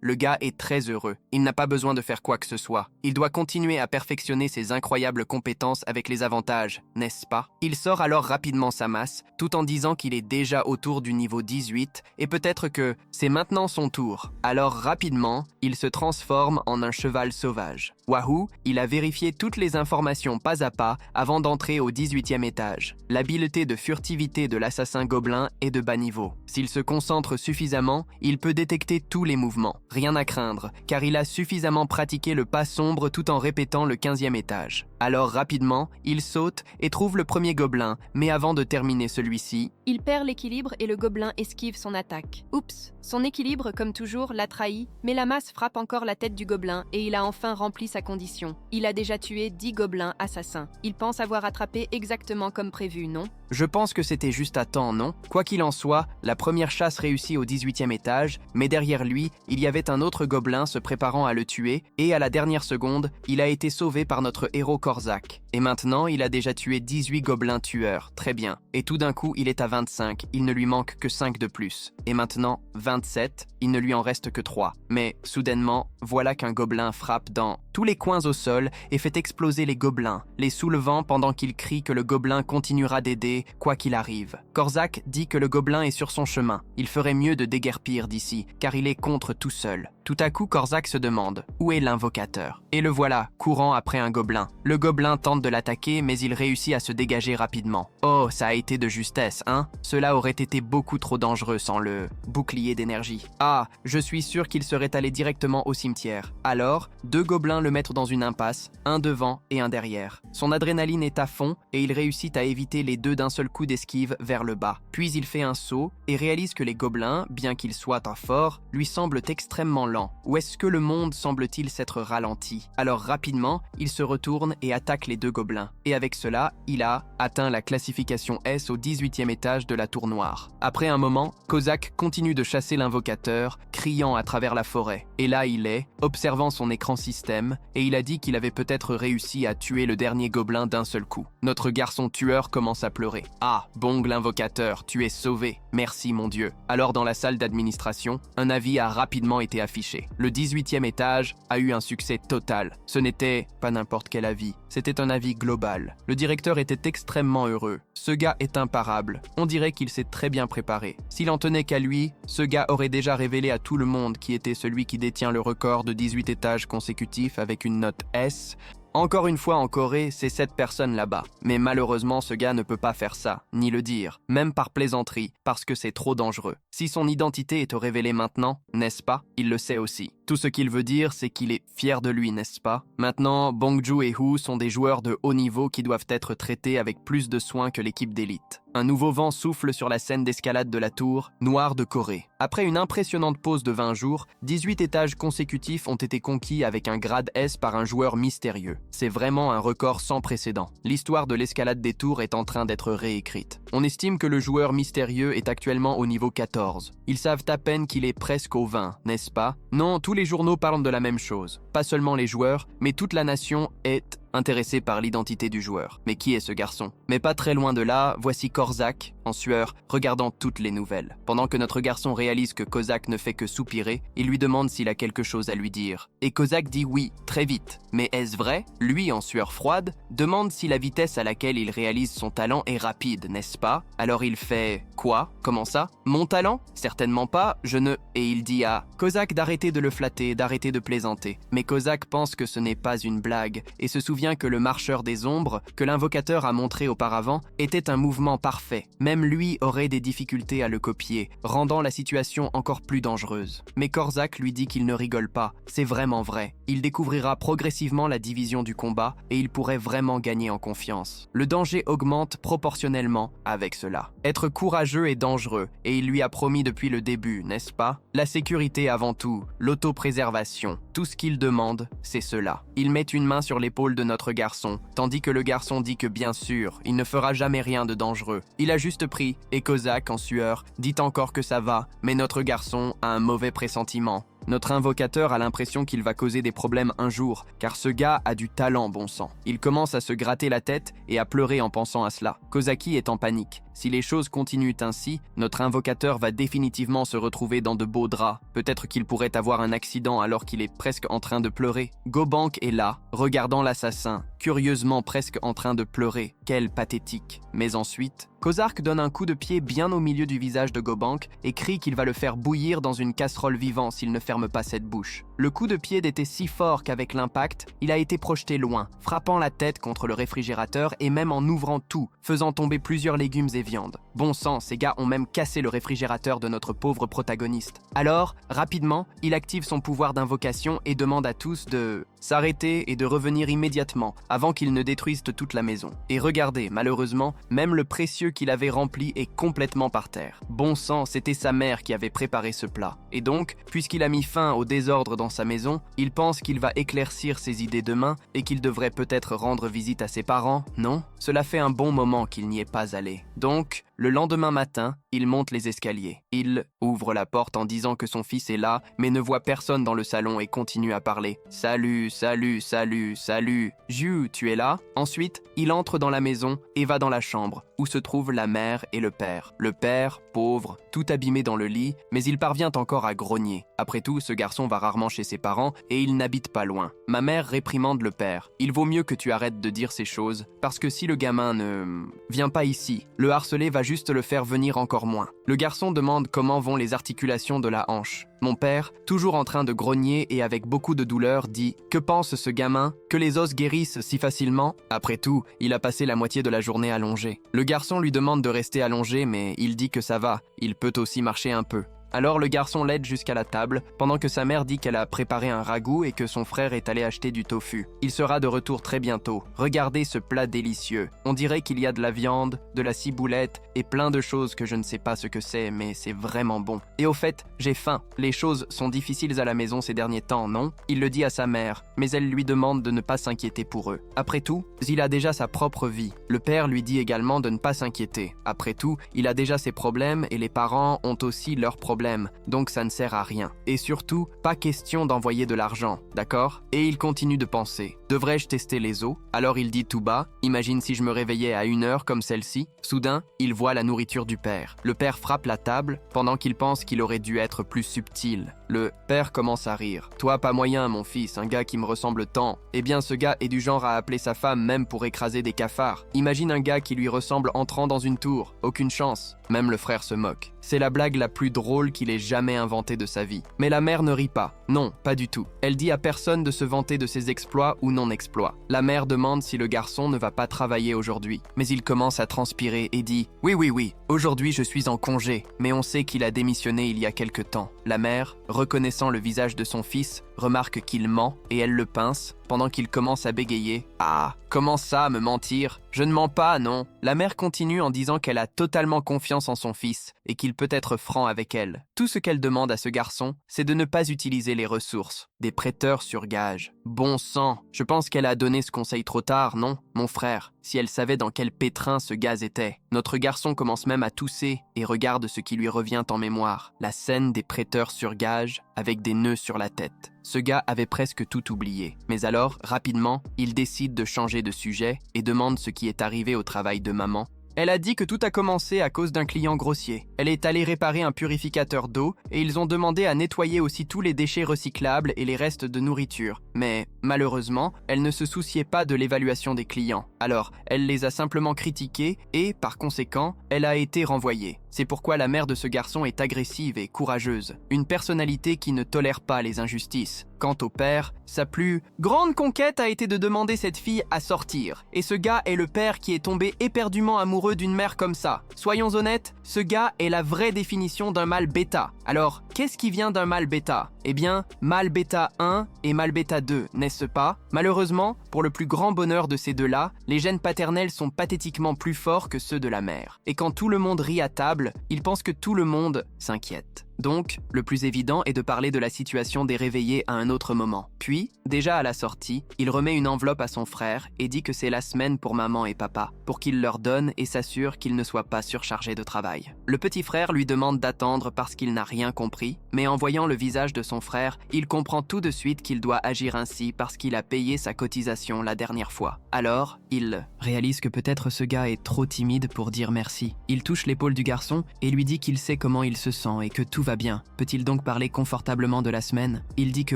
Le gars est très heureux. Il n'a pas besoin de faire quoi que ce soit. Il doit continuer à perfectionner ses incroyables compétences avec les avantages, n'est-ce pas? Il sort alors rapidement sa masse, tout en disant qu'il est déjà autour du niveau 18 et peut-être que c'est maintenant son tour. Alors rapidement, il se transforme en un cheval sauvage. Wahoo, il a vérifié toutes les informations pas à pas avant d'entrer au 18e étage. L'habileté de furtivité de l'assassin gobelin est de bas niveau. S'il se concentre suffisamment, il peut détecter tous les mouvements. Rien à craindre, car il a suffisamment pratiqué le pas sombre tout en répétant le 15e étage. Alors rapidement, il saute et trouve le premier gobelin, mais avant de terminer celui-ci, Il perd l'équilibre et le gobelin esquive son attaque. Oups, son équilibre, comme toujours, l'a trahi, mais la masse frappe encore la tête du gobelin et il a enfin rempli sa condition. Il a déjà tué 10 gobelins assassins. Il pense avoir attrapé exactement comme prévu, non? Je pense que c'était juste à temps, non? Quoi qu'il en soit, la première chasse réussit au 18e étage, mais derrière lui, il y avait un autre gobelin se préparant à le tuer, et à la dernière seconde, il a été sauvé par notre héros Korzak. Et maintenant, il a déjà tué 18 gobelins tueurs, très bien. Et tout d'un coup, il est à 25, il ne lui manque que 5 de plus. Et maintenant, 27, il ne lui en reste que 3. Mais, soudainement, voilà qu'un gobelin frappe dans tous les coins au sol et fait exploser les gobelins, les soulevant pendant qu'il crie que le gobelin continuera d'aider, quoi qu'il arrive. Korzak dit que le gobelin est sur son chemin. Il ferait mieux de déguerpir d'ici, car il est contre tout seul. Tout à coup, Korzak se demande « Où est l'invocateur ?» Et le voilà, courant après un gobelin. Le gobelin tente de l'attaquer, mais il réussit à se dégager rapidement. Oh, ça a été de justesse, hein? Cela aurait été beaucoup trop dangereux sans le bouclier d'énergie. Ah, je suis sûr qu'il serait allé directement au cimetière. Alors, 2 gobelins le mettent dans une impasse, un devant et un derrière. Son adrénaline est à fond et il réussit à éviter les deux d'un seul coup d'esquive vers le bas. Puis il fait un saut et réalise que les gobelins, bien qu'ils soient un fort, lui semblent extrêmement lents. Ou est-ce que le monde semble-t-il s'être ralenti? Alors rapidement, il se retourne et attaque les 2 gobelins. Et avec cela, il a atteint la classification S au 18e étage de la tour noire. Après un moment, Kozak continue de chasser l'invocateur, criant à travers la forêt. Et là il est, observant son écran système, et il a dit qu'il avait peut-être réussi à tuer le dernier gobelin d'un seul coup. Notre garçon tueur commence à pleurer. Ah, Bong l'invocateur, tu es sauvé. Merci mon Dieu. Alors dans la salle d'administration, un avis a rapidement été affiché. Le 18e étage a eu un succès total. Ce n'était pas n'importe quel avis, c'était un avis global. Le directeur était extrêmement heureux. Ce gars est imparable. On dirait qu'il s'est très bien préparé. S'il en tenait qu'à lui, ce gars aurait déjà révélé à tout le monde qui était celui qui détient le record de 18 étages consécutifs avec une note S. Encore une fois en Corée, c'est cette personne là-bas. Mais malheureusement, ce gars ne peut pas faire ça, ni le dire, même par plaisanterie, parce que c'est trop dangereux. Si son identité est révélée maintenant, n'est-ce pas? Il le sait aussi. Tout ce qu'il veut dire, c'est qu'il est fier de lui, n'est-ce pas? Maintenant, Bongju et Hu sont des joueurs de haut niveau qui doivent être traités avec plus de soin que l'équipe d'élite. Un nouveau vent souffle sur la scène d'escalade de la tour, noire de Corée. Après une impressionnante pause de 20 jours, 18 étages consécutifs ont été conquis avec un grade S par un joueur mystérieux. C'est vraiment un record sans précédent. L'histoire de l'escalade des tours est en train d'être réécrite. On estime que le joueur mystérieux est actuellement au niveau 14. Ils savent à peine qu'il est presque au 20, n'est-ce pas? Non, tous les journaux parlent de la même chose. Pas seulement les joueurs, mais toute la nation est intéressé par l'identité du joueur. Mais qui est ce garçon? Mais pas très loin de là, voici Kozak, en sueur, regardant toutes les nouvelles. Pendant que notre garçon réalise que Kozak ne fait que soupirer, il lui demande s'il a quelque chose à lui dire. Et Kozak dit oui, très vite. Mais est-ce vrai? Lui, en sueur froide, demande si la vitesse à laquelle il réalise son talent est rapide, n'est-ce pas? Alors il fait « Quoi? Comment ça? Mon talent? Certainement pas, je ne... » Et il dit à Kozak d'arrêter de le flatter, d'arrêter de plaisanter. Mais Kozak pense que ce n'est pas une blague, et se souvient que le marcheur des ombres, que l'invocateur a montré auparavant, était un mouvement parfait. Même lui aurait des difficultés à le copier, rendant la situation encore plus dangereuse. Mais Kozak lui dit qu'il ne rigole pas, c'est vraiment vrai. Il découvrira progressivement la division du combat et il pourrait vraiment gagner en confiance. Le danger augmente proportionnellement avec cela. Être courageux est dangereux et il lui a promis depuis le début, n'est-ce pas? La sécurité avant tout, l'autopréservation. Tout ce qu'il demande, c'est cela. Il met une main sur l'épaule de notre garçon, tandis que le garçon dit que bien sûr, il ne fera jamais rien de dangereux. Il a juste pris, et Kozak, en sueur, dit encore que ça va, mais notre garçon a un mauvais pressentiment. Notre invocateur a l'impression qu'il va causer des problèmes un jour, car ce gars a du talent, bon sang. Il commence à se gratter la tête et à pleurer en pensant à cela. Kozaki est en panique. Si les choses continuent ainsi, notre invocateur va définitivement se retrouver dans de beaux draps. Peut-être qu'il pourrait avoir un accident alors qu'il est presque en train de pleurer. Gobank est là, regardant l'assassin, curieusement presque en train de pleurer. Quel pathétique. Mais ensuite, Kozark donne un coup de pied bien au milieu du visage de Gobank et crie qu'il va le faire bouillir dans une casserole vivante s'il ne ferme pas cette bouche. Le coup de pied était si fort qu'avec l'impact, il a été projeté loin, frappant la tête contre le réfrigérateur et même en ouvrant tout, faisant tomber plusieurs légumes et viandes. Bon sang, ces gars ont même cassé le réfrigérateur de notre pauvre protagoniste. Alors, rapidement, il active son pouvoir d'invocation et demande à tous de s'arrêter et de revenir immédiatement, avant qu'ils ne détruisent toute la maison. Et regardez, malheureusement, même le précieux qu'il avait rempli est complètement par terre. Bon sang, c'était sa mère qui avait préparé ce plat. Et donc, puisqu'il a mis fin au désordre dans sa maison, il pense qu'il va éclaircir ses idées demain et qu'il devrait peut-être rendre visite à ses parents, non? Cela fait un bon moment qu'il n'y est pas allé. Donc, le lendemain matin, il monte les escaliers. Il ouvre la porte en disant que son fils est là, mais ne voit personne dans le salon et continue à parler. « Salut, salut, salut, salut. Ju, tu es là ?» Ensuite, il entre dans la maison et va dans la chambre, où se trouvent la mère et le père. Le père, pauvre, tout abîmé dans le lit, mais il parvient encore à grogner. Après tout, ce garçon va rarement chez ses parents et il n'habite pas loin. Ma mère réprimande le père. « Il vaut mieux que tu arrêtes de dire ces choses, parce que si le gamin ne vient pas ici, le harceler va juste le faire venir encore moins. » Le garçon demande comment vont les articulations de la hanche. Mon père, toujours en train de grogner et avec beaucoup de douleur, dit « Que pense ce gamin? Que les os guérissent si facilement ?» Après tout, il a passé la moitié de la journée allongé. Le garçon lui demande de rester allongé, mais il dit que ça va, il peut aussi marcher un peu. Alors le garçon l'aide jusqu'à la table, pendant que sa mère dit qu'elle a préparé un ragoût et que son frère est allé acheter du tofu. Il sera de retour très bientôt. Regardez ce plat délicieux. On dirait qu'il y a de la viande, de la ciboulette et plein de choses que je ne sais pas ce que c'est, mais c'est vraiment bon. Et au fait, j'ai faim. Les choses sont difficiles à la maison ces derniers temps, non? Il le dit à sa mère, mais elle lui demande de ne pas s'inquiéter pour eux. Après tout, il a déjà sa propre vie. Le père lui dit également de ne pas s'inquiéter. Après tout, il a déjà ses problèmes et les parents ont aussi leurs problèmes. Donc ça ne sert à rien. Et surtout, pas question d'envoyer de l'argent, d'accord? Et il continue de penser. Devrais-je tester les os? Alors il dit tout bas, imagine si je me réveillais à 1h comme celle-ci. Soudain, il voit la nourriture du père. Le père frappe la table pendant qu'il pense qu'il aurait dû être plus subtil. Le père commence à rire. Toi, pas moyen, mon fils, un gars qui me ressemble tant. Eh bien, ce gars est du genre à appeler sa femme même pour écraser des cafards. Imagine un gars qui lui ressemble entrant dans une tour. Aucune chance. Même le frère se moque. C'est la blague la plus drôle qu'il ait jamais inventée de sa vie. Mais la mère ne rit pas. Non, pas du tout. Elle dit à personne de se vanter de ses exploits ou non-exploits. La mère demande si le garçon ne va pas travailler aujourd'hui. Mais il commence à transpirer et dit « Oui, aujourd'hui je suis en congé, mais on sait qu'il a démissionné il y a quelque temps. » La mère, reconnaissant le visage de son fils, remarque qu'il ment et elle le pince pendant qu'il commence à bégayer. « Ah, comment ça, me mentir? Je ne mens pas, non ?» La mère continue en disant qu'elle a totalement confiance en son fils et qu'il peut être franc avec elle. Tout ce qu'elle demande à ce garçon, c'est de ne pas utiliser les ressources. Des prêteurs sur gage. Bon sang, je pense qu'elle a donné ce conseil trop tard, non, mon frère? Si elle savait dans quel pétrin ce gaz était. Notre garçon commence même à tousser et regarde ce qui lui revient en mémoire. La scène des prêteurs sur gage avec des nœuds sur la tête. Ce gars avait presque tout oublié. Mais alors, rapidement, il décide de changer de sujet et demande ce qui est arrivé au travail de maman. Elle a dit que tout a commencé à cause d'un client grossier. Elle est allée réparer un purificateur d'eau et ils ont demandé à nettoyer aussi tous les déchets recyclables et les restes de nourriture. Mais, malheureusement, elle ne se souciait pas de l'évaluation des clients. Alors, elle les a simplement critiqués et, par conséquent, elle a été renvoyée. C'est pourquoi la mère de ce garçon est agressive et courageuse. Une personnalité qui ne tolère pas les injustices. Quant au père, sa plus grande conquête a été de demander cette fille à sortir. Et ce gars est le père qui est tombé éperdument amoureux d'une mère comme ça. Soyons honnêtes, ce gars est la vraie définition d'un mâle bêta. Alors, qu'est-ce qui vient d'un mâle bêta? Eh bien, mâle bêta 1 et mâle bêta 2, n'est-ce pas? Malheureusement, pour le plus grand bonheur de ces deux-là, les gènes paternels sont pathétiquement plus forts que ceux de la mère. Et quand tout le monde rit à table, ils pensent que tout le monde s'inquiète. Donc, le plus évident est de parler de la situation des réveillés à un autre moment. Puis, déjà à la sortie, il remet une enveloppe à son frère et dit que c'est la semaine pour maman et papa, pour qu'il leur donne et s'assure qu'ils ne soient pas surchargés de travail. Le petit frère lui demande d'attendre parce qu'il n'a rien compris, mais en voyant le visage de son frère, il comprend tout de suite qu'il doit agir ainsi parce qu'il a payé sa cotisation la dernière fois. Alors, il réalise que peut-être ce gars est trop timide pour dire merci. Il touche l'épaule du garçon et lui dit qu'il sait comment il se sent et que tout va bien. Peut-il donc parler confortablement de la semaine? Il dit que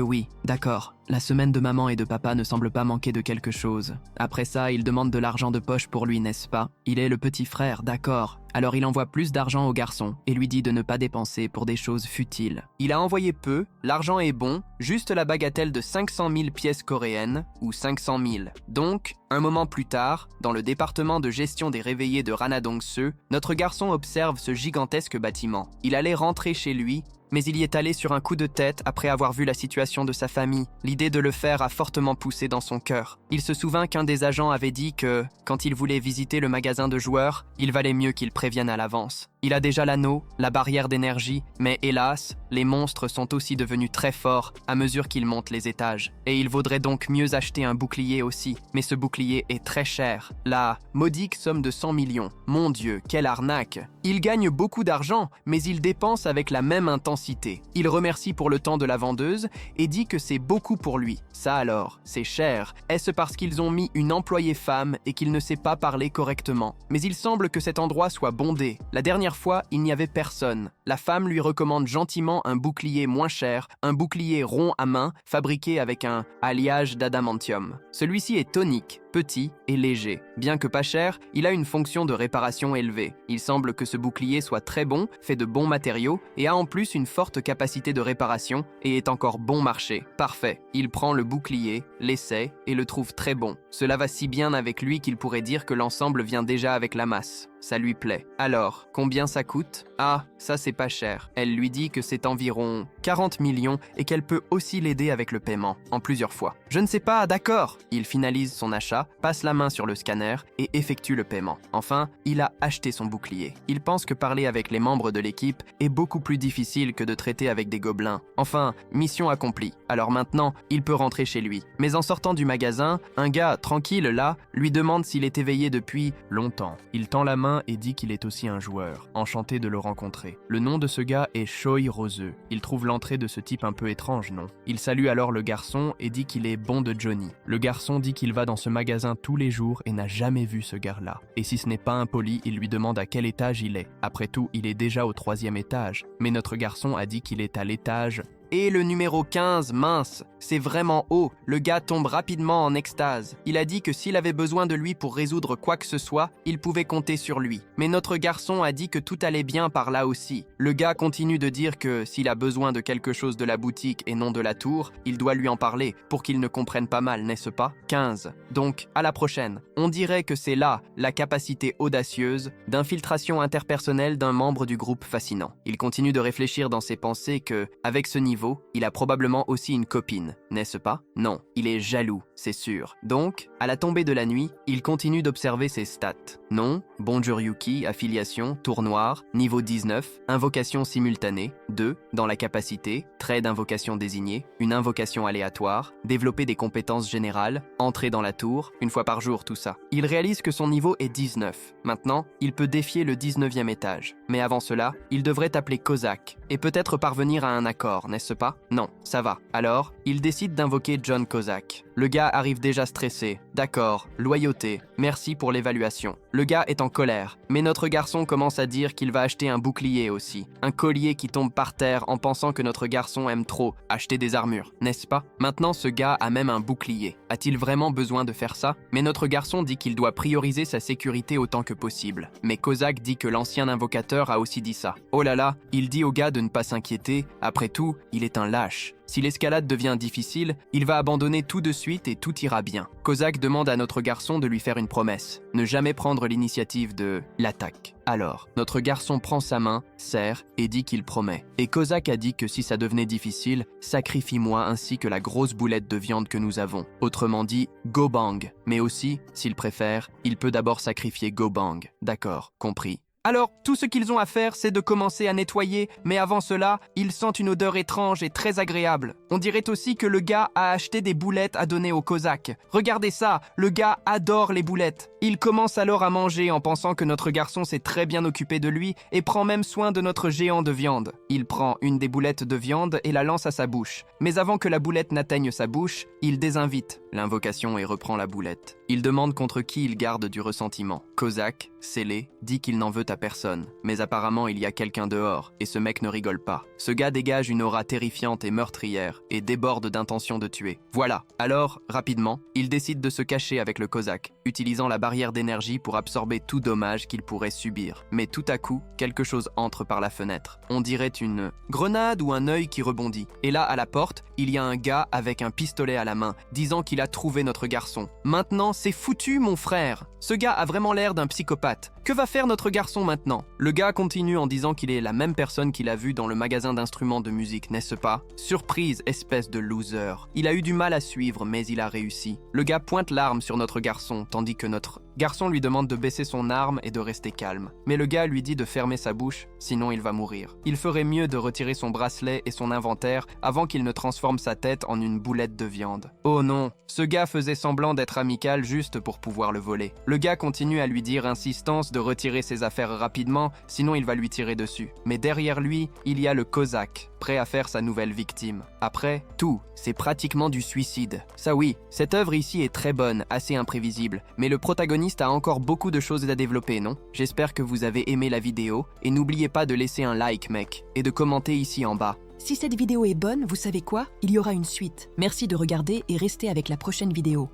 oui, d'accord. La semaine de maman et de papa ne semble pas manquer de quelque chose. Après ça, il demande de l'argent de poche pour lui, n'est-ce pas? Il est le petit frère, d'accord. Alors il envoie plus d'argent au garçon et lui dit de ne pas dépenser pour des choses futiles. Il a envoyé peu, l'argent est bon, juste la bagatelle de 500 000 pièces coréennes, ou 500 000. Donc, un moment plus tard, dans le département de gestion des réveillés de Ranadong-se, notre garçon observe ce gigantesque bâtiment. Il allait rentrer chez lui, mais il y est allé sur un coup de tête après avoir vu la situation de sa famille. L'idée de le faire a fortement poussé dans son cœur. Il se souvint qu'un des agents avait dit que, quand il voulait visiter le magasin de joueurs, il valait mieux qu'il prévienne à l'avance. Il a déjà l'anneau, la barrière d'énergie, mais hélas, les monstres sont aussi devenus très forts à mesure qu'ils montent les étages. Et il vaudrait donc mieux acheter un bouclier aussi, mais ce bouclier est très cher. La modique somme de 100 millions. Mon Dieu, quelle arnaque! Il gagne beaucoup d'argent, mais il dépense avec la même intensité. Il remercie pour le temps de la vendeuse et dit que c'est beaucoup pour lui. Ça alors, c'est cher. Est-ce parce qu'ils ont mis une employée femme et qu'il ne sait pas parler correctement? Mais il semble que cet endroit soit bondé. La dernière fois, il n'y avait personne. La femme lui recommande gentiment un bouclier moins cher, un bouclier rond à main, fabriqué avec un alliage d'adamantium. Celui-ci est tonique, petit et léger. Bien que pas cher, il a une fonction de réparation élevée. Il semble que ce bouclier soit très bon, fait de bons matériaux et a en plus une forte capacité de réparation et est encore bon marché. Parfait. Il prend le bouclier, l'essaie et le trouve très bon. Cela va si bien avec lui qu'il pourrait dire que l'ensemble vient déjà avec la masse. Ça lui plaît. Alors, combien ça coûte? Ah, ça c'est pas cher. Elle lui dit que c'est environ 40 millions et qu'elle peut aussi l'aider avec le paiement, en plusieurs fois. Je ne sais pas, d'accord. Il finalise son achat, passe la main sur le scanner et effectue le paiement. Enfin, il a acheté son bouclier. Il pense que parler avec les membres de l'équipe est beaucoup plus difficile que de traiter avec des gobelins. Enfin, mission accomplie. Alors maintenant, il peut rentrer chez lui. Mais en sortant du magasin, un gars tranquille là lui demande s'il est éveillé depuis longtemps. Il tend la main et dit qu'il est aussi un joueur. Enchanté de le rencontrer. Le nom de ce gars est Choi Roseux. Il trouve l'entrée de ce type un peu étrange, non? Il salue alors le garçon et dit qu'il est bon de Johnny. Le garçon dit qu'il va dans ce magasin tous les jours et n'a jamais vu ce gars-là. Et si ce n'est pas impoli, il lui demande à quel étage il est. Après tout, il est déjà au 3e étage. Mais notre garçon a dit qu'il est à l'étage... Et le numéro 15, mince, c'est vraiment haut. Le gars tombe rapidement en extase. Il a dit que s'il avait besoin de lui pour résoudre quoi que ce soit, il pouvait compter sur lui. Mais notre garçon a dit que tout allait bien par là aussi. Le gars continue de dire que s'il a besoin de quelque chose de la boutique et non de la tour, il doit lui en parler pour qu'il ne comprenne pas mal, n'est-ce pas? 15. Donc, à la prochaine. On dirait que c'est là la capacité audacieuse d'infiltration interpersonnelle d'un membre du groupe fascinant. Il continue de réfléchir dans ses pensées que, avec ce niveau, il a probablement aussi une copine. haine, n'est-ce pas? Non, il est jaloux, c'est sûr. Donc, à la tombée de la nuit, il continue d'observer ses stats. Nom, Bonjuryuki, affiliation, tour noir, niveau 19, invocation simultanée, 2, dans la capacité, trait d'invocation désigné, une invocation aléatoire, développer des compétences générales, entrer dans la tour, une fois par jour tout ça. Il réalise que son niveau est 19. Maintenant, il peut défier le 19e étage. Mais avant cela, il devrait appeler Kozak, et peut-être parvenir à un accord, n'est-ce pas? Non, ça va. Alors, il décide d'invoquer John Kozak. Le gars arrive déjà stressé. D'accord, loyauté, merci pour l'évaluation. Le gars est en colère, mais notre garçon commence à dire qu'il va acheter un bouclier aussi. Un collier qui tombe par terre en pensant que notre garçon aime trop acheter des armures, n'est-ce pas? Maintenant, ce gars a même un bouclier. A-t-il vraiment besoin de faire ça? Mais notre garçon dit qu'il doit prioriser sa sécurité autant que possible. Mais Kozak dit que l'ancien invocateur a aussi dit ça. Oh là là, il dit au gars de ne pas s'inquiéter. Après tout, il est un lâche. Si l'escalade devient difficile, il va abandonner tout de suite et tout ira bien. Kozak demande à notre garçon de lui faire une promesse, ne jamais prendre l'initiative de l'attaque. Alors, notre garçon prend sa main, serre et dit qu'il promet. Et Kozak a dit que si ça devenait difficile, sacrifie-moi ainsi que la grosse boulette de viande que nous avons. Autrement dit, Gobang. Mais aussi, s'il préfère, il peut d'abord sacrifier Gobang. D'accord, compris. Alors, tout ce qu'ils ont à faire, c'est de commencer à nettoyer, mais avant cela, ils sentent une odeur étrange et très agréable. On dirait aussi que le gars a acheté des boulettes à donner aux Cosaques. Regardez ça, le gars adore les boulettes. Il commence alors à manger en pensant que notre garçon s'est très bien occupé de lui et prend même soin de notre géant de viande. Il prend une des boulettes de viande et la lance à sa bouche. Mais avant que la boulette n'atteigne sa bouche, il désinvite l'invocation et reprend la boulette. Il demande contre qui il garde du ressentiment. Kozak, scellé, dit qu'il n'en veut à personne. Mais apparemment, il y a quelqu'un dehors, et ce mec ne rigole pas. Ce gars dégage une aura terrifiante et meurtrière, et déborde d'intention de tuer. Voilà. Alors, rapidement, il décide de se cacher avec le Kozak, utilisant la barrière d'énergie pour absorber tout dommage qu'il pourrait subir. Mais tout à coup, quelque chose entre par la fenêtre. On dirait une grenade ou un œil qui rebondit. Et là, à la porte, il y a un gars avec un pistolet à la main, disant qu'il a trouvé notre garçon. Maintenant, c'est foutu, mon frère. Ce gars a vraiment l'air d'un psychopathe. Que va faire notre garçon maintenant? Le gars continue en disant qu'il est la même personne qu'il a vue dans le magasin d'instruments de musique, n'est-ce pas? Surprise, espèce de loser. Il a eu du mal à suivre, mais il a réussi. Le gars pointe l'arme sur notre garçon, tandis que notre garçon lui demande de baisser son arme et de rester calme. Mais le gars lui dit de fermer sa bouche, sinon il va mourir. Il ferait mieux de retirer son bracelet et son inventaire avant qu'il ne transforme sa tête en une boulette de viande. Oh non, ce gars faisait semblant d'être amical juste pour pouvoir le voler. Le gars continue à lui dire insistance de retirer ses affaires rapidement, sinon il va lui tirer dessus. Mais derrière lui, il y a le Kozak, prêt à faire sa nouvelle victime. Après, tout, c'est pratiquement du suicide. Ça oui, cette œuvre ici est très bonne, assez imprévisible, mais le protagoniste a encore beaucoup de choses à développer, non? J'espère que vous avez aimé la vidéo, et n'oubliez pas de laisser un like, mec, et de commenter ici en bas. Si cette vidéo est bonne, vous savez quoi? Il y aura une suite. Merci de regarder et restez avec la prochaine vidéo.